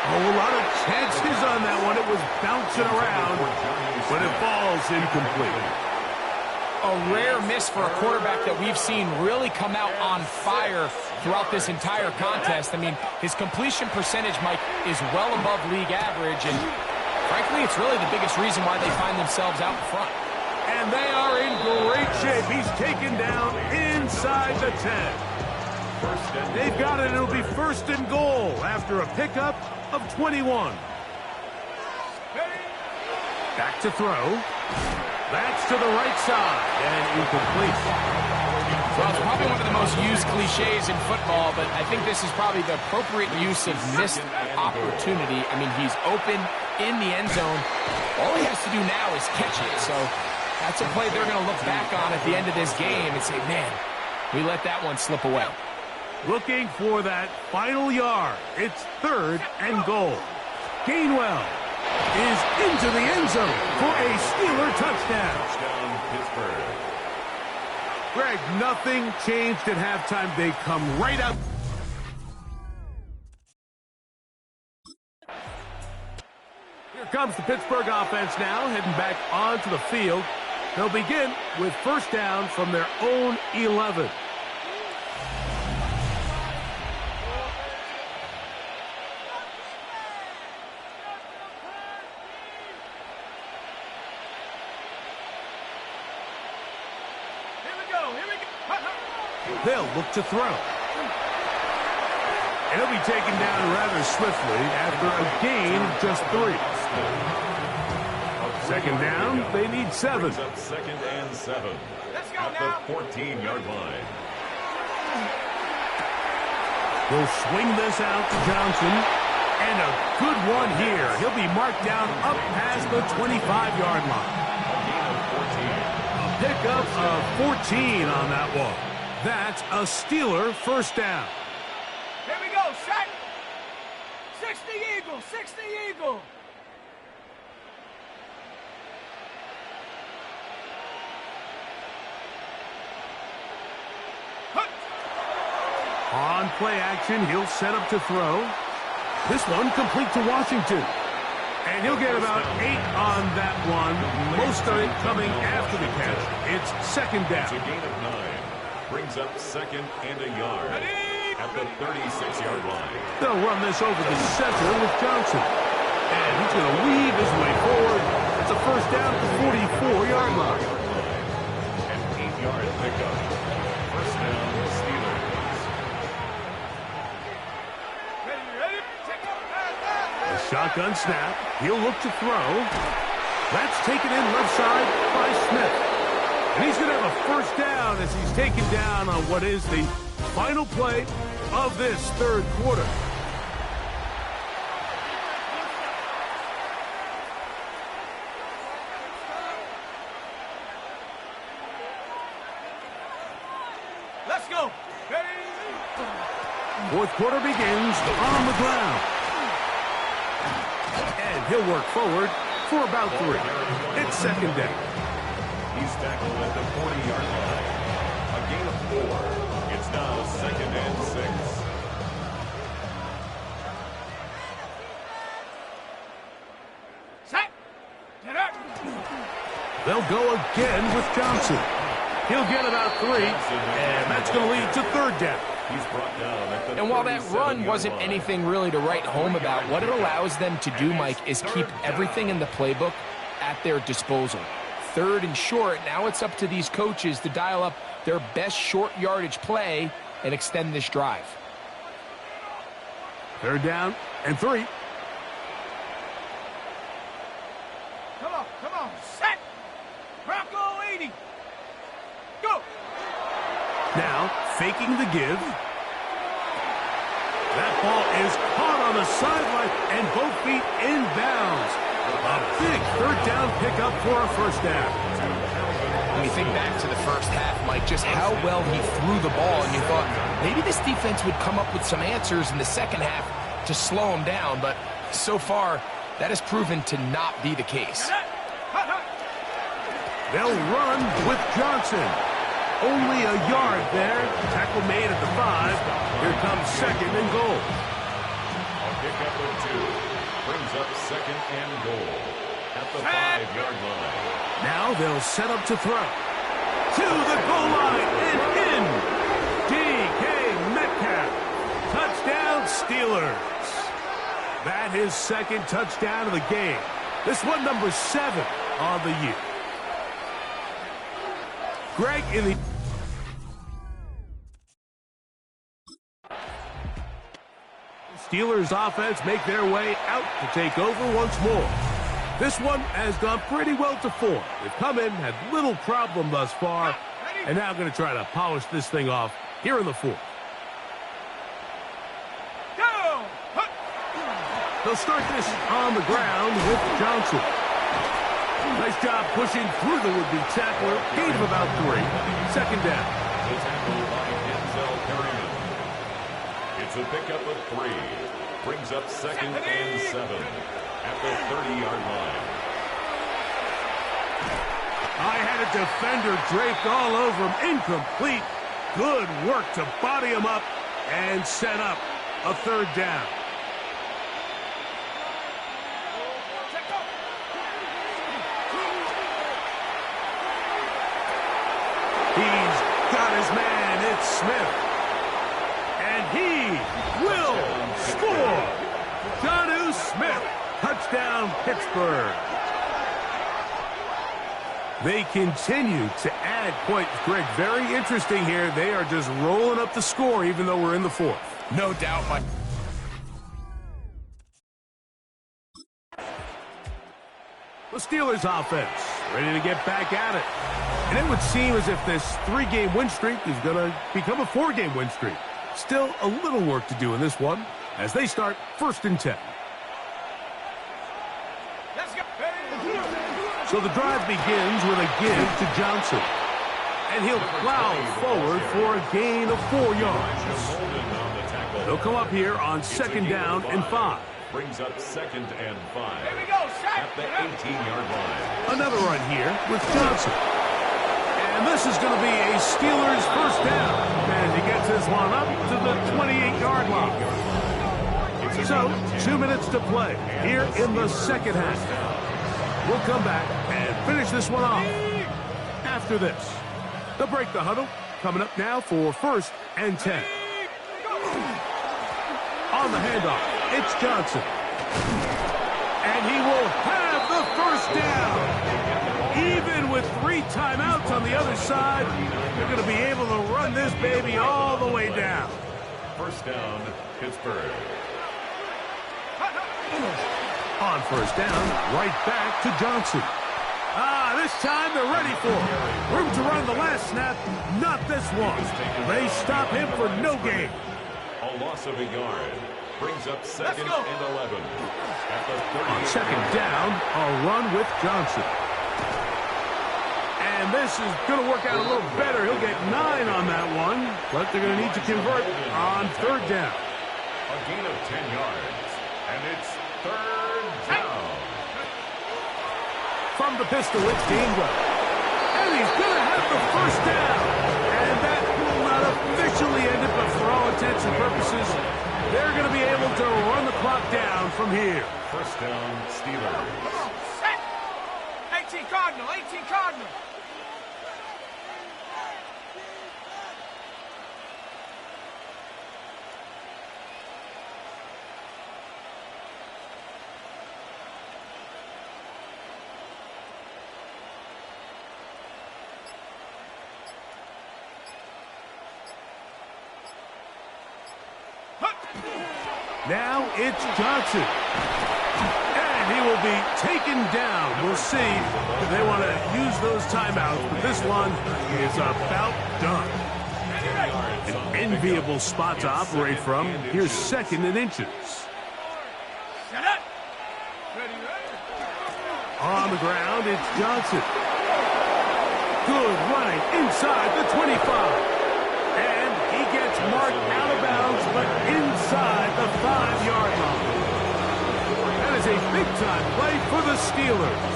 A lot of chances on that one. It was bouncing around, but it falls incomplete.
A rare miss for a quarterback that we've seen really come out on fire throughout this entire contest. I mean, his completion percentage, Mike, is well above league average, and frankly, it's really the biggest reason why they find themselves out in front.
And they are in great shape. He's taken down inside the 10. They've got it. It'll be 1st and goal after a pickup of 21. Back to throw. That's to the right side and incomplete.
Well, it's probably one of the most used cliches in football, but I think this is probably the appropriate use of missed opportunity. I mean, he's open in the end zone. All he has to do now is catch it. So that's a play they're going to look back on at the end of this game and say, man, we let that one slip away.
Looking for that final yard. It's 3rd and goal. Gainwell is into the end zone for a Steeler touchdown. Greg, nothing changed at halftime. They come right up. Here comes the Pittsburgh offense now, heading back onto the field. They'll begin with 1st down from their own 11. They'll look to throw. And he'll be taken down rather swiftly after a gain of just 3. 2nd down, they need 7.
2nd and 7 at the 14-yard line.
He'll swing this out to Johnson. And a good one here. He'll be marked down up past the 25-yard line. A pickup of 14 on that one. That's a Steeler first down.
Here we go, set. 60 Eagle, 60 Eagle.
On play action, he'll set up to throw. This one complete to Washington. And he'll get about 8 on that one. Most of it coming after the catch. It's 2nd down.
It's a gain of 9. Brings up 2nd and a yard at the 36-yard line.
They'll run this over the center with Johnson. And he's going to weave his way forward. It's a first down at the 44-yard line.
An 8-yard pickup. First down, Steelers.
A shotgun snap. He'll look to throw. That's taken in left side by Smith. And he's going to have a first down as he's taken down on what is the final play of this 3rd quarter.
Let's go.
4th quarter begins on the ground. And he'll work forward for about 3. It's 2nd down.
He's tackled at the 40-yard line. A gain of 4. It's now 2nd and 6.
Set.
They'll go again with Johnson. He'll get about 3, and that's going to lead to 3rd down.
He's brought down at the
And while that run wasn't anything really to write home about, what it allows them to do, Mike, is keep everything in the playbook at their disposal. 3rd and short, now it's up to these coaches to dial up their best short yardage play and extend this drive.
Third down and 3.
Come on, set! Bronco 80! Go!
Now, faking the give. That ball is caught on the sideline and both feet inbounds. A big third down pickup for a first down.
When you think back to the first half, Mike, just how well he threw the ball, and you thought maybe this defense would come up with some answers in the second half to slow him down, but so far, that has proven to not be the case.
They'll run with Johnson. Only a yard there. Tackle made at the 5. Here comes second and goal.
A pickup of 2 brings up second and goal at the 5-yard line.
Now they'll set up to throw. To the goal line and in. D.K. Metcalf. Touchdown, Steelers. That is second touchdown of the game. This one number 7 on the year. Greg in the... Steelers offense make their way out to take over once more. This one has gone pretty well to form. They've come in, had little problem thus far, and now going to try to polish this thing off here in the 4th. They'll start this on the ground with Johnson. Nice job pushing through the would-be tackler. Gain of about 3. Second down.
The tackle by Denzel Perryman. It's a pickup of 3. Brings up second and 7 at the 30-yard line.
I had a defender draped all over him. Incomplete. Good work to body him up and set up a third down. He's got his man. It's Smith. And he will score. Jonnu Smith. Touchdown, Pittsburgh. They continue to add points. Greg, very interesting here. They are just rolling up the score even though we're in the 4th.
No doubt, Mike.
The Steelers offense ready to get back at it. And it would seem as if this 3-game win streak is going to become a 4-game win streak. Still a little work to do in this one as they start 1st and 10. So the drive begins with a give to Johnson. And he'll plow forward for a gain of 4 yards. They'll come up here on 2nd down and 5.
Brings up 2nd and 5 at the 18-yard line.
Another run here with Johnson. And this is going to be a Steelers first down as he gets this one up to the 28-yard line. So, 2 minutes to play here in the second half. We'll come back and finish this one off after this. They'll break the huddle. Coming up now for 1st and 10. On the handoff. It's Johnson. And he will have the first down. Even with 3 timeouts on the other side, they're going to be able to run this baby all the way down.
First down, Pittsburgh.
On 1st down, right back to Johnson. This time they're ready for it. Room to run the last snap, not this one. They stop him for no gain.
A loss of a yard. Brings up 2nd and 11. At the 30.
On 2nd down, a run with Johnson. And this is going to work out a little better. He'll get 9 on that one, but they're going to need to convert on 3rd down.
A gain of 10 yards. And it's 3rd down.
From the pistol, it's Gainwell. And he's going to have the first down. And that will not officially end it, but for all intents and purposes, they're going to be able to run the clock down from here.
First down, Steelers.
Set! 18 Cardinal, 18 Cardinal.
Now it's Johnson. And he will be taken down. We'll see if they want to use those timeouts, but this one is about done. An enviable spot to operate from. Here's 2nd and inches. On the ground, it's Johnson. Good running inside the 25. And he gets marked out of bounds, but inside the 5-yard line. That is a big-time play for the Steelers.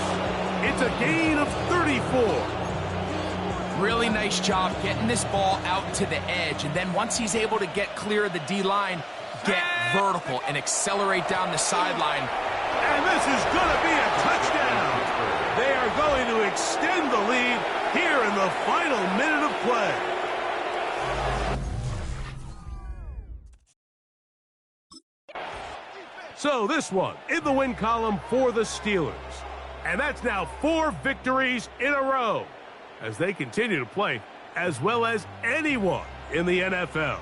It's a gain of 34.
Really nice job getting this ball out to the edge, and then once he's able to get clear of the D-line, get vertical and accelerate down the sideline.
And this is going to be a touchdown. They are going to extend the lead here in the final minute of play. So this one in the win column for the Steelers. And that's now 4 victories in a row as they continue to play as well as anyone in the NFL.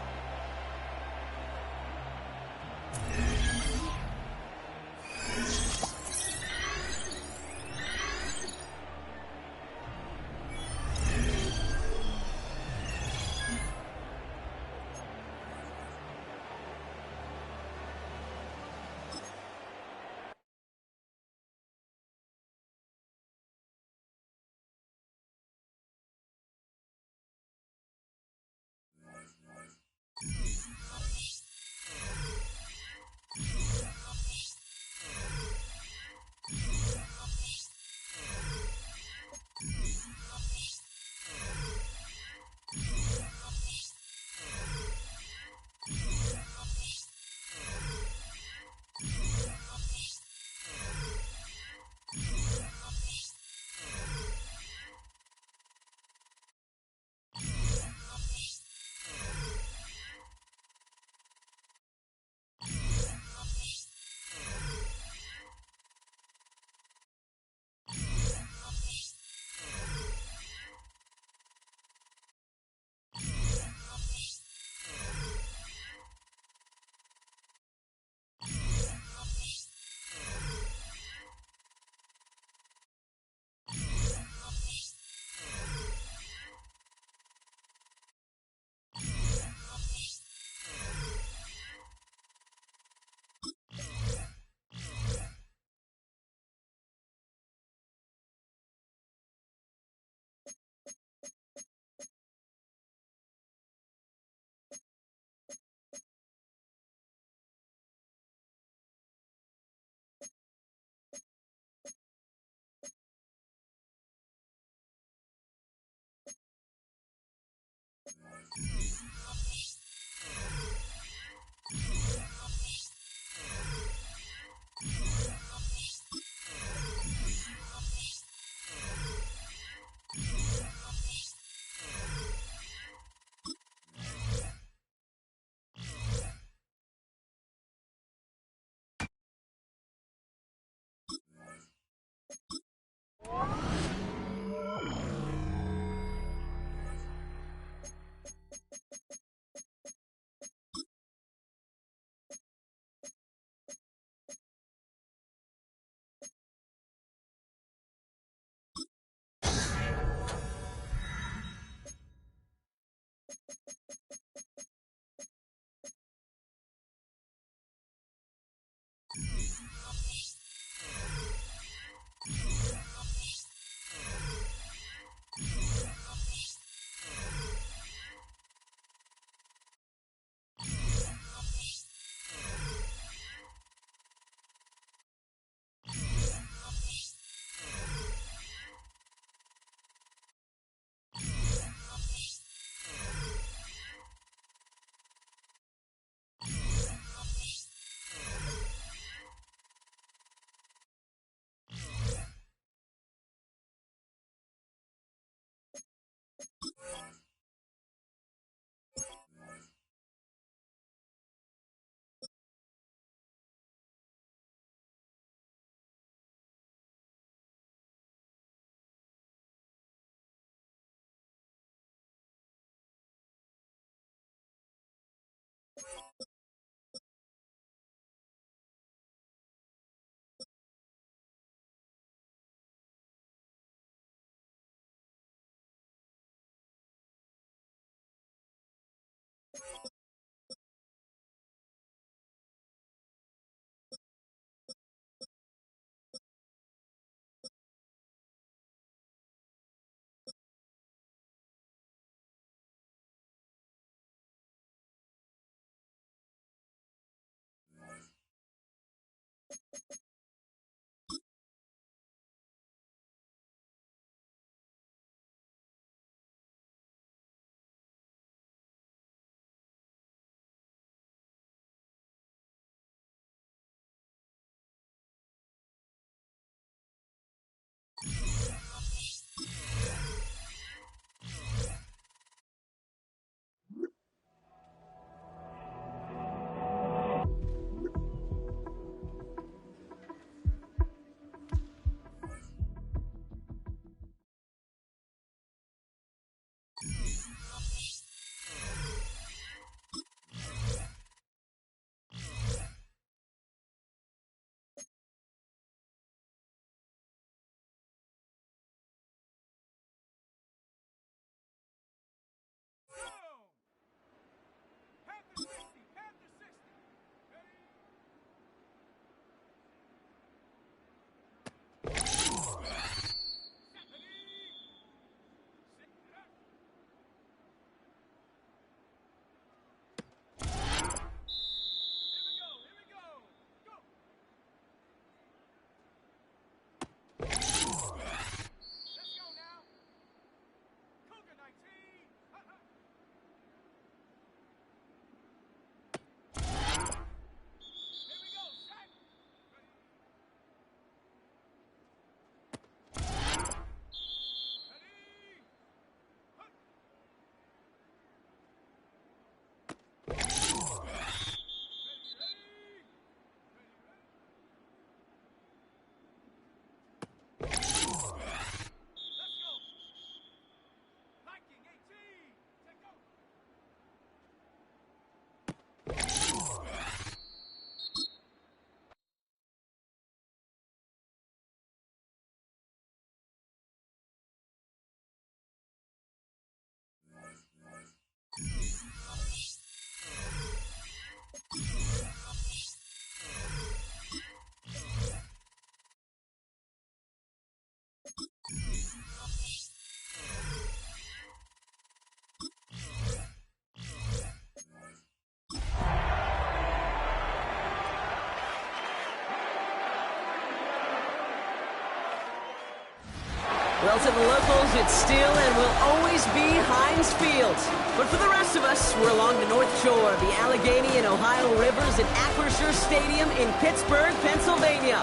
Well, to the locals, it's still and will always be Heinz Field. But for the rest of us, we're along the North Shore of the Allegheny and Ohio Rivers at Acrisure Stadium in Pittsburgh, Pennsylvania.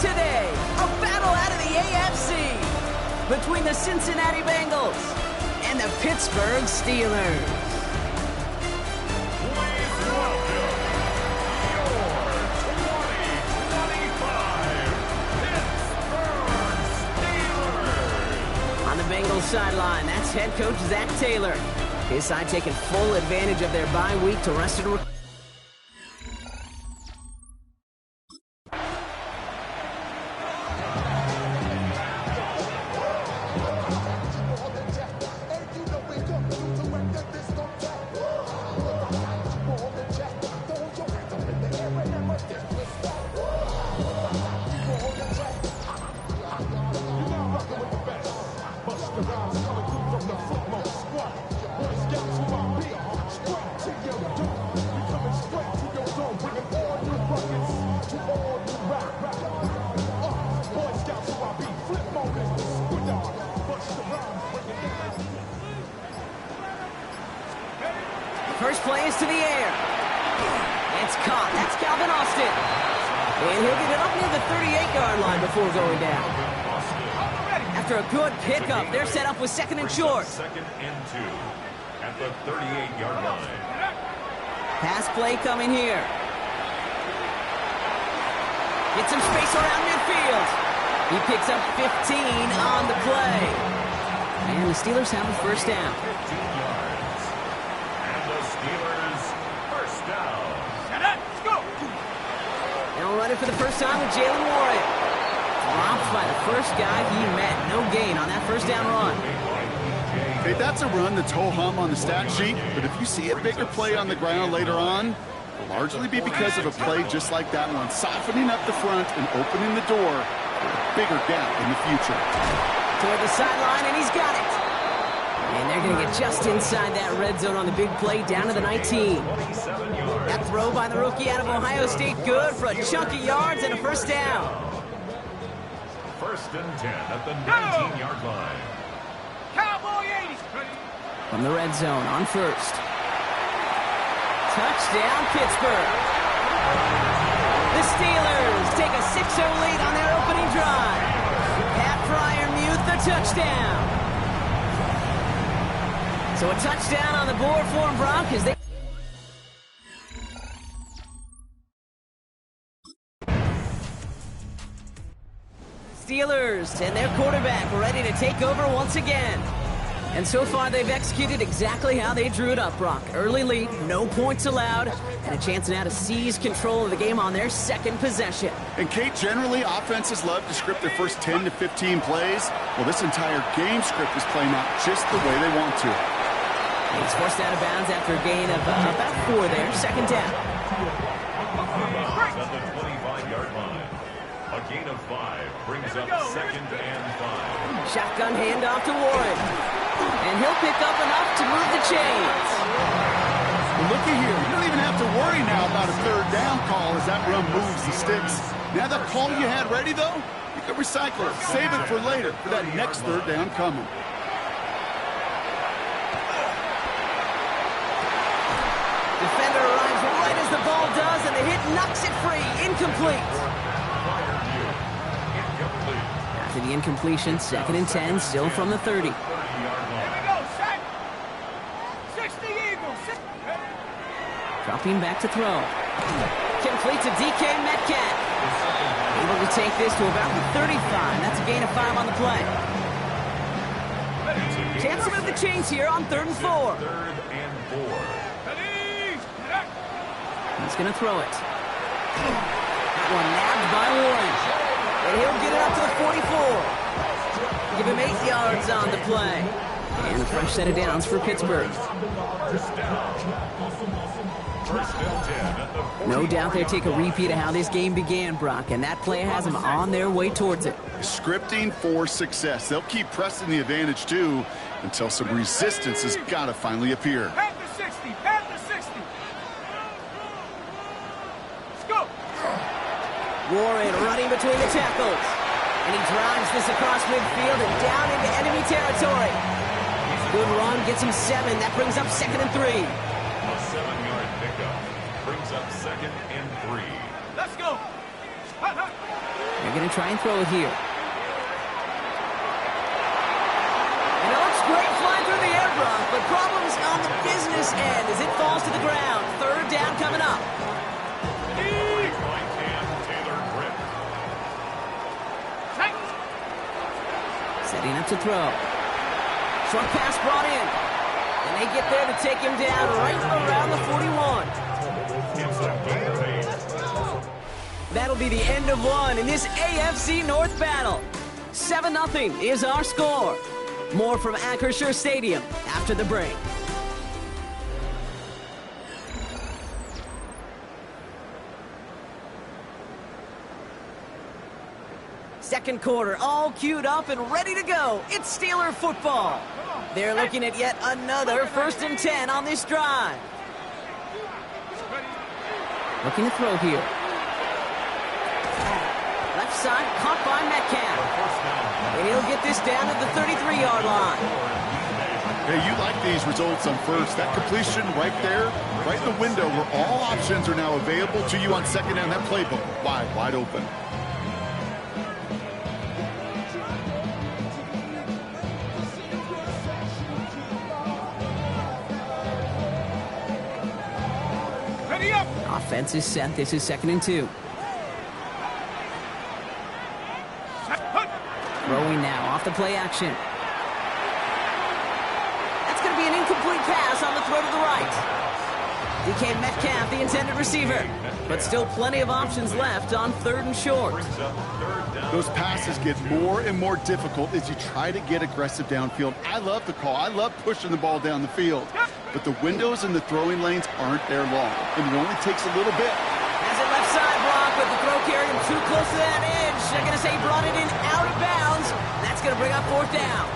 Today, a battle out of the AFC between the Cincinnati Bengals and the Pittsburgh Steelers. Bengals sideline, that's head coach Zach Taylor. His side taking full advantage of their bye week to rest and First play is to the air. It's caught. That's Calvin Austin. And he'll get it up near the 38-yard line before going down. After a good pickup, they're set up with second and short.
Second and 2 at the 38-yard line.
Pass play coming here. Get some space around midfield. He picks up 15 on the play. And the Steelers have a first down.
15 yards. And the Steelers first down.
Let's go.
They'll run it for the first time with Jalen Warren. Dropped by the first guy he met. No gain on that first down run.
Hey, that's a run that's ho-hum on the stat sheet, but if you see a bigger play on the ground later on, it'll largely be because of a play just like that one, softening up the front and opening the door for a bigger gap in the future.
Toward the sideline, and he's got it. And And they're going to get just inside that red zone on the big play, down to the 19. That throw by the rookie out of Ohio State, good for a chunk of yards and a first down.
First and 10 at the 19-yard line.
Cowboy 80s.
From the red zone on first. Touchdown, Pittsburgh. The Steelers take a 6-0 lead on their opening drive. Pat Fryermuth, the touchdown. So a touchdown on the board for them, Brock, as they... Steelers and their quarterback ready to take over once again. And so far, they've executed exactly how they drew it up, Brock. Early lead, no points allowed, and a chance now to seize control of the game on their second possession.
And, Kate, generally, offenses love to script their first 10 to 15 plays. Well, this entire game script is playing out just the way they want to.
He's forced out of bounds after a gain of about 4 there. Second down.
At the 25-yard line. A gain of 5 brings up second and 5.
Shotgun handoff to Warren. And he'll pick up enough to move the chains.
Well, looky here. You don't even have to worry now about a third down call as that run moves the sticks. Now that call you had ready, though, you can recycle it. Save it for later for that next third down coming.
Defender arrives right as the ball does, and the hit knocks it free. Incomplete. After the incompletion, second and 10, still from the 30. Dropping back to throw. Complete to DK Metcalf. Able to take this to about the 35. That's a gain of 5 on the play. Chance to move the chains here on 3rd and 4.
Third and 4.
He's going to throw it. That one nabbed by Warren. And he'll get it up to the 44. Give him 8 yards on the play. And a fresh set of downs for Pittsburgh. No doubt they'll take a repeat of how this game began, Brock, and that play has them on their way towards it.
Scripting for success. They'll keep pressing the advantage, too, until some resistance has got to finally appear.
Panther 60, Panther 60. Let's go.
Warren running between the tackles. And he drives this across midfield and down into enemy territory. Good run, gets him 7. That brings up 2nd and 3.
A 7-yard pickup brings up 2nd and 3.
Let's go.
They're going to try and throw it here. And it looks great flying through the air, Brock, but problems on the business end as it falls to the ground. 3rd down coming up. Setting up to throw. Short pass brought in. And they get there to take him down right around the 41. That'll be the end of one in this AFC North battle. 7-0 is our score. More from Acrisure Stadium after the break. Second quarter, all queued up and ready to go. It's Steeler football. They're looking at yet another 1st and 10 on this drive. Looking to throw here. Left side, caught by Metcalf. And he'll get this down to the 33-yard line.
Hey, you like these results on first. That completion right there, right in the window where all options are now available to you on second down. That playbook wide open.
Offense is set. This is 2nd and 2. Throwing now off the play action. That's going to be an incomplete pass on the throw to the right. DK Metcalf, the intended receiver. But still plenty of options left on 3rd and short.
Those passes get more and more difficult as you try to get aggressive downfield. I love the call. I love pushing the ball down the field. But the windows in the throwing lanes aren't there long. And it only takes a little bit.
Has it left side block, but the throw carried him too close to that edge. They're going to say he brought it in out of bounds. That's going to bring up 4th down.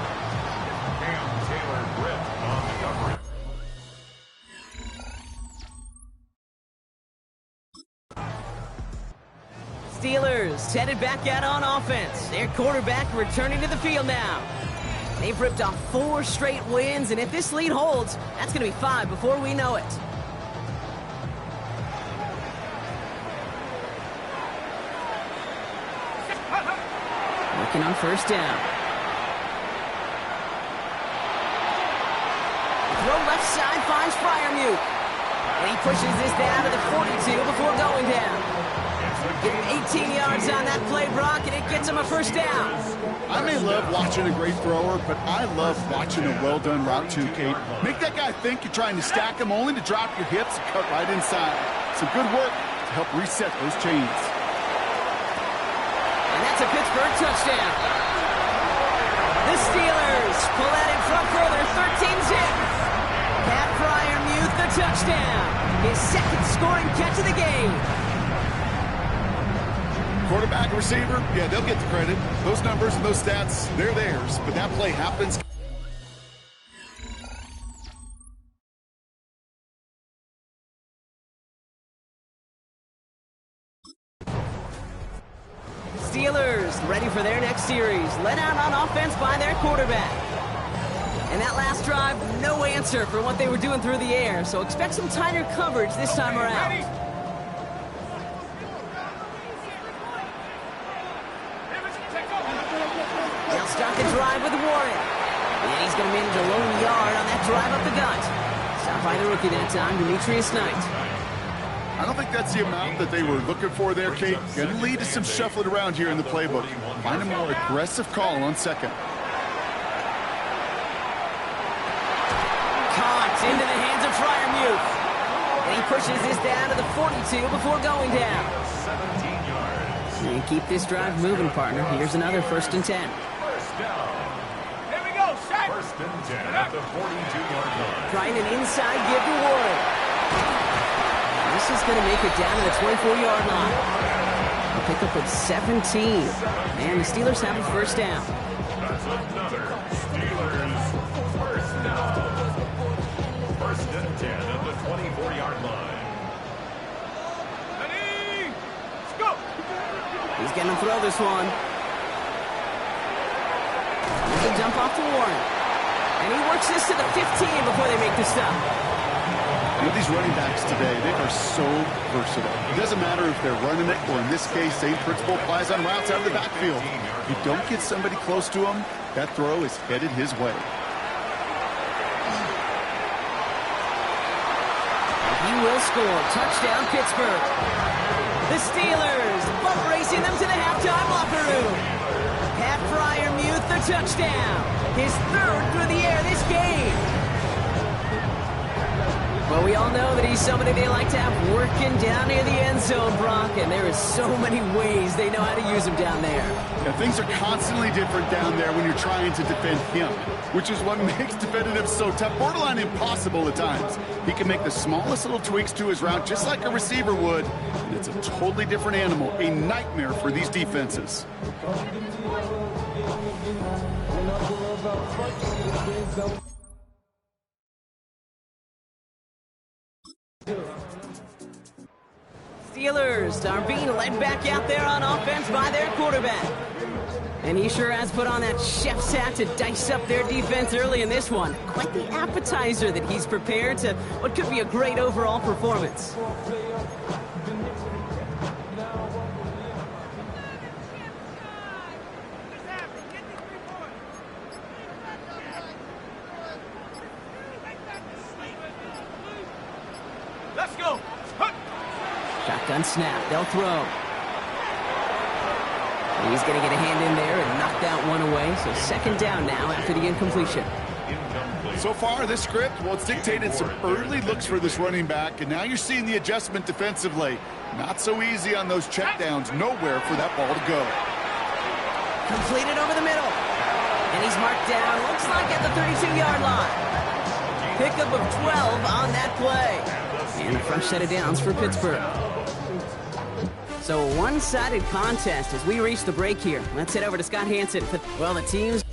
Cam Taylor-Britt
Steelers headed back out on offense. Their quarterback returning to the field now. They've ripped off 4 straight wins, and if this lead holds, that's going to be 5 before we know it. Looking on first down. Throw left side finds Freiermuth. And he pushes this down to the 42 before going down. Give him 18 yards on that play, Brock, and it gets him a first down.
I may love watching a great thrower, but I love watching a well-done route too, Kate. Make that guy think you're trying to stack him only to drop your hips and cut right inside. Some good work to help reset those chains.
And that's a Pittsburgh touchdown. The Steelers pull that in front further, 13-zip. Pat Freiermuth, the touchdown. His second scoring catch of the game.
Quarterback, receiver, yeah, they'll get the credit. Those numbers and those stats, they're theirs. But that play happens.
Steelers ready for their next series. Let out on offense by their quarterback. And that last drive, no answer for what they were doing through the air. So expect some tighter coverage this time around. They'll start the drive with Warren. And he's going to manage a lone yard on that drive up the gut. Stopped by the rookie that time, Demetrius Knight.
I don't think that's the amount that they were looking for there, Kate. Going to lead to some shuffling around here in the playbook. Find a more aggressive call on second.
Caught into the hands of Freiermuth. And he pushes this down to the 42 before going down.
17 yards.
And keep this drive moving, partner. Here's another 1st and 10.
First down.
Here we go, set.
1st and 10 at the 42-yard line.
Trying an inside give to Warren. This is going to make it down to the 24-yard line. A pickup of 17. And the Steelers have a first down.
That's another Steelers first down. 1st and 10 at the 24-yard line.
Ready? Let's go.
He's going to throw this one. There's a jump off to Warren. And he works this to the 15 before they make the stop.
With these running backs today, they are so versatile. It doesn't matter if they're running it, or in this case, same principle applies on routes out of the backfield. If you don't get somebody close to him, that throw is headed his way.
He will score. Touchdown, Pittsburgh. The Steelers bump racing them to the halftime locker room. Pat Freiermuth, the touchdown. His 3rd through the air this game. Well, we all know that he's somebody they like to have working down near the end zone, Brock, and there is so many ways they know how to use him down there.
Yeah, things are constantly different down there when you're trying to defend him, which is what makes defending him so tough, borderline impossible at times. He can make the smallest little tweaks to his route just like a receiver would, and it's a totally different animal, a nightmare for these defenses.
Steelers are being led back out there on offense by their quarterback. And he sure has put on that chef's hat to dice up their defense early in this one. Quite the appetizer that he's prepared to what could be a great overall performance.
Let's go.
Shotgun snap. They'll throw. He's going to get a hand in there and knock that one away. So 2nd down now after the incompletion.
So far, this script, well, it's dictated some early looks for this running back, and now you're seeing the adjustment defensively. Not so easy on those checkdowns. Nowhere for that ball to go.
Completed over the middle. And he's marked down, looks like at the 32-yard line. Pickup of 12 on that play. And a fresh set of downs for Pittsburgh. So a one-sided contest as we reach the break here. Let's head over to Scott Hansen. Well, the teams...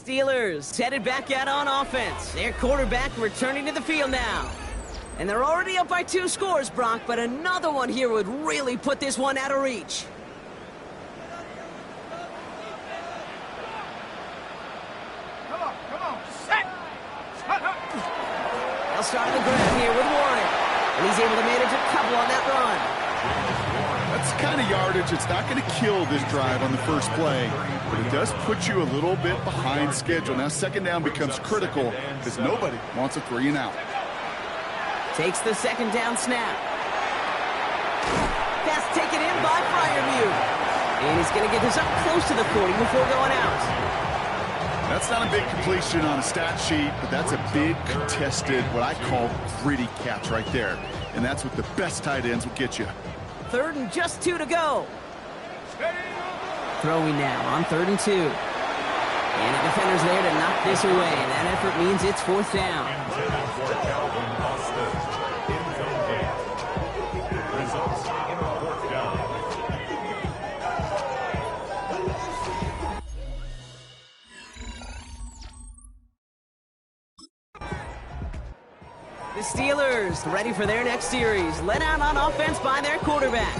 Steelers headed back out on offense. Their quarterback returning to the field now. And they're already up by 2 scores, Brock, but another one here would really put this one out of reach.
Come on, set! Shut up!
They'll start on the ground here with Warren. And he's able to manage a couple on that run.
That's the kind of yardage. It's not going to kill this drive on the first play, but it does put you a little bit behind schedule. Now second down becomes critical because nobody wants a 3 and out.
Takes the second down snap. Pass taken in by Fryermuth. And he's going to get this up close to the 40 before going out.
That's not a big completion on a stat sheet, but that's a big contested, what I call gritty catch right there. And that's what the best tight ends will get you.
3rd and just 2 to go. Throwing now on 3rd and 2. And the defender's there to knock this away. And that effort means it's 4th down. The Steelers ready for their next series. Led out on offense by their quarterback.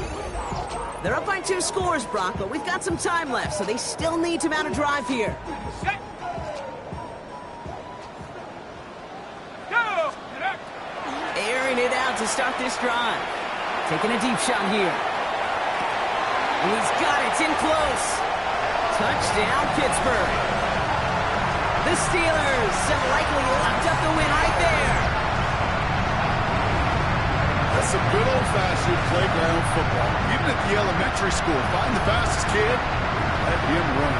They're up by 2 scores, Brock, but we've got some time left, so they still need to mount a drive here.
Set! Go!
Airing it out to start this drive. Taking a deep shot here. And he's got it. It's in close. Touchdown, Pittsburgh. The Steelers have likely locked up the win right there.
That's some good old-fashioned playground football. Even at the elementary school, find the fastest kid, let him run.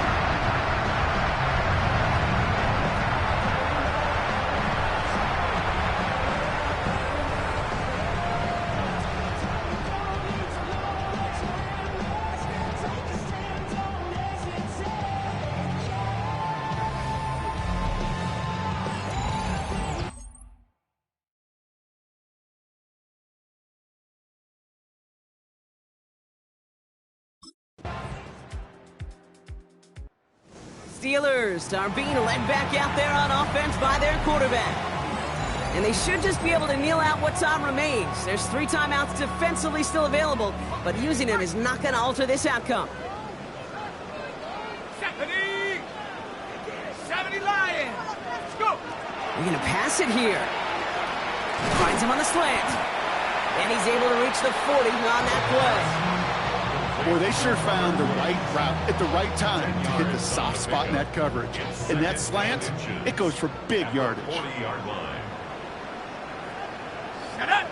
Steelers are being led back out there on offense by their quarterback. And they should just be able to kneel out what time remains. There's 3 timeouts defensively still available, but using them is not going to alter this outcome.
70 Lions! Let's go!
They're going to pass it here. Finds him on the slant. And he's able to reach the 40 on that play.
Boy, they sure found the right route at the right time to hit the soft spot in that coverage. And that slant, it goes for big yardage.
40-yard line.
Shut up!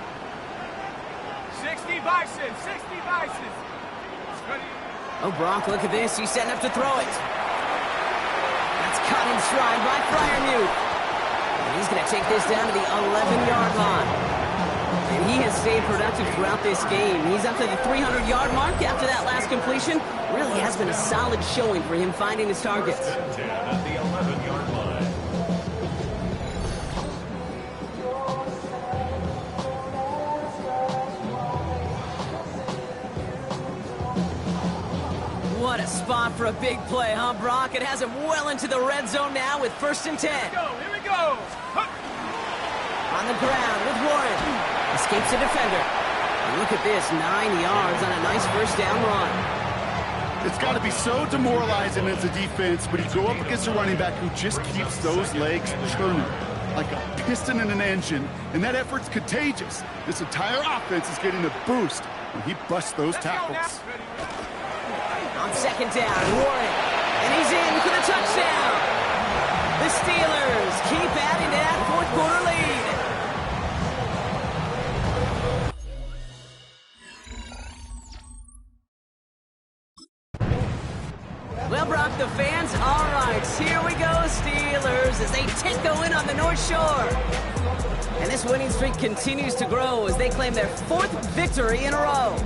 60 Bison! 60 Bison!
Oh, Brock, look at this. He's setting up to throw it. That's caught in stride by Fryermuth. And he's going to take this down to the 11-yard line. And he has stayed productive throughout this game. He's up to the 300-yard mark after that last completion. Really has been a solid showing for him finding his targets.
10 at the 11-yard line.
What a spot for a big play, huh, Brock? It has him well into the red zone now with 1st and 10.
Here we go!
On the ground with Warren. Escapes a defender. And look at this, 9 yards on a nice 1st down run.
It's got to be so demoralizing as a defense, but you go up against a running back who just keeps those legs churning like a piston in an engine, and that effort's contagious. This entire offense is getting a boost when he busts those tackles.
On 2nd down, Warren. And he's in for the touchdown. The Steelers keep adding to that 4th quarter lead. Well, Brock, the fans, all right, here we go, Steelers, as they take the win on the North Shore. And this winning streak continues to grow as they claim their 4th victory in a row.